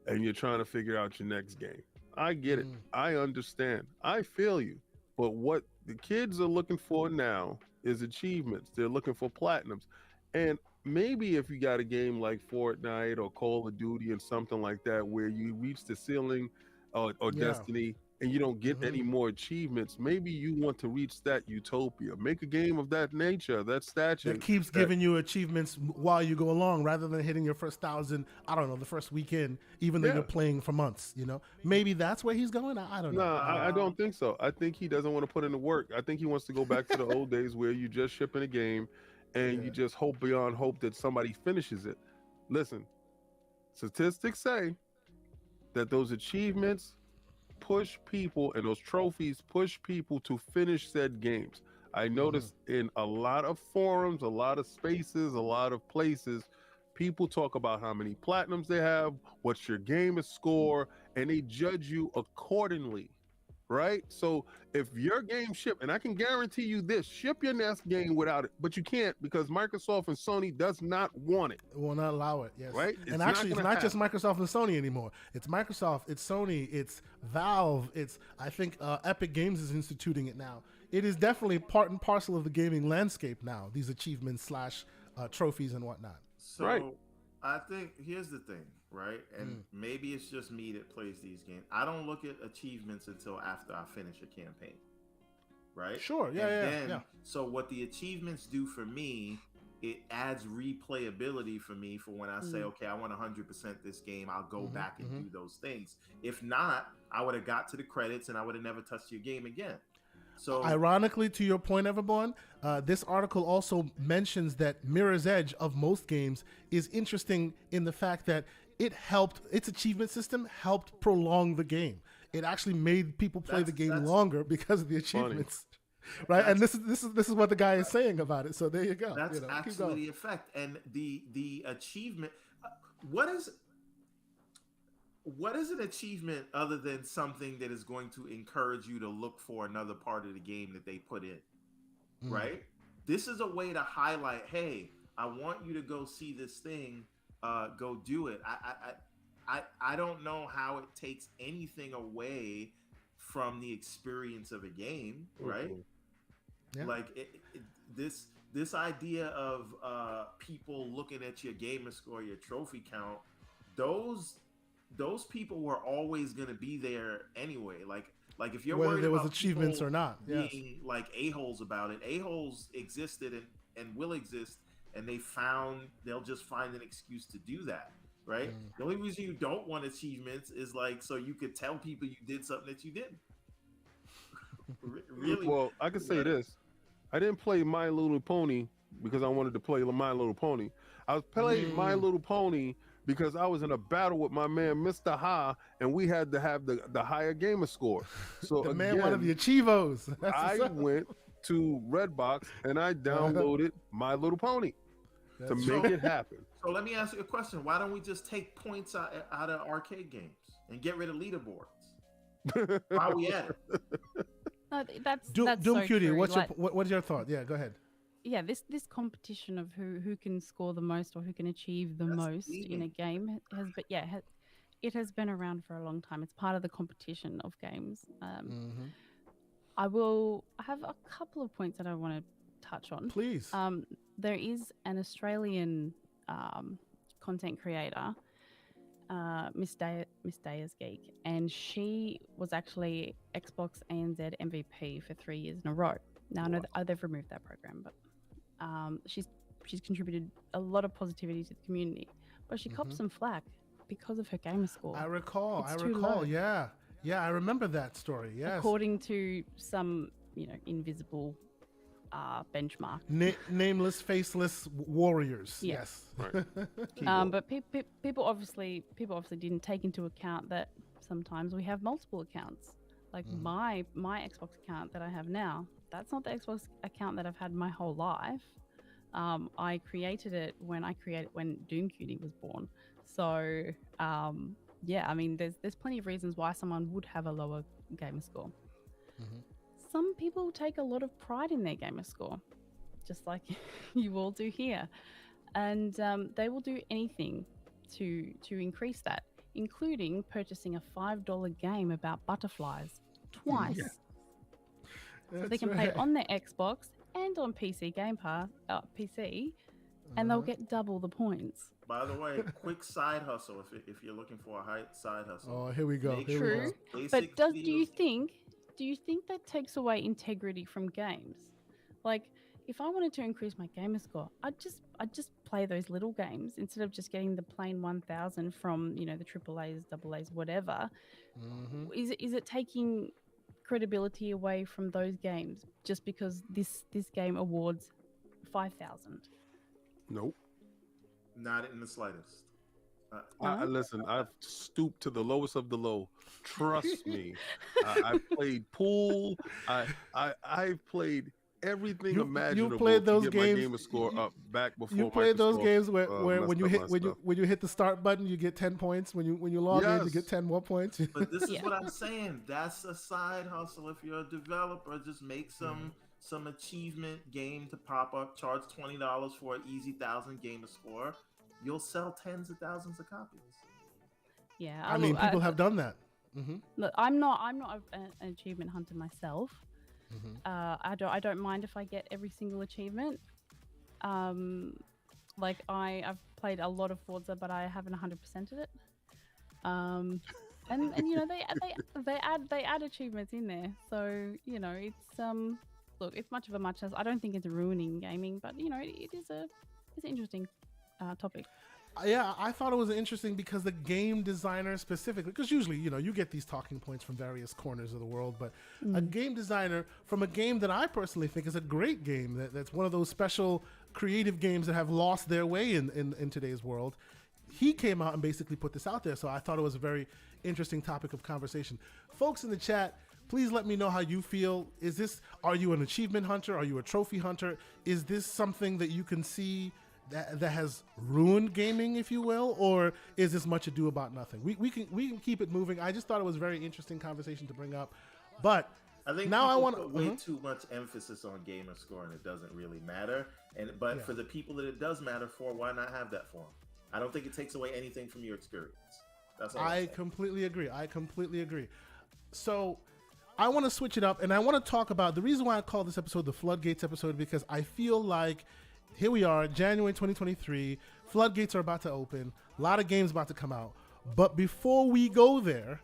and you're trying to figure out your next game. I get it. I understand. I feel you. But what the kids are looking for now is achievements. They're looking for platinums. And maybe if you got a game like Fortnite or Call of Duty and something like that where you reach the ceiling or Yeah. Destiny and you don't get any more achievements, maybe you want to reach that utopia. Make a game of that nature, that stature. That keeps giving you achievements while you go along, rather than hitting your first 1,000. I don't know, the first weekend, even though you're playing for months. You know, maybe that's where he's going. I don't know. No, I don't think so. I think he doesn't want to put in the work. I think he wants to go back to the old days where you just ship in a game and you just hope beyond hope that somebody finishes it. Listen, statistics say that those achievements push people and those trophies push people to finish said games. I noticed in a lot of forums, a lot of spaces, a lot of places, people talk about how many platinums they have, what's your gamer score, and they judge you accordingly, right? So if your game ship, and I can guarantee you this, ship your next game without it, but you can't because Microsoft and Sony does not want it. It will not allow it. Yes. Right? And actually, it's not just Microsoft and Sony anymore. It's Microsoft, it's Sony, it's Valve, it's, I think Epic Games is instituting it now. It is definitely part and parcel of the gaming landscape now, these achievements slash trophies and whatnot. So Right. I think here's the thing, right? And maybe it's just me that plays these games. I don't look at achievements until after I finish a campaign, right? Sure, yeah. So what the achievements do for me, it adds replayability for me for when I say, okay, I want 100% this game. I'll go back and do those things. If not, I would have got to the credits and I would have never touched your game again. So, ironically, to your point, Everborn, this article also mentions that Mirror's Edge of most games is interesting in the fact that its achievement system helped prolong the game. It actually made people play the game longer because of the achievements. Right, and this is what the guy is saying about it. So there you go. That's actually the effect, and the achievement. What is an achievement other than something that is going to encourage you to look for another part of the game that they put in, right? This is a way to highlight, hey, I want you to go see this thing, go do it. I don't know how it takes anything away from the experience of a game, right? Yeah. Like this idea of people looking at your gamer score, your trophy count, those people were always going to be there anyway. Like if you're whether worried there was about achievements people or not, being like a-holes about it, a-holes existed and will exist, and they'll just find an excuse to do that, right? The only reason you don't want achievements is like so you could tell people you did something that you didn't. Really? Well, I can say this. I didn't play My Little Pony because I wanted to play My Little Pony. I was playing My Little Pony because I was in a battle with my man Mr. Ha, and we had to have the higher gamer score. So the again, man wanted the Achievos. I went to Redbox and I downloaded My Little Pony to make it happen. So let me ask you a question. Why don't we just take points out of arcade games and get rid of leaderboards? Why are we at it? No, that's Doom so Cutie, true. what's your thought? Yeah, go ahead. Yeah, this competition of who can score the most or who can achieve the most in a game it has been around for a long time. It's part of the competition of games. I have a couple of points that I want to touch on. Please. There is an Australian content creator, Miss Daya's Geek, and she was actually Xbox ANZ MVP for 3 years in a row. Now I know that they've removed that program, but she's contributed a lot of positivity to the community, but she copped some flack because of her gamer score. I recall. Low. Yeah, I remember that story. Yes. According to some, invisible benchmark. Nameless, faceless warriors. Yeah. Yes. Right. But people obviously didn't take into account that sometimes we have multiple accounts. Like my Xbox account that I have now, that's not the Xbox account that I've had my whole life. I created it when Doom Cutie was born. So yeah, I mean, there's plenty of reasons why someone would have a lower gamer score. Mhm. Some people take a lot of pride in their gamer score, just like you all do here, and they will do anything to increase that, including purchasing a $5 game about butterflies twice, so they That's can play right. on their Xbox and on PC Game Pass, PC, and they'll get double the points. By the way, quick side hustle if you're looking for a side hustle. Oh, here we go. Make Here True, we go. but basic do you think that takes away integrity from games? Like, if I wanted to increase my gamer score, I'd just play those little games instead of just getting the plain 1000 from, you know, the triple A's, double A's, whatever. Mhm. Is it taking credibility away from those games just because this game awards 5,000? Nope. Not in the slightest. I listen. I've stooped to the lowest of the low. Trust me. I've played pool. I've played everything imaginable played those to get games- my gamer score up back before. You played those Microsoft, games where messed when you up hit my when stuff. you hit the start button, you get 10 points. When you log in, you get Yes. 10 more points. But this is Yeah. what I'm saying. That's a side hustle. If you're a developer, just make some achievement game to pop up. Charge $20 for an easy 1,000 gamer score. You'll sell tens of thousands of copies. Yeah, I mean, people have done that. Mm-hmm. Look, I'm not an achievement hunter myself. Mhm. I don't mind if I get every single achievement. Like I've played a lot of Forza, but I haven't 100%ed it. And you know they add achievements in there, so you know it's look, it's much of a muchness. I don't think it's ruining gaming, but you know it's an interesting topic. Yeah, I thought it was interesting because the game designer specifically, because usually, you know, you get these talking points from various corners of the world, but a game designer from a game that I personally think is a great game, that's one of those special creative games that have lost their way in today's world, he came out and basically put this out there. So I thought it was a very interesting topic of conversation. Folks in the chat, please let me know how you feel. Are you an achievement hunter? Are you a trophy hunter? Is this something that you can see that has ruined gaming, if you will, or is this much ado about nothing? We can keep it moving. I just thought it was a very interesting conversation to bring up, but I think now I people want put way too much emphasis on gamer score, and it doesn't really matter. But Yeah. for the people that it does matter for, why not have that for them? I don't think it takes away anything from your experience. That's all I'm I saying. completely agree. So I want to switch it up, and I want to talk about the reason why I call this episode the Floodgates episode, because I feel like here we are, January 2023. Floodgates are about to open. A lot of games about to come out. But before we go there,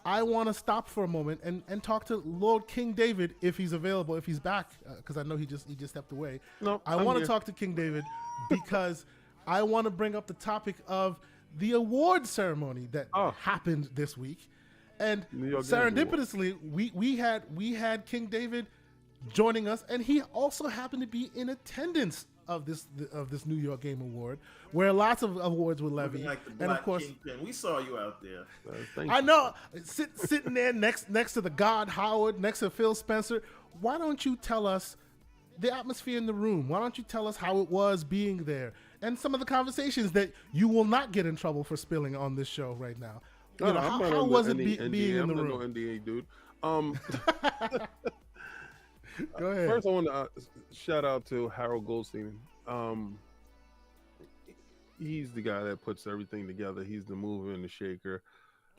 I want to stop for a moment and talk to Lord King David if he's available, if he's back, because I know he just stepped away. No, I I'm want to here. talk to King David because I want to bring up the topic of the award ceremony that happened this week. And New York Game Awards. serendipitously, we had King David joining us, and he also happened to be in attendance of this New York Game Award, where lots of awards were Looking levied, like the and Black of course, Kingpin. We saw you out there. Thank I you. know sitting there next to the God Howard, next to Phil Spencer. Why don't you tell us the atmosphere in the room? Why don't you tell us how it was being there and some of the conversations that you will not get in trouble for spilling on this show right now? You know, I'm not how under was it any being NDA. in the I'm not room? no NDA, dude. Go ahead. First, I want to shout out to Harold Goldstein. He's the guy that puts everything together. He's the mover and the shaker.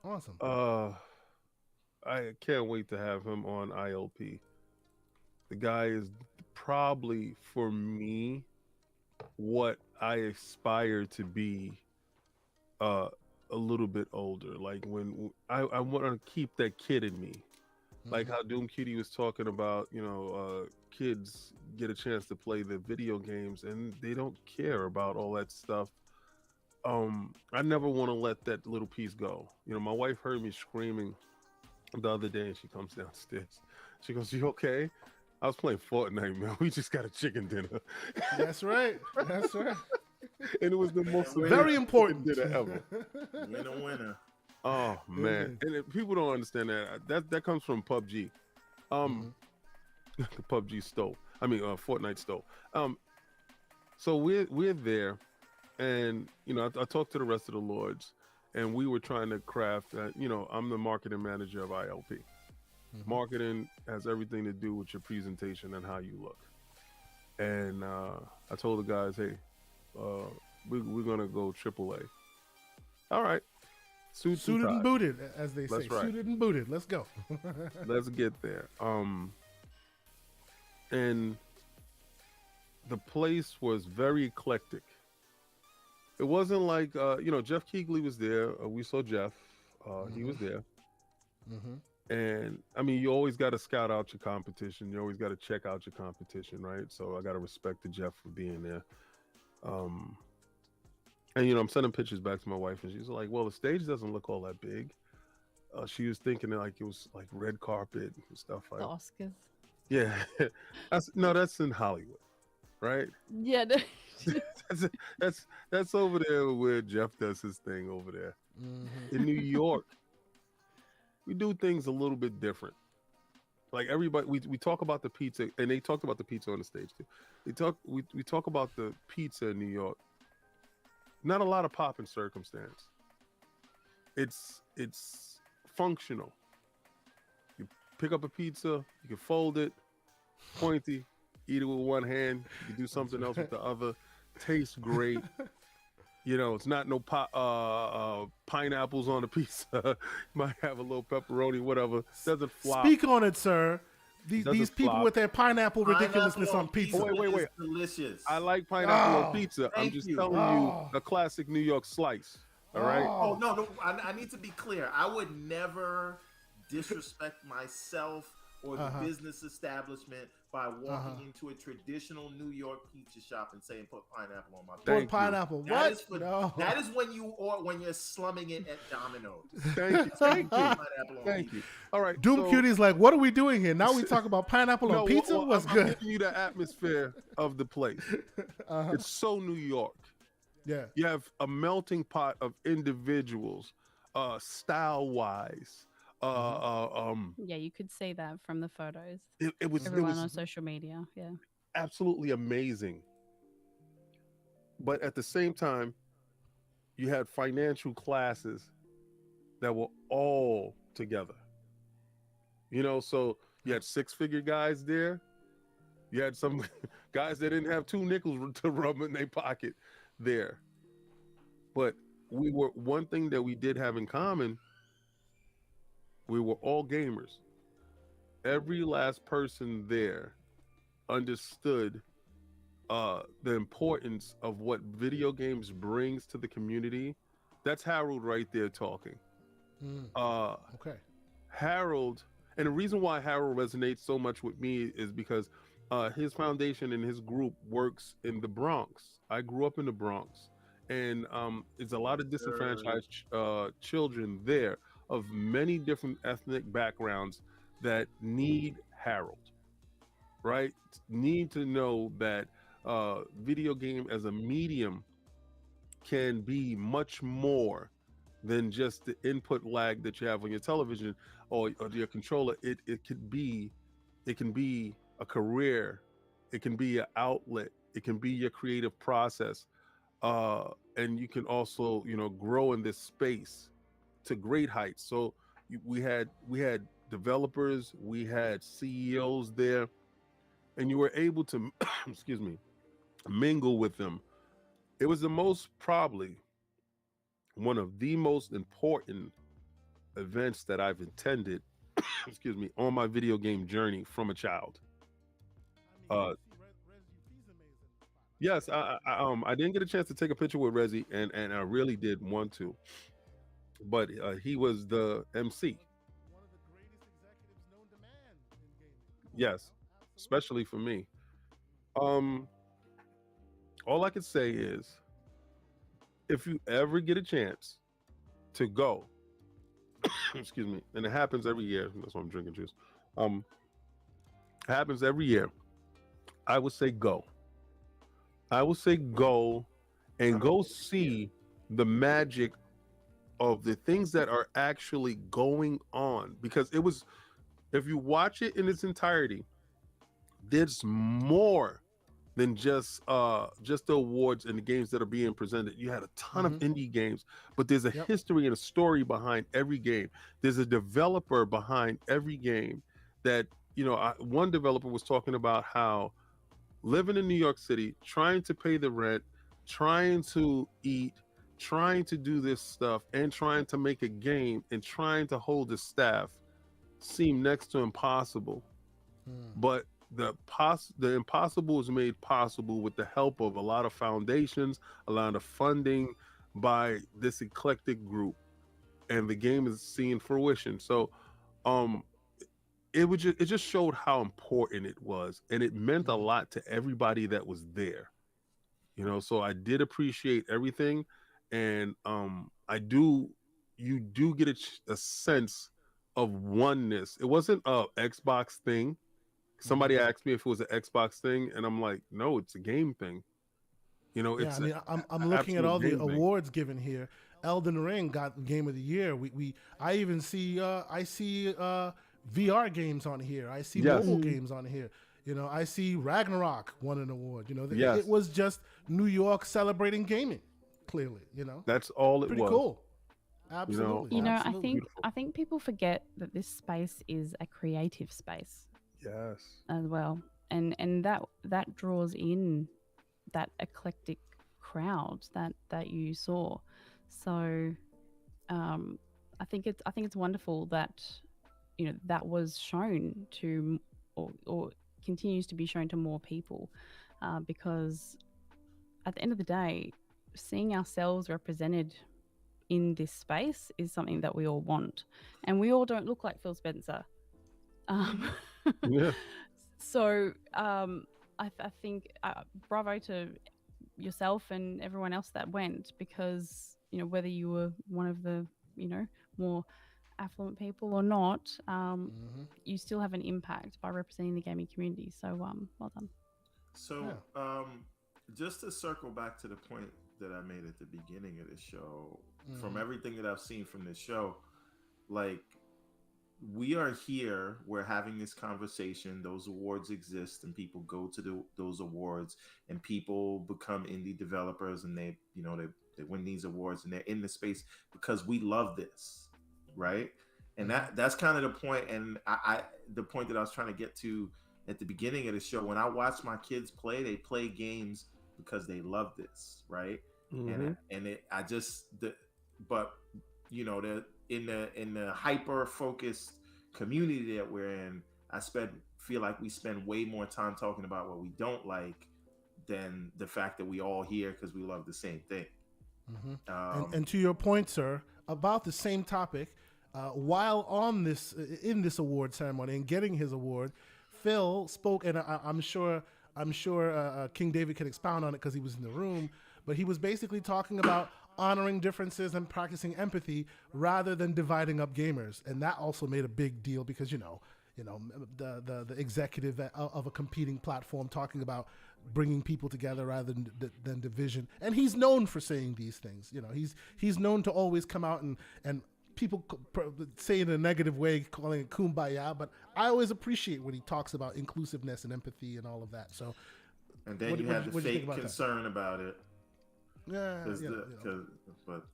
Awesome. I can't wait to have him on ILP. The guy is probably, for me, what I aspire to be a little bit older. Like when I want to keep that kid in me. Like how Doom Cutie was talking about, you know, kids get a chance to play the video games and they don't care about all that stuff. I never want to let that little piece go. You know, my wife heard me screaming the other day and she comes downstairs. She goes, "You okay?" I was playing Fortnite, man. We just got a chicken dinner. That's right. That's right. And it was the most Very amazing important. chicken dinner ever. Winner. Oh man, and if people don't understand that comes from PUBG. The PUBG stole. I mean, Fortnite stole. So we're there, and I talked to the rest of the lords, and we were trying to craft that. I'm the marketing manager of ILP. Marketing has everything to do with your presentation and how you look. And I told the guys, hey, we're gonna go AAA. All right, Suited and booted, as they say. That's right. Suited and booted. Let's go. Let's get there. And the place was very eclectic. It wasn't like Jeff Keighley was there. We saw Jeff. He was there. And I mean, you always got to scout out your competition. You always got to check out your competition, right? So I got to respect the Jeff for being there. And I'm sending pictures back to my wife, and she's like, "Well, the stage doesn't look all that big." She was thinking like it was like red carpet and stuff like. The Oscars. Yeah, that's in Hollywood, right? Yeah. That's over there where Jeff does his thing over there. In New York, we do things a little bit different. Like everybody, we talk about the pizza, and they talked about the pizza on the stage too. We talk about the pizza in New York. Not a lot of pop and circumstance. It's functional. You pick up a pizza, you can fold it, pointy, eat it with one hand. You can do something else with the other. Tastes great. It's not no pineapples on the pizza. Might have a little pepperoni, whatever. Doesn't flop. Speak on it, sir. These people flop. with their pineapple ridiculousness on pizza. Oh, wait. Delicious. I like pineapple on pizza. I'm just telling you a classic New York slice. All right. Oh no! I need to be clear. I would never disrespect myself or the business establishment by walking into a traditional New York pizza shop and saying put pineapple on my pizza. Put pineapple. What? That is when you're slumming it at Domino's. Thank you. All right. Doom Cutie's like, what are we doing here? Now we talk about pineapple on pizza? What's good? I'm giving you the atmosphere of the place. It's so New York. Yeah. You have a melting pot of individuals, style-wise. Yeah, you could see that from the photos. It was on social media. Yeah. Absolutely amazing. But at the same time, you had financial classes that were all together. So you had six-figure guys there. You had some guys that didn't have 2 nickels to rub in their pocket there. But one thing that we did have in common, we were all gamers. Every last person there understood the importance of what video games brings to the community. That's Harold right there talking. Okay. Harold, and the reason why Harold resonates so much with me is because his foundation and his group works in the Bronx. I grew up in the Bronx, and there's a lot of disenfranchised children there of many different ethnic backgrounds that need Harold, right? Need to know that video game as a medium can be much more than just the input lag that you have on your television or your controller. It can be a career, it can be an outlet, it can be your creative process, and you can also grow in this space to great heights. So we had developers, we had CEOs there, and you were able to excuse me, mingle with them. It was probably one of the most important events that I've attended excuse me, on my video game journey from a child. Yes, I didn't get a chance to take a picture with Rezi, and I really did want to, but he was the MC. One of the greatest executives known to man in gaming. Yes, especially for me. All I can say is, if you ever get a chance to go, excuse me, and it happens every year. That's why I'm drinking juice. It happens every year. I would say go. I would say go and go see the magic of the things that are actually going on, because it was, if you watch it in its entirety, there's more than just the awards and the games that are being presented. You had a ton of indie games, but there's a Yep. history and a story behind every game. There's a developer behind every game that, one developer was talking about how living in New York City, trying to pay the rent, trying to eat, trying to do this stuff, and trying to make a game and trying to hold the staff seemed next to impossible. But the impossible is made possible with the help of a lot of foundations, a lot of funding by this eclectic group, and the game is seeing fruition. So, um, it just showed how important it was, and it meant a lot to everybody that was there. So I did appreciate everything, and I do you do get a sense of oneness. It wasn't a Xbox thing. Somebody asked me if it was an Xbox thing, and I'm like, no, it's a game thing. Yeah, It's I mean, I'm a looking at absolute all the game thing. awards given here. Elden Ring got Game of the Year. I even see VR games on here. I see Yes. mobile games on here. I see Ragnarok won an award. Yes. It was just New York celebrating gaming. Clearly, That's all it pretty was. cool. Absolutely. Absolutely. I think people forget that this space is a creative space Yes. as well, and that draws in that eclectic crowd that you saw. So I think it's wonderful that that was shown to or continues to be shown to more people, because at the end of the day, seeing ourselves represented in this space is something that we all want, and we all don't look like Phil Spencer. Yeah. So I think bravo to yourself and everyone else that went, because whether you were one of the more affluent people or not, you still have an impact by representing the gaming community. So well done. So just to circle back to the point that I made at the beginning of the show, from everything that I've seen from this show, like, we are here, we're having this conversation, those awards exist, and people go to those awards, and people become indie developers, and they win these awards, and they're in the space because we love this, right? And that's kind of the point. And the point that I was trying to get to at the beginning of the show, when I watch my kids play, they play games because they love this, right? And but the in the hyper focused community that we're in, feel like we spend way more time talking about what we don't like than the fact that we all here because we love the same thing. And to your point, sir, about the same topic, while in this award ceremony and getting his award, Phil spoke, and I'm sure King David could expound on it because he was in the room, but he was basically talking about honoring differences and practicing empathy rather than dividing up gamers, and that also made a big deal because the executive of a competing platform talking about bringing people together rather than division, and he's known for saying these things. He's known to always come out and people say it in a negative way, calling it kumbaya, but I always appreciate when he talks about inclusiveness and empathy and all of that. So, and then you had the fake concern about it. Yeah, but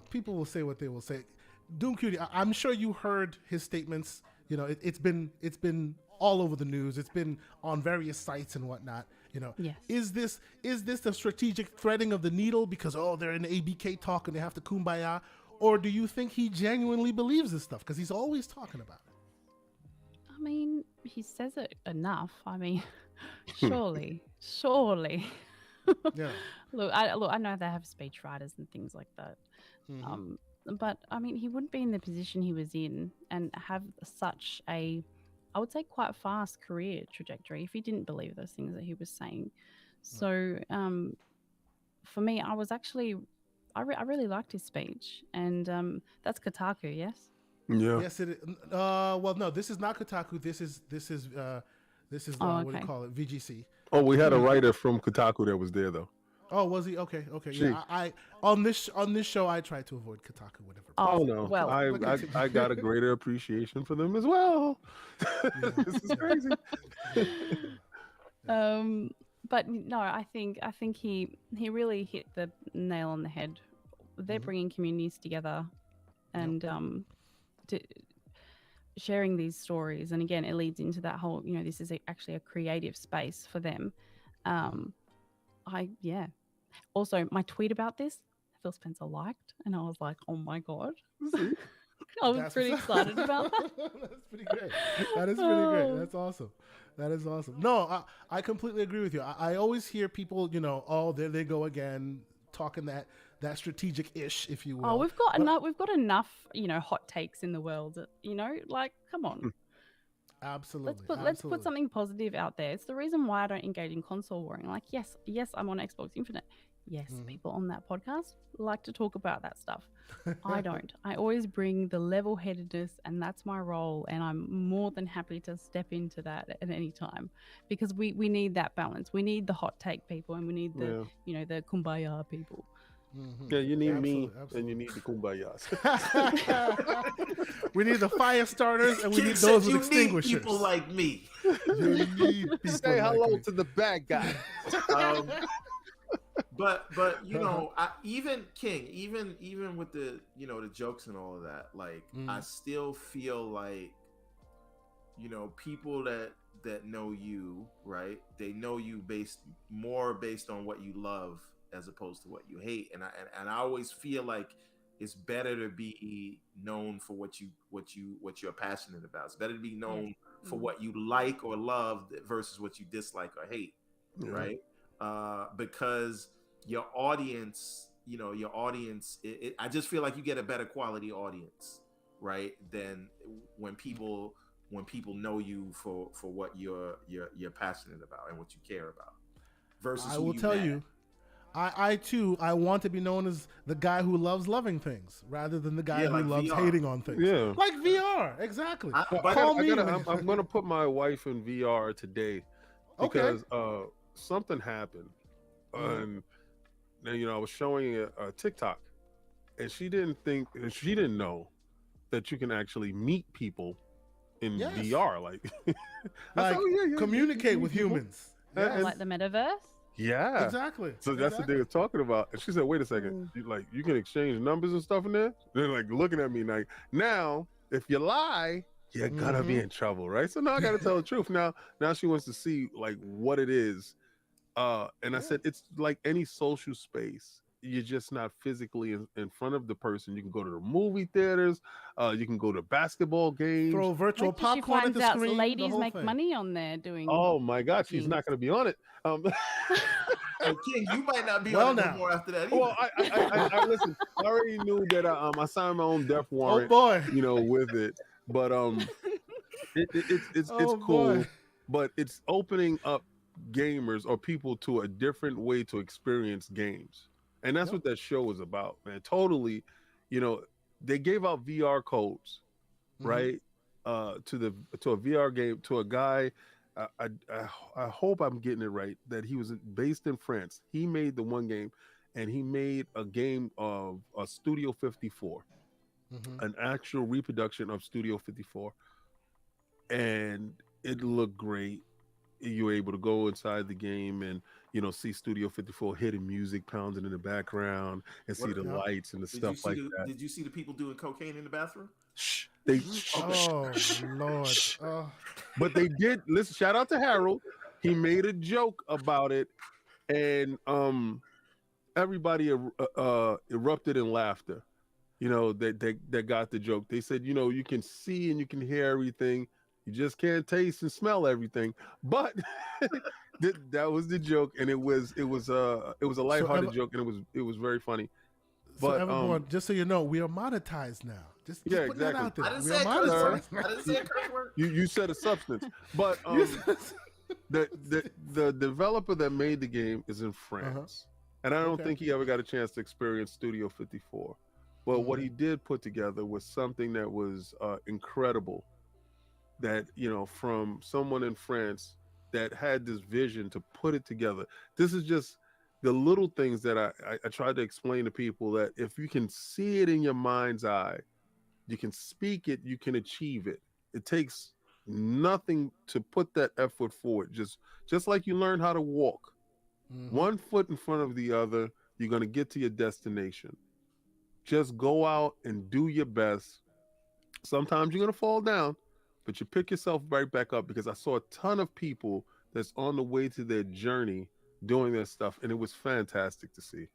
people will say what they will say. Doom Cutie, I'm sure you heard his statements. It's been all over the news. It's been on various sites and whatnot. Yes. Is this the strategic threading of the needle because they're in the ABK talk and they have to kumbaya, or do you think he genuinely believes this stuff because he's always talking about it? I mean, he says it enough. I mean, surely. Yeah. Look, I know they have speech writers and things like that. But I mean, he wouldn't be in the position he was in and have such a, I would say, quite fast career trajectory if he didn't believe those things that he was saying. So for me, I was actually, I really liked his speech, and that's Kotaku, yes? Yeah. Yes, it is. Well, no, this is not Kotaku. This is what do you call it? VGC. Oh, we had a writer from Kotaku that was there though. Oh, was he? Okay. Yeah, I on this show I try to avoid Kotaku whenever. Oh no, well, I got a greater appreciation for them as well. This is crazy. But no, I think he really hit the nail on the head. They're bringing communities together, and to, sharing these stories. And again, it leads into that whole, this is actually a creative space for them. Also, my tweet about this, Phil Spencer liked, and I was like, oh my god. I was pretty excited about that. That's pretty great. That is pretty great. That's awesome. That is awesome. No, I completely agree with you. I always hear people, there they go again, talking that strategic-ish, if you will. Oh, we've got enough, hot takes in the world. Come on. Absolutely. Let's put something positive out there. It's the reason why I don't engage in console warring. Like, yes, I'm on Xbox Infinite. Yes, people on that podcast like to talk about that stuff. I don't. I always bring the level-headedness, and that's my role, and I'm more than happy to step into that at any time, because we need that balance. We need the hot take people, and we need the the kumbaya people. Yeah, you need me, and you need the kumbayas. We need the fire starters, and we need those with extinguishers. Need people like me. You need people Say hello like to the bad guy. But even King, even with the the jokes and all of that, like I still feel like people that know you, right? They know you based on what you love as opposed to what you hate, and I always feel like it's better to be known for what you're passionate about. It's better to be known for what you like or love versus what you dislike or hate, right? Because your audience, I just feel like you get a better quality audience, right? Than when people know you for what you're passionate about and what you care about. Versus I will tell you, I too want to be known as the guy who loves loving things rather than the guy who loves VR. Hating on things. Yeah, like VR, exactly. I'm gonna put my wife in VR today because something happened, and I was showing a TikTok, and she didn't know that you can actually meet people in VR, communicate with humans, like the metaverse. Yeah, exactly. So that's what they were talking about. And she said, "Wait a second, you can exchange numbers and stuff in there." They're like looking at me like, "Now, if you lie, you're gonna be in trouble, right?" So now I got to tell the truth. Now she wants to see like what it is. And I said, it's like any social space. You're just not physically in front of the person. You can go to the movie theaters. You can go to basketball games. Throw virtual popcorn at the screen. Ladies make money on there doing. Oh my God, she's not going to be on it. King, you might not be on it no more after that either. Well, I listen. I already knew that I signed my own death warrant. Oh boy, with it. But it's cool. Boy. But it's opening up gamers or people to a different way to experience games, and that's what that show was about, man. Totally. They gave out VR codes, right, to a VR game to a guy. I hope I'm getting it right, that he was based in France. He made the one game, and he made a game of Studio 54, an actual reproduction of Studio 54, and it looked great. You were able to go inside the game and see Studio 54 hitting music pounding in the background and see the lights and the stuff like that. Did you see the people doing cocaine in the bathroom? Shh. Oh Lord. But they did. Listen, shout out to Harold. He made a joke about it, and everybody erupted in laughter. That got the joke. They said, you can see and you can hear everything. You just can't taste and smell everything. But that was the joke, and it was a lighthearted joke, and it was very funny. But Everborn, just so you know, we are monetized now. Just put exactly. that out there. I didn't say a curse word. You said a substance, but the developer that made the game is in France, and I don't think he ever got a chance to experience Studio 54. But what he did put together was something that was incredible. That from someone in France that had this vision to put it together. This is just the little things that I try to explain to people, that if you can see it in your mind's eye, you can speak it, you can achieve it. It takes nothing to put that effort forward. Just like you learn how to walk, one foot in front of the other, you're gonna get to your destination. Just go out and do your best. Sometimes you're gonna fall down, but you pick yourself right back up, because I saw a ton of people that's on the way to their journey doing their stuff, and it was fantastic to see.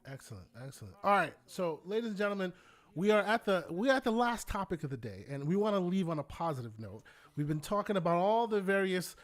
Excellent, excellent. All right, so ladies and gentlemen, we are at the last topic of the day, and we want to leave on a positive note. We've been talking about all the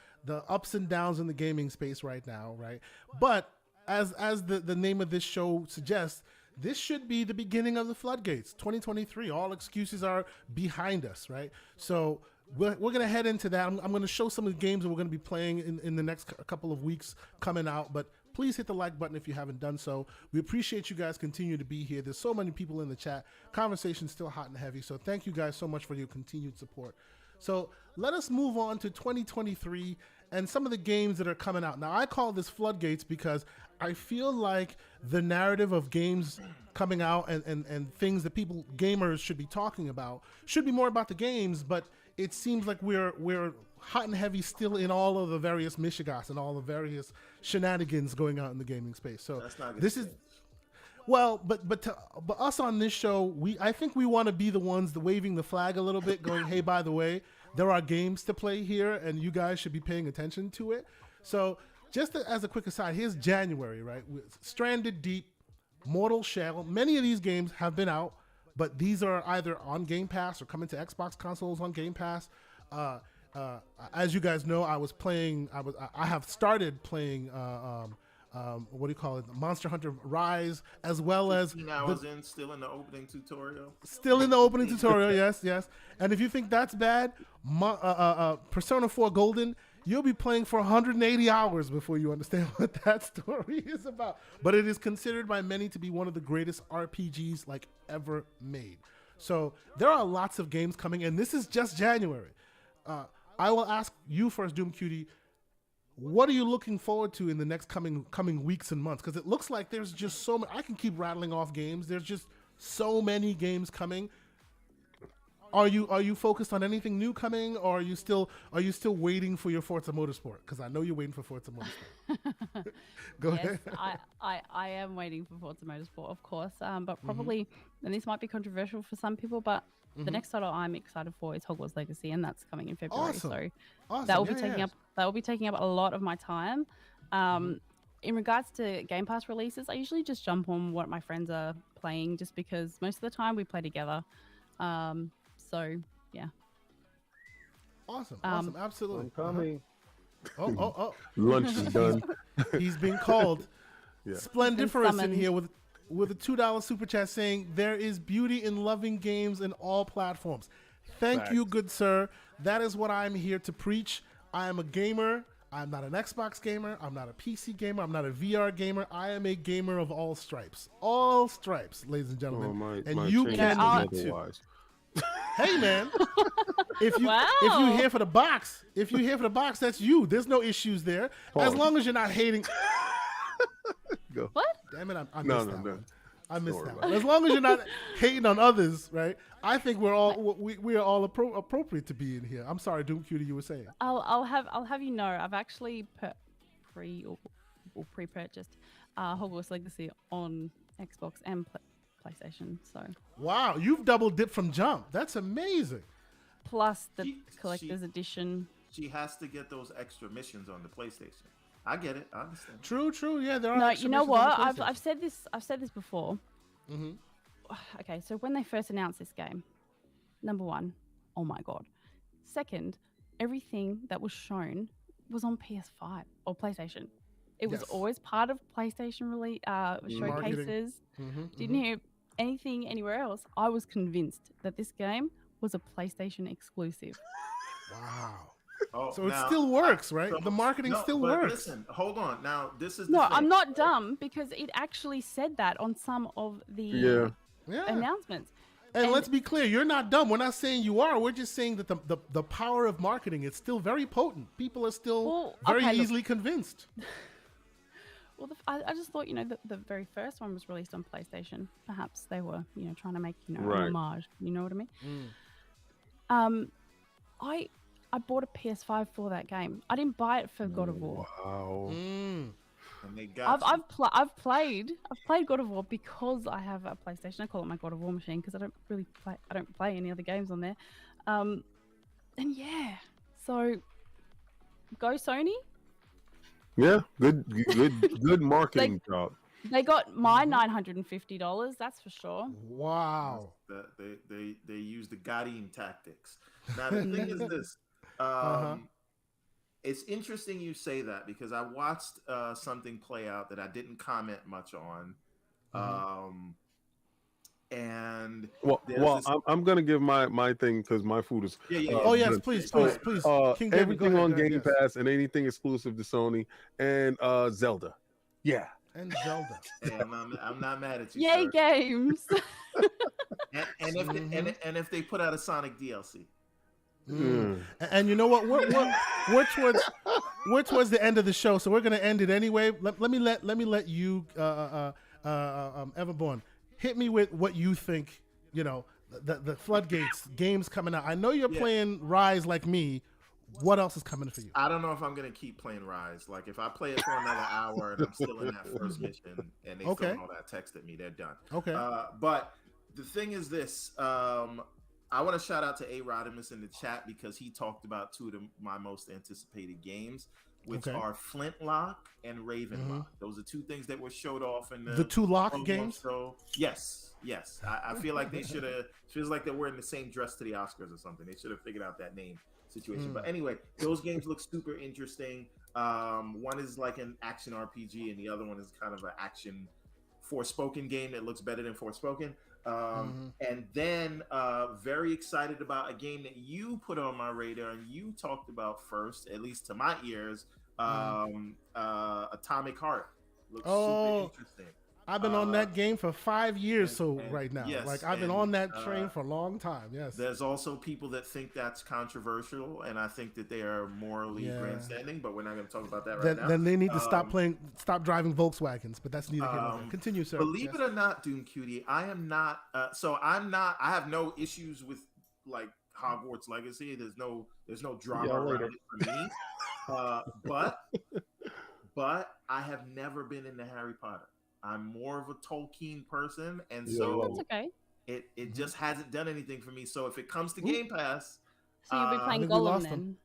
ups and downs in the gaming space right now, right? But as the name of this show suggests, this should be the beginning of the floodgates. 2023, all excuses are behind us, right? So we're going to head into that. I'm going to show some of the games that we're going to be playing in the next couple of weeks coming out, but please hit the like button if you haven't done so. We appreciate you guys continue to be here. There's so many people in the chat. Conversation's still hot and heavy, so thank you guys so much for your continued support. So let us move on to 2023 and some of the games that are coming out. Now, I call this Floodgates because I feel like the narrative of games coming out and things that gamers should be talking about should be more about the games, but it seems like we're hot and heavy still in all of the various Michigas and all the various shenanigans going on in the gaming space. So this is... Well, but us on this show, I think we want to be the ones waving the flag a little bit, going, hey, by the way, there are games to play here, and you guys should be paying attention to it. So just as a quick aside, here's January, right? Stranded Deep, Mortal Shell. Many of these games have been out, but these are either on Game Pass or coming to Xbox consoles on Game Pass. As you guys know, I have started playing what do you call it? Monster Hunter Rise, as well as still in the opening tutorial. Still in the opening tutorial, yes. And if you think that's bad, Persona 4 Golden, you'll be playing for 180 hours before you understand what that story is about. But it is considered by many to be one of the greatest RPGs like ever made. So there are lots of games coming, and this is just January. I will ask you first, Doom Cutie. What are you looking forward to in the next coming weeks and months? Because it looks like there's just so many. I can keep rattling off games. There's just so many games coming. Are you focused on anything new coming, or are you still waiting for your Forza Motorsport? Because I know you're waiting for Forza Motorsport. Go ahead. I am waiting for Forza Motorsport, of course. But probably, and this might be controversial for some people, but the next title I'm excited for is Hogwarts Legacy, and that's coming in February. Awesome. So that will be taking up a lot of my time. In regards to Game Pass releases, I usually just jump on what my friends are playing, just because most of the time we play together. So yeah. Awesome. Absolutely. I'm coming. Oh. Lunch is done. He's being called. Yeah. Splendiferous in here with a $2 super chat saying there is beauty in loving games in all platforms. Thank you, good sir. That is what I'm here to preach. I am a gamer. I'm not an Xbox gamer. I'm not a PC gamer. I'm not a VR gamer. I am a gamer of all stripes. All stripes, ladies and gentlemen. And you can be too. Hey man, if you're here for the box, that's you. There's no issues there. As long as you're not hating. Go. What? Damn it, I missed that one. I missed that one. As long as you're not hating on others, right? I think we are all appropriate to be in here. I'm sorry, Doom Cutie, you were saying. I'll have you know, I've actually pre-purchased Hogwarts Legacy on Xbox and PlayStation. So wow, you've double dipped from jump. That's amazing. Plus the collector's edition. She has to get those extra missions on the PlayStation. I get it. I understand. True. Yeah, there are. No, you know what? I've said this before. Mm-hmm. Okay, so when they first announced this game, number one, oh my god. Second, everything that was shown was on PS5 or PlayStation. It was always part of PlayStation showcases. Didn't hear anything anywhere else. I was convinced that this game was a PlayStation exclusive. Wow. Oh, so it still works, right? The marketing still works. Listen, hold on. Now, this is no, I'm not dumb, because it actually said that on some of the announcements. And let's be clear, you're not dumb. We're not saying you are. We're just saying that the power of marketing is still very potent. People are still very easily convinced. Well, I just thought, the very first one was released on PlayStation. Perhaps they were, trying to make, an homage. You know what I mean? I bought a PS5 for that game. I didn't buy it for God of War. Wow. Mm. And they got you. I've played God of War because I have a PlayStation. I call it my God of War machine because I don't play any other games on there. And yeah, so go Sony. Yeah, good marketing job. They got my $950. That's for sure. Wow. They use the Guardian tactics. Now the thing is this. It's interesting you say that because I watched something play out that I didn't comment much on. And I'm gonna give my thing because my food is Oh yes, please. King David, go everything ahead, on go ahead, Game yes. Pass and anything exclusive to Sony and Zelda. Yeah. And Zelda. Hey, I'm not mad at you. Yay, sir. games! And if they put out a Sonic DLC. And you know what? We're towards the end of the show, so we're gonna end it anyway. Let me let you, Everborn, hit me with what you think. You know, the Floodgates games coming out. I know you're playing Rise like me. What else is coming for you? I don't know if I'm gonna keep playing Rise. Like if I play it for another hour and I'm still in that first mission and they throw all that text at me, they're done. Okay. But the thing is this. I want to shout out to A. Rodimus in the chat because he talked about two of my most anticipated games, which are Flintlock and Ravenlock. Those are two things that were showed off in the two Lock games. Show. Yes. I feel like they should have. Feels like they're wearing the same dress to the Oscars or something. They should have figured out that name situation. But anyway, those games look super interesting. One is like an action RPG, and the other one is kind of an action Forspoken game that looks better than Forspoken. And then very excited about a game that you put on my radar and you talked about first, at least to my ears, Atomic Heart. Looks super interesting. I've been on that game for 5 years, right now. Yes, like I've been on that train for a long time. Yes. There's also people that think that's controversial, and I think that they are morally grandstanding, but we're not going to talk about that now. Then they need to stop driving Volkswagens, but that's neither here nor there. Continue, sir. Believe it or not, Doom Cutie, I am not. I have no issues with like Hogwarts Legacy. There's no drama around it for me. But I have never been into Harry Potter. I'm more of a Tolkien person, and so that's okay. It just hasn't done anything for me. So if it comes to Game Pass, so you'll be playing Gollum then.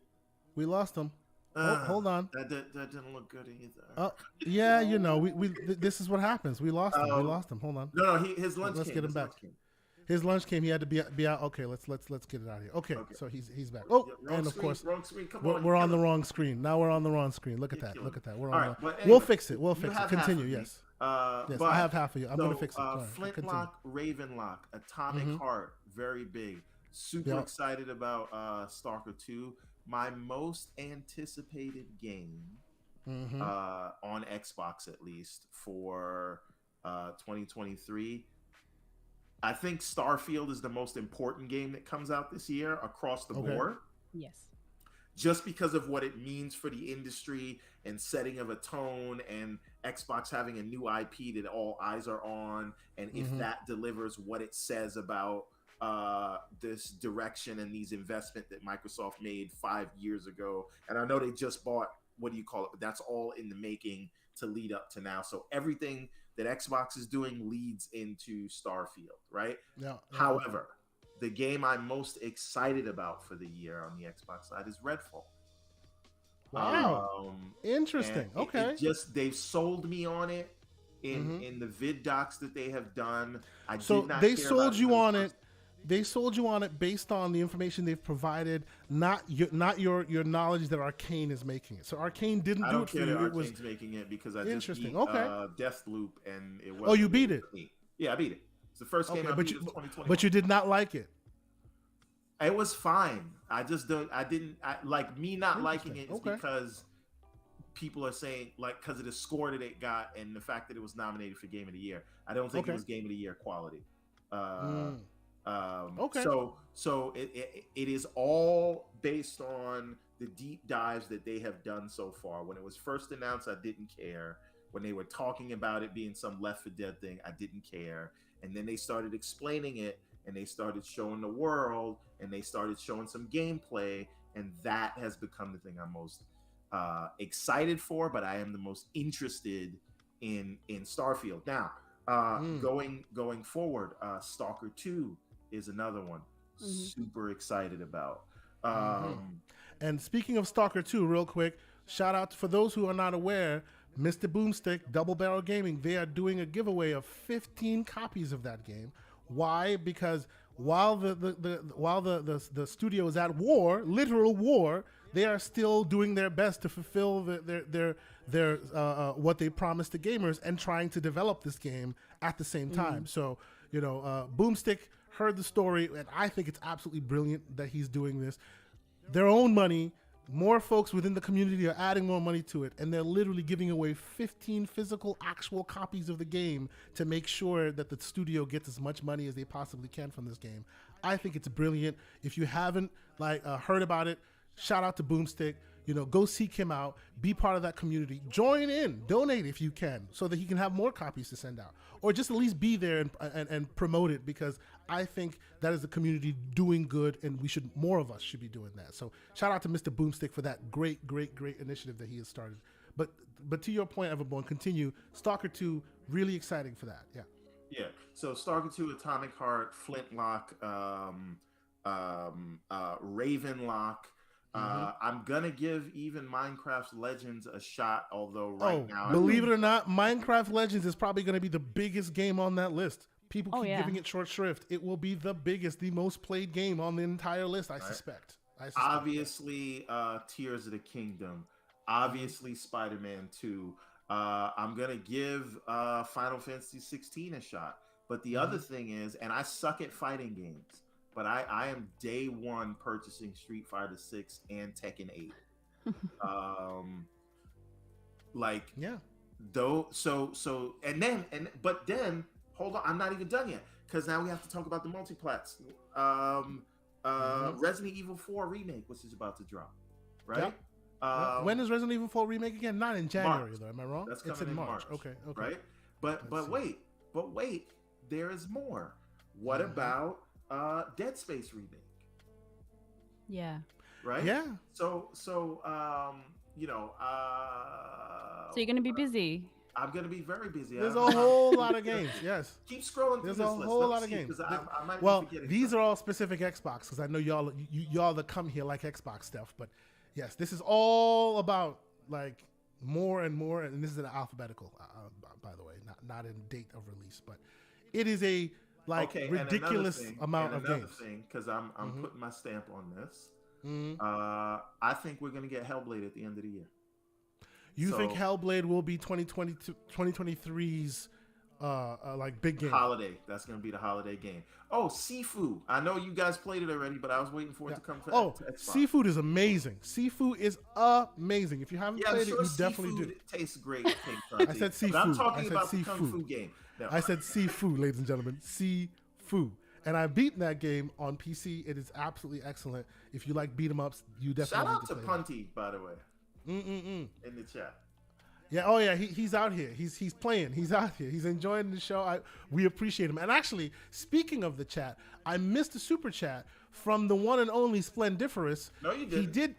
We lost him. Hold on. That didn't look good either. Yeah, you know, we this is what happens. We lost him. Hold on. No, his lunch. Let's came. get him back. His lunch came. He had to be out. Okay, let's get it out of here. Okay. So he's back. And of course, we're on the wrong screen. Now we're on the wrong screen. Look at that. We're on. We'll fix it. Continue. Yes. Yes, I have half of you. I'm going to fix it. Flintlock, Ravenlock, Atomic Heart, very big. Super excited about Stalker 2. My most anticipated game on Xbox, at least, for 2023. I think Starfield is the most important game that comes out this year across the board. Yes. Just because of what it means for the industry and setting of a tone and Xbox having a new IP that all eyes are on. And if that delivers what it says about this direction and these investment that Microsoft made 5 years ago. And I know they just bought, what do you call it? But that's all in the making to lead up to now. So everything that Xbox is doing leads into Starfield, right? Yeah. However, the game I'm most excited about for the year on the Xbox side is Redfall. Wow. Interesting. Okay. They've sold me on it in the vid docs that they have done. They sold you on it. They sold you on it based on the information they've provided, not your knowledge that Arcane is making it. So Arcane didn't do it for you. Arcane's making it because I just beat Deathloop and it was. Oh, you beat it? Yeah, I beat it. It's the first game I beat of 2020. But you did not like it. It was fine. Me not liking it is because people are saying, like, because of the score that it got and the fact that it was nominated for Game of the Year. I don't think it was Game of the Year quality. So it is all based on the deep dives that they have done so far. When it was first announced, I didn't care. When they were talking about it being some Left 4 Dead thing, I didn't care. And then they started explaining it, and they started showing the world, and they started showing some gameplay, and that has become the thing I'm most excited for. But I am the most interested in Starfield now. Going forward, Stalker 2 is another one. Super excited about. And speaking of Stalker 2, real quick, shout out for those who are not aware, Mr. Boomstick, Double Barrel Gaming, they are doing a giveaway of 15 copies of that game. Why? Because while the studio is at war, literal war, they are still doing their best to fulfill their what they promised to gamers and trying to develop this game at the same time. So, you know, Boomstick heard the story, and I think it's absolutely brilliant that he's doing this. Their own money, more folks within the community are adding more money to it, and they're literally giving away 15 physical, actual copies of the game to make sure that the studio gets as much money as they possibly can from this game. I think it's brilliant. If you haven't heard about it, shout out to Boomstick. You know, go seek him out, be part of that community, join in, donate if you can, so that he can have more copies to send out, or just at least be there and promote it, because I think that is the community doing good, and more of us should be doing that. So shout out to Mr. Boomstick for that great initiative that he has started. But to your point, Everborn, continue. Stalker 2, really exciting for that. Yeah. So Stalker 2, Atomic Heart, Flintlock, Ravenlock. I'm gonna give even Minecraft Legends a shot, although right now, believe it or not, Minecraft Legends is probably gonna be the biggest game on that list. People keep giving it short shrift. It will be the biggest, the most played game on the entire list, I suspect. Obviously, Tears of the Kingdom. Obviously, Spider-Man 2. I'm gonna give Final Fantasy 16 a shot. But the other thing is, and I suck at fighting games, but I am day one purchasing Street Fighter 6 and Tekken 8. But then hold on, I'm not even done yet, because now we have to talk about the multiplats. Resident Evil 4 remake, which is about to drop, right? Yep. When is Resident Evil 4 remake again? Not in January, March. Though. Am I wrong? That's coming it's in March. Okay. Right? But wait, there is more. What about Dead Space remake? Yeah. Right? Yeah. So you're gonna be busy. I'm gonna be very busy. There's a whole lot of games. Yes. Keep scrolling through There's this a list. whole lot of games. I might be Well, forgetting these something. are all specific Xbox, because I know y'all that come here like Xbox stuff. But yes, this is all about like more and more, and this is an alphabetical, by the way, not in date of release, but it is a ridiculous amount of games. Another thing, because I'm putting my stamp on this. I think we're gonna get Hellblade at the end of the year. You think Hellblade will be 2023's big game? Holiday. That's going to be the holiday game. Oh, Sifu. I know you guys played it already, but I was waiting for it to come to Xbox. Sifu is amazing. Sifu is amazing. If you haven't played it, you definitely do. It tastes great. I said Sifu. But I'm talking about the Kung Fu game. No. I said Sifu, ladies and gentlemen. Sifu. And I've beaten that game on PC. It is absolutely excellent. If you like beat 'em ups, you definitely Shout out need to play Punty, by the way. In the chat. Yeah, oh yeah, he's out here. He's playing. He's out here. He's enjoying the show. We appreciate him. And actually, speaking of the chat, I missed a super chat from the one and only Splendiferous. No, you didn't. He did.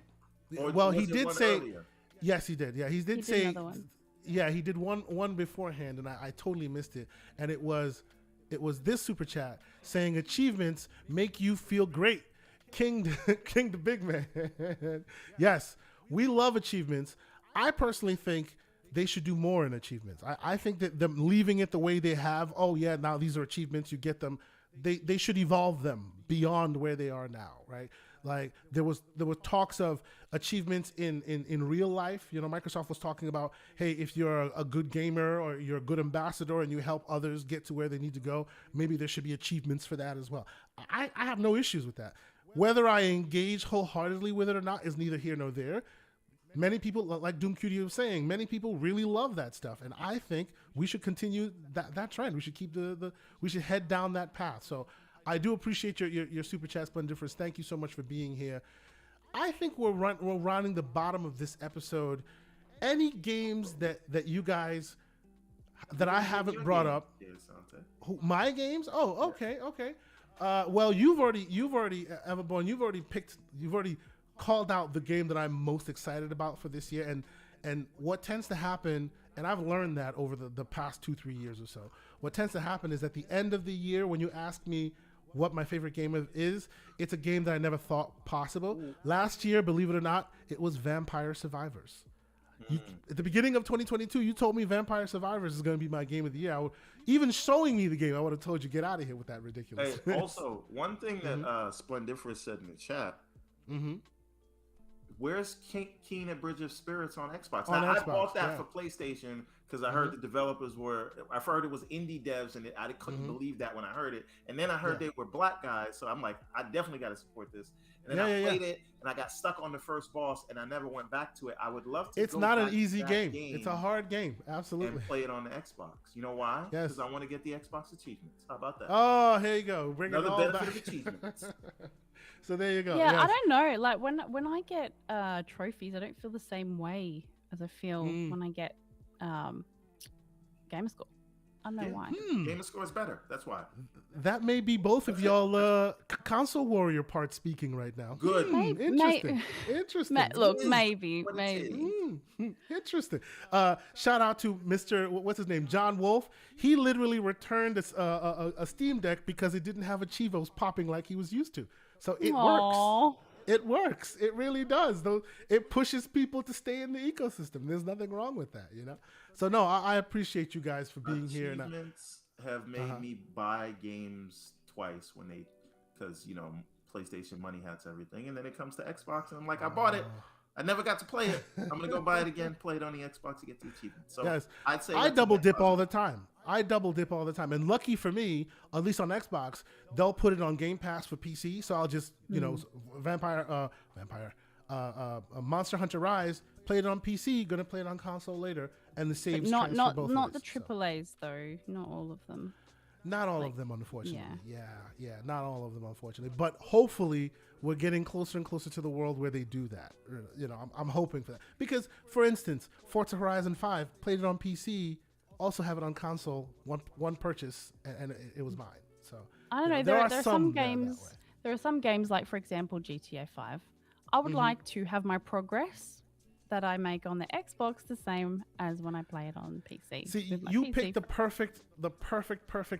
Or well, was he it did one say. earlier? Yes, he did. Yeah, he did He say. did another one. Yeah, he did one beforehand, and I totally missed it. And it was this super chat saying achievements make you feel great. King the big man. Yes, we love achievements. I personally think they should do more in achievements. I think that them leaving it the way they have, oh yeah, now these are achievements, you get them. They should evolve them beyond where they are now, right? Like there were talks of achievements in real life. You know, Microsoft was talking about, hey, if you're a good gamer or you're a good ambassador and you help others get to where they need to go, maybe there should be achievements for that as well. I have no issues with that. Whether I engage wholeheartedly with it or not is neither here nor there. Many people, like Doom Cutie was saying, many people really love that stuff, and I think we should continue that trend. We should keep we should head down that path. So I do appreciate your super chat, Splendiferous. Thank you so much for being here. I think we're rounding the bottom of this episode. Any games that you guys that I haven't brought up? My games? Oh, okay. Well, you've already Everborn. You've already called out the game that I'm most excited about for this year. And what tends to happen, and I've learned that over the past 2-3 years or so, what tends to happen is at the end of the year, when you ask me what my favorite game is, it's a game that I never thought possible. Last year, believe it or not, it was Vampire Survivors. At the beginning of 2022, you told me Vampire Survivors is going to be my game of the year. Even showing me the game, I would have told you, get out of here with that ridiculous. Hey, also, one thing that Splendiferous said in the chat, where's Keen and Bridge of Spirits on Xbox? Now, I bought that for PlayStation because I heard the developers were, I heard it was indie devs, and I couldn't believe that when I heard it. And then I heard they were black guys, so I'm like, I definitely got to support this. And then I played it, and I got stuck on the first boss, and I never went back to it. I would love to. It's not an easy game. It's a hard game, absolutely. And play it on the Xbox. You know why? Yes. Because I want to get the Xbox achievements. How about that? Oh, here you go. Bring Another it all benefit back. of achievements. So there you go. Yeah, yes. I don't know. Like when I get trophies, I don't feel the same way as I feel when I get gamer score. I don't know why. Gamer score is better. That's why. That may be both of y'all console warrior part speaking right now. Good. Interesting. Interesting. Look, maybe. Interesting. Shout out to Mr. What's his name? John Wolf. He literally returned a Steam Deck because it didn't have Achievos popping like he was used to. So it works. It works. It really does. Though it pushes people to stay in the ecosystem. There's nothing wrong with that, you know. So no, I appreciate you guys for being here. Achievements have made me buy games twice because PlayStation money hats everything, and then it comes to Xbox, and I'm like, I bought it. I never got to play it. I'm gonna go buy it again, play it on the Xbox to get the achievement. So yes. I'd say I double dip all the time. And lucky for me, at least on Xbox, they'll put it on Game Pass for PC. So I'll just, Monster Hunter Rise, play it on PC, gonna play it on console later, and the saves not both the AAAs though, not all of them. Not all of them, unfortunately. Yeah, not all of them, unfortunately. But hopefully, we're getting closer and closer to the world where they do that. I'm hoping for that. Because, for instance, Forza Horizon 5, played it on PC, also have it on console, one purchase, and it was mine. So I don't know. There are some games. There are some games like, for example, GTA 5. I would like to have my progress that I make on the Xbox the same as when I play it on PC. See, you picked the perfect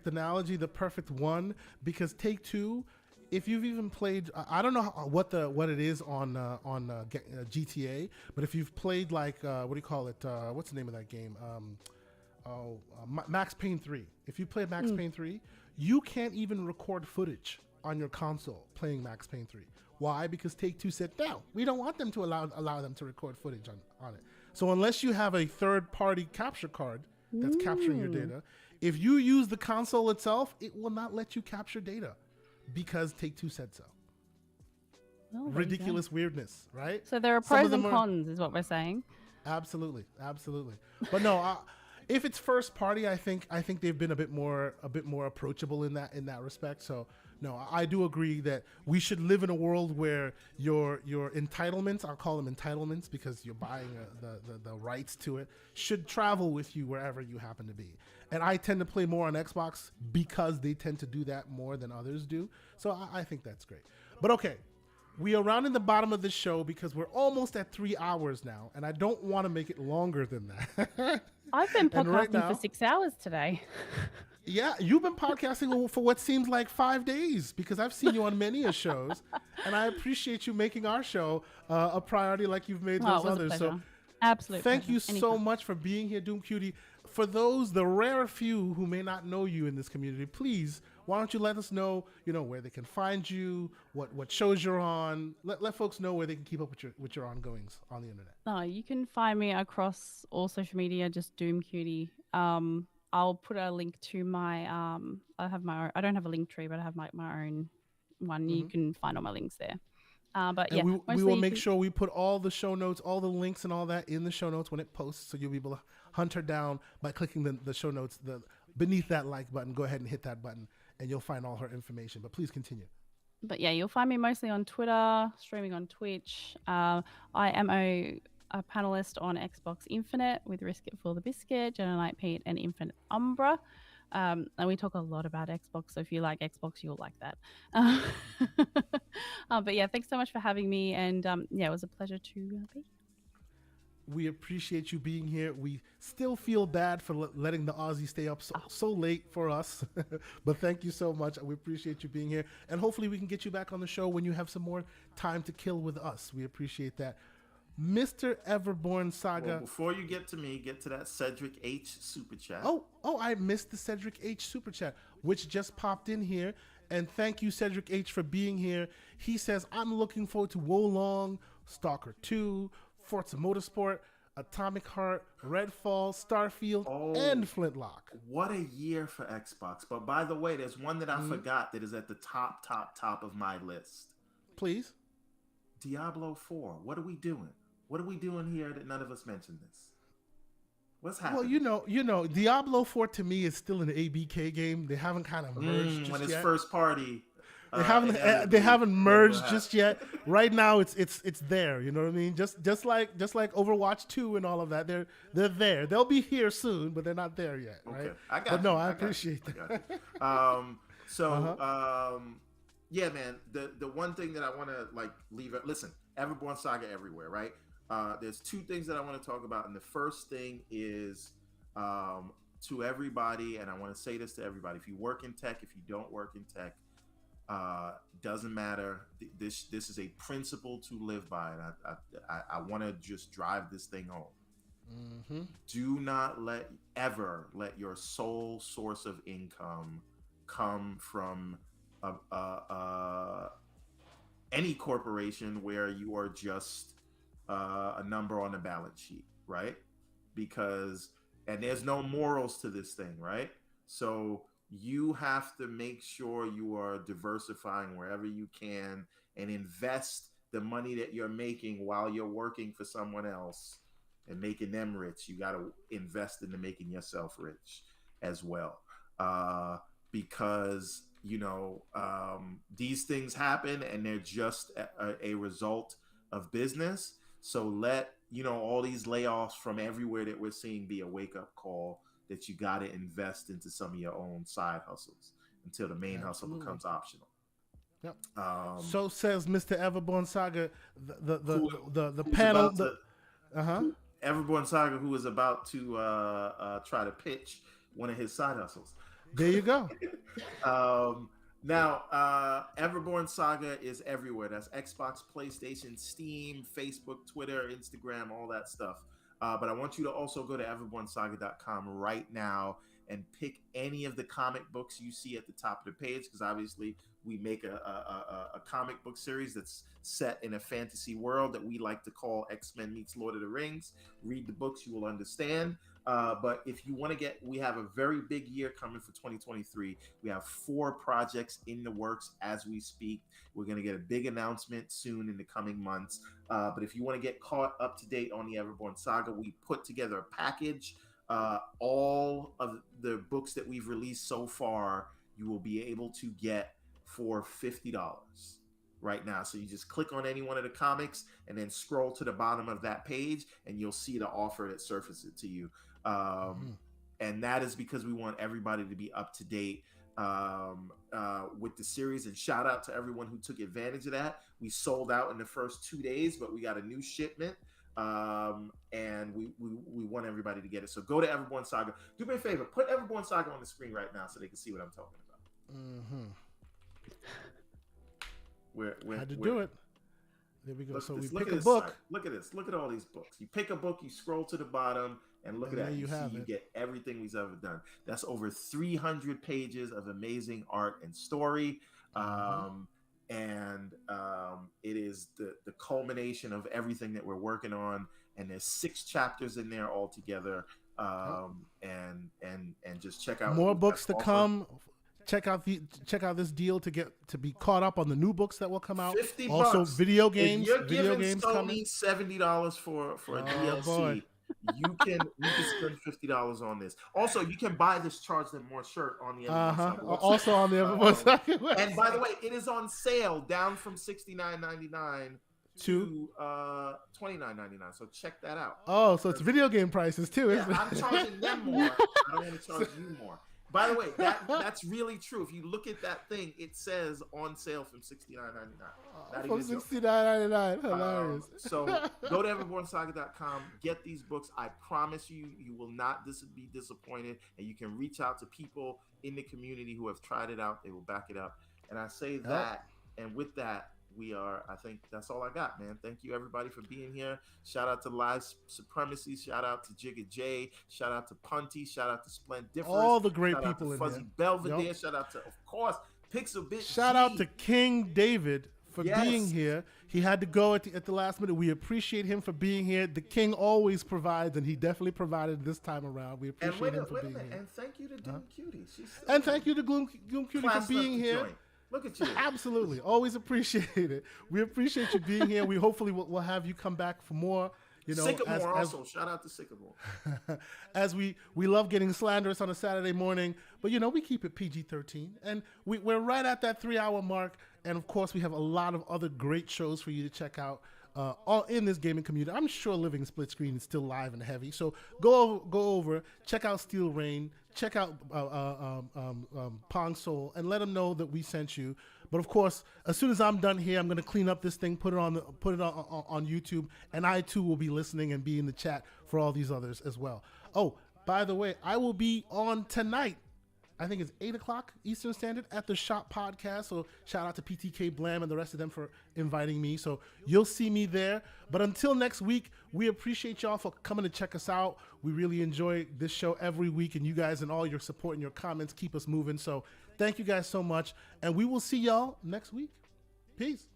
analogy, the perfect one, because Take-Two, if you've even played, I don't know what it is on GTA, but if you've played like what do you call it? What's the name of that game? Max Payne 3. If you play Max Payne 3, you can't even record footage on your console playing Max Payne 3. Why? Because Take-Two said, no, we don't want them to allow them to record footage on it. So unless you have a third-party capture card that's capturing your data, if you use the console itself, it will not let you capture data because Take-Two said so. Oh, ridiculous weirdness, right? So there are pros and cons, is what we're saying. Absolutely. But no, if it's first party, I think they've been a bit more approachable in that respect. So no, I do agree that we should live in a world where your entitlements, I'll call them entitlements because you're buying the rights to it, should travel with you wherever you happen to be. And I tend to play more on Xbox because they tend to do that more than others do. So I think that's great. But okay, we are rounding the bottom of the show because we're almost at 3 hours now, and I don't want to make it longer than that. I've been podcasting for 6 hours today. Yeah, you've been podcasting for what seems like 5 days because I've seen you on many shows, and I appreciate you making our show a priority like you've made those others. So, absolutely. Thank you so much for being here, Doom Cutie. For those, the rare few who may not know you in this community, please, why don't you let us know, where they can find you, what shows you're on. Let folks know where they can keep up with your ongoings on the internet. You can find me across all social media, just Doom Cutie. I'll put a link to my I don't have a link tree, but I have my own one. You can find all my links there. But yeah, we will make sure we put all the show notes, all the links and all that in the show notes when it posts, so you'll be able to hunt her down by clicking the show notes beneath that like button. Go ahead and hit that button and you'll find all her information. But please continue. But yeah, you'll find me mostly on Twitter, streaming on Twitch. I am a panelist on Xbox Infinite with Risk It for the Biscuit, Jenna Knight Pete, and Infinite Umbra. And we talk a lot about Xbox, so if you like Xbox, you'll like that. But yeah, thanks so much for having me, and yeah, it was a pleasure to be here. We appreciate you being here. We still feel bad for letting the Aussie stay up so late for us. But thank you so much. We appreciate you being here. And hopefully we can get you back on the show when you have some more time to kill with us. We appreciate that. Mr. EverbornSaga. Well, before you get to me, get to that Cedric H super chat. Oh, I missed the Cedric H super chat, which just popped in here. And thank you, Cedric H, for being here. He says, I'm looking forward to Wolong, Stalker 2, Forza Motorsport, Atomic Heart, Redfall, Starfield, and Flintlock. What a year for Xbox. But by the way, there's one that I forgot that is at the top of my list. Please. Diablo 4. What are we doing? What are we doing here that none of us mentioned this? What's happening? Well, you know, Diablo 4 to me is still an ABK game. They haven't kind of merged just when it's yet. First party. They haven't merged just yet. Right now, it's there. You know what I mean? Just like Overwatch 2 and all of that. They're there. They'll be here soon, but they're not there yet. Right? Okay. I appreciate that. Yeah, man. The one thing that I want to leave it. Listen, EverbornSaga everywhere, right? There's two things that I want to talk about, and the first thing is to everybody, and I want to say this to everybody: if you work in tech, if you don't work in tech. Doesn't matter. This is a principle to live by, and I want to just drive this thing home. Mm-hmm. Do not ever let your sole source of income come from any corporation where you are just a number on the balance sheet, right? And there's no morals to this thing, right? So you have to make sure you are diversifying wherever you can and invest the money that you're making while you're working for someone else and making them rich. You got to invest into making yourself rich as well. Because, these things happen and they're just a result of business. So let, all these layoffs from everywhere that we're seeing be a wake-up call that you got to invest into some of your own side hustles until the main hustle becomes optional. Yep. So says Mr. EverbornSaga, the panel. EverbornSaga, who is about to try to pitch one of his side hustles. There you go. Now, EverbornSaga is everywhere. That's Xbox, PlayStation, Steam, Facebook, Twitter, Instagram, all that stuff. But I want you to also go to EverbornSaga.com right now and pick any of the comic books you see at the top of the page, because obviously we make a comic book series that's set in a fantasy world that we like to call X-Men meets Lord of the Rings. Read the books, you will understand. But if you want to we have a very big year coming for 2023. We have 4 projects in the works as we speak. We're going to get a big announcement soon in the coming months. But if you want to get caught up to date on the EverbornSaga, we put together a package. All of the books that we've released so far, you will be able to get for $50 right now. So you just click on any one of the comics and then scroll to the bottom of that page and you'll see the offer that surfaces it to you. And that is because we want everybody to be up to date with the series. And shout out to everyone who took advantage of that. We sold out in the first 2 days, but we got a new shipment. And we want everybody to get it. So go to EverbornSaga. Do me a favor, put EverbornSaga on the screen right now so they can see what I'm talking about. Mm-hmm. Had to do it. There we go. So we pick a book. Site. Look at this. Look at all these books. You pick a book, you scroll to the bottom, and look at that. You get everything we've ever done. That's over 300 pages of amazing art and story. And it is the culmination of everything that we're working on. And there's 6 chapters in there altogether. And just check out more books to come. Check out this deal to be caught up on the new books that will come out. $50. Also, video games. If you're video giving games Sony coming. $70 for a DLC. Boy. You can spend $50 on this. Also, you can buy this Charge Them More shirt on the EverbornSaga website. Also on the EverbornSaga website. And by the way, it is on sale, down from $69.99 to $29.99. So check that out. Oh, so it's video game prices too, isn't it? I'm charging them more. I don't want to charge you more. By the way, that's really true. If you look at that thing, it says on sale from $69.99. From $69.99. Hilarious. So go to EverbornSaga.com. Get these books. I promise you, you will not be disappointed. And you can reach out to people in the community who have tried it out. They will back it up. And I say that, and with that, I think that's all I got, man. Thank you, everybody, for being here. Shout out to Live Supremacy. Shout out to Jigga J. Shout out to Punty. Shout out to Splendiferous. All the great Shout people out to in Fuzzy here. Belvedere. Yep. Shout out to, of course, Pixel Bit. Shout out to King David for being here. He had to go at the last minute. We appreciate him for being here. The King always provides, and he definitely provided this time around. We appreciate him for being here. And thank you to Doom Cutie. And thank you to Gloom Cutie for being here. Joint. Look at you. Absolutely. Always appreciate it. We appreciate you being here. We hopefully will have you come back for more. Sycamore also. Shout out to Sycamore. As we love getting slanderous on a Saturday morning, but we keep it PG-13. And we're right at that 3-hour mark. And of course, we have a lot of other great shows for you to check out all in this gaming community. I'm sure Living Split Screen is still live and heavy. So go over, check out Steel Rain, check out Pong Soul, and let them know that we sent you. But of course, as soon as I'm done here, I'm going to clean up this thing, put it on YouTube, and I too will be listening and be in the chat for all these others as well. Oh, by the way, I will be on tonight. I think it's 8 o'clock Eastern Standard at the Shop Podcast. So shout out to PTK Blam and the rest of them for inviting me. So you'll see me there. But until next week, we appreciate y'all for coming to check us out. We really enjoy this show every week, and you guys and all your support and your comments keep us moving. So thank you guys so much. And we will see y'all next week. Peace.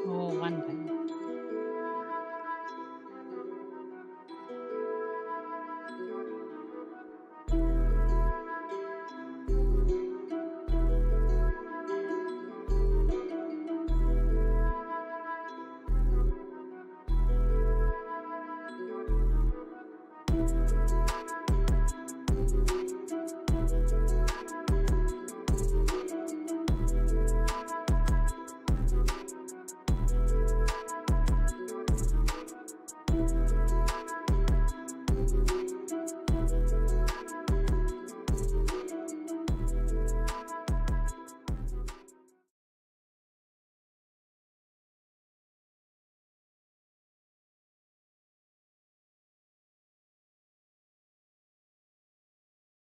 Oh, one day.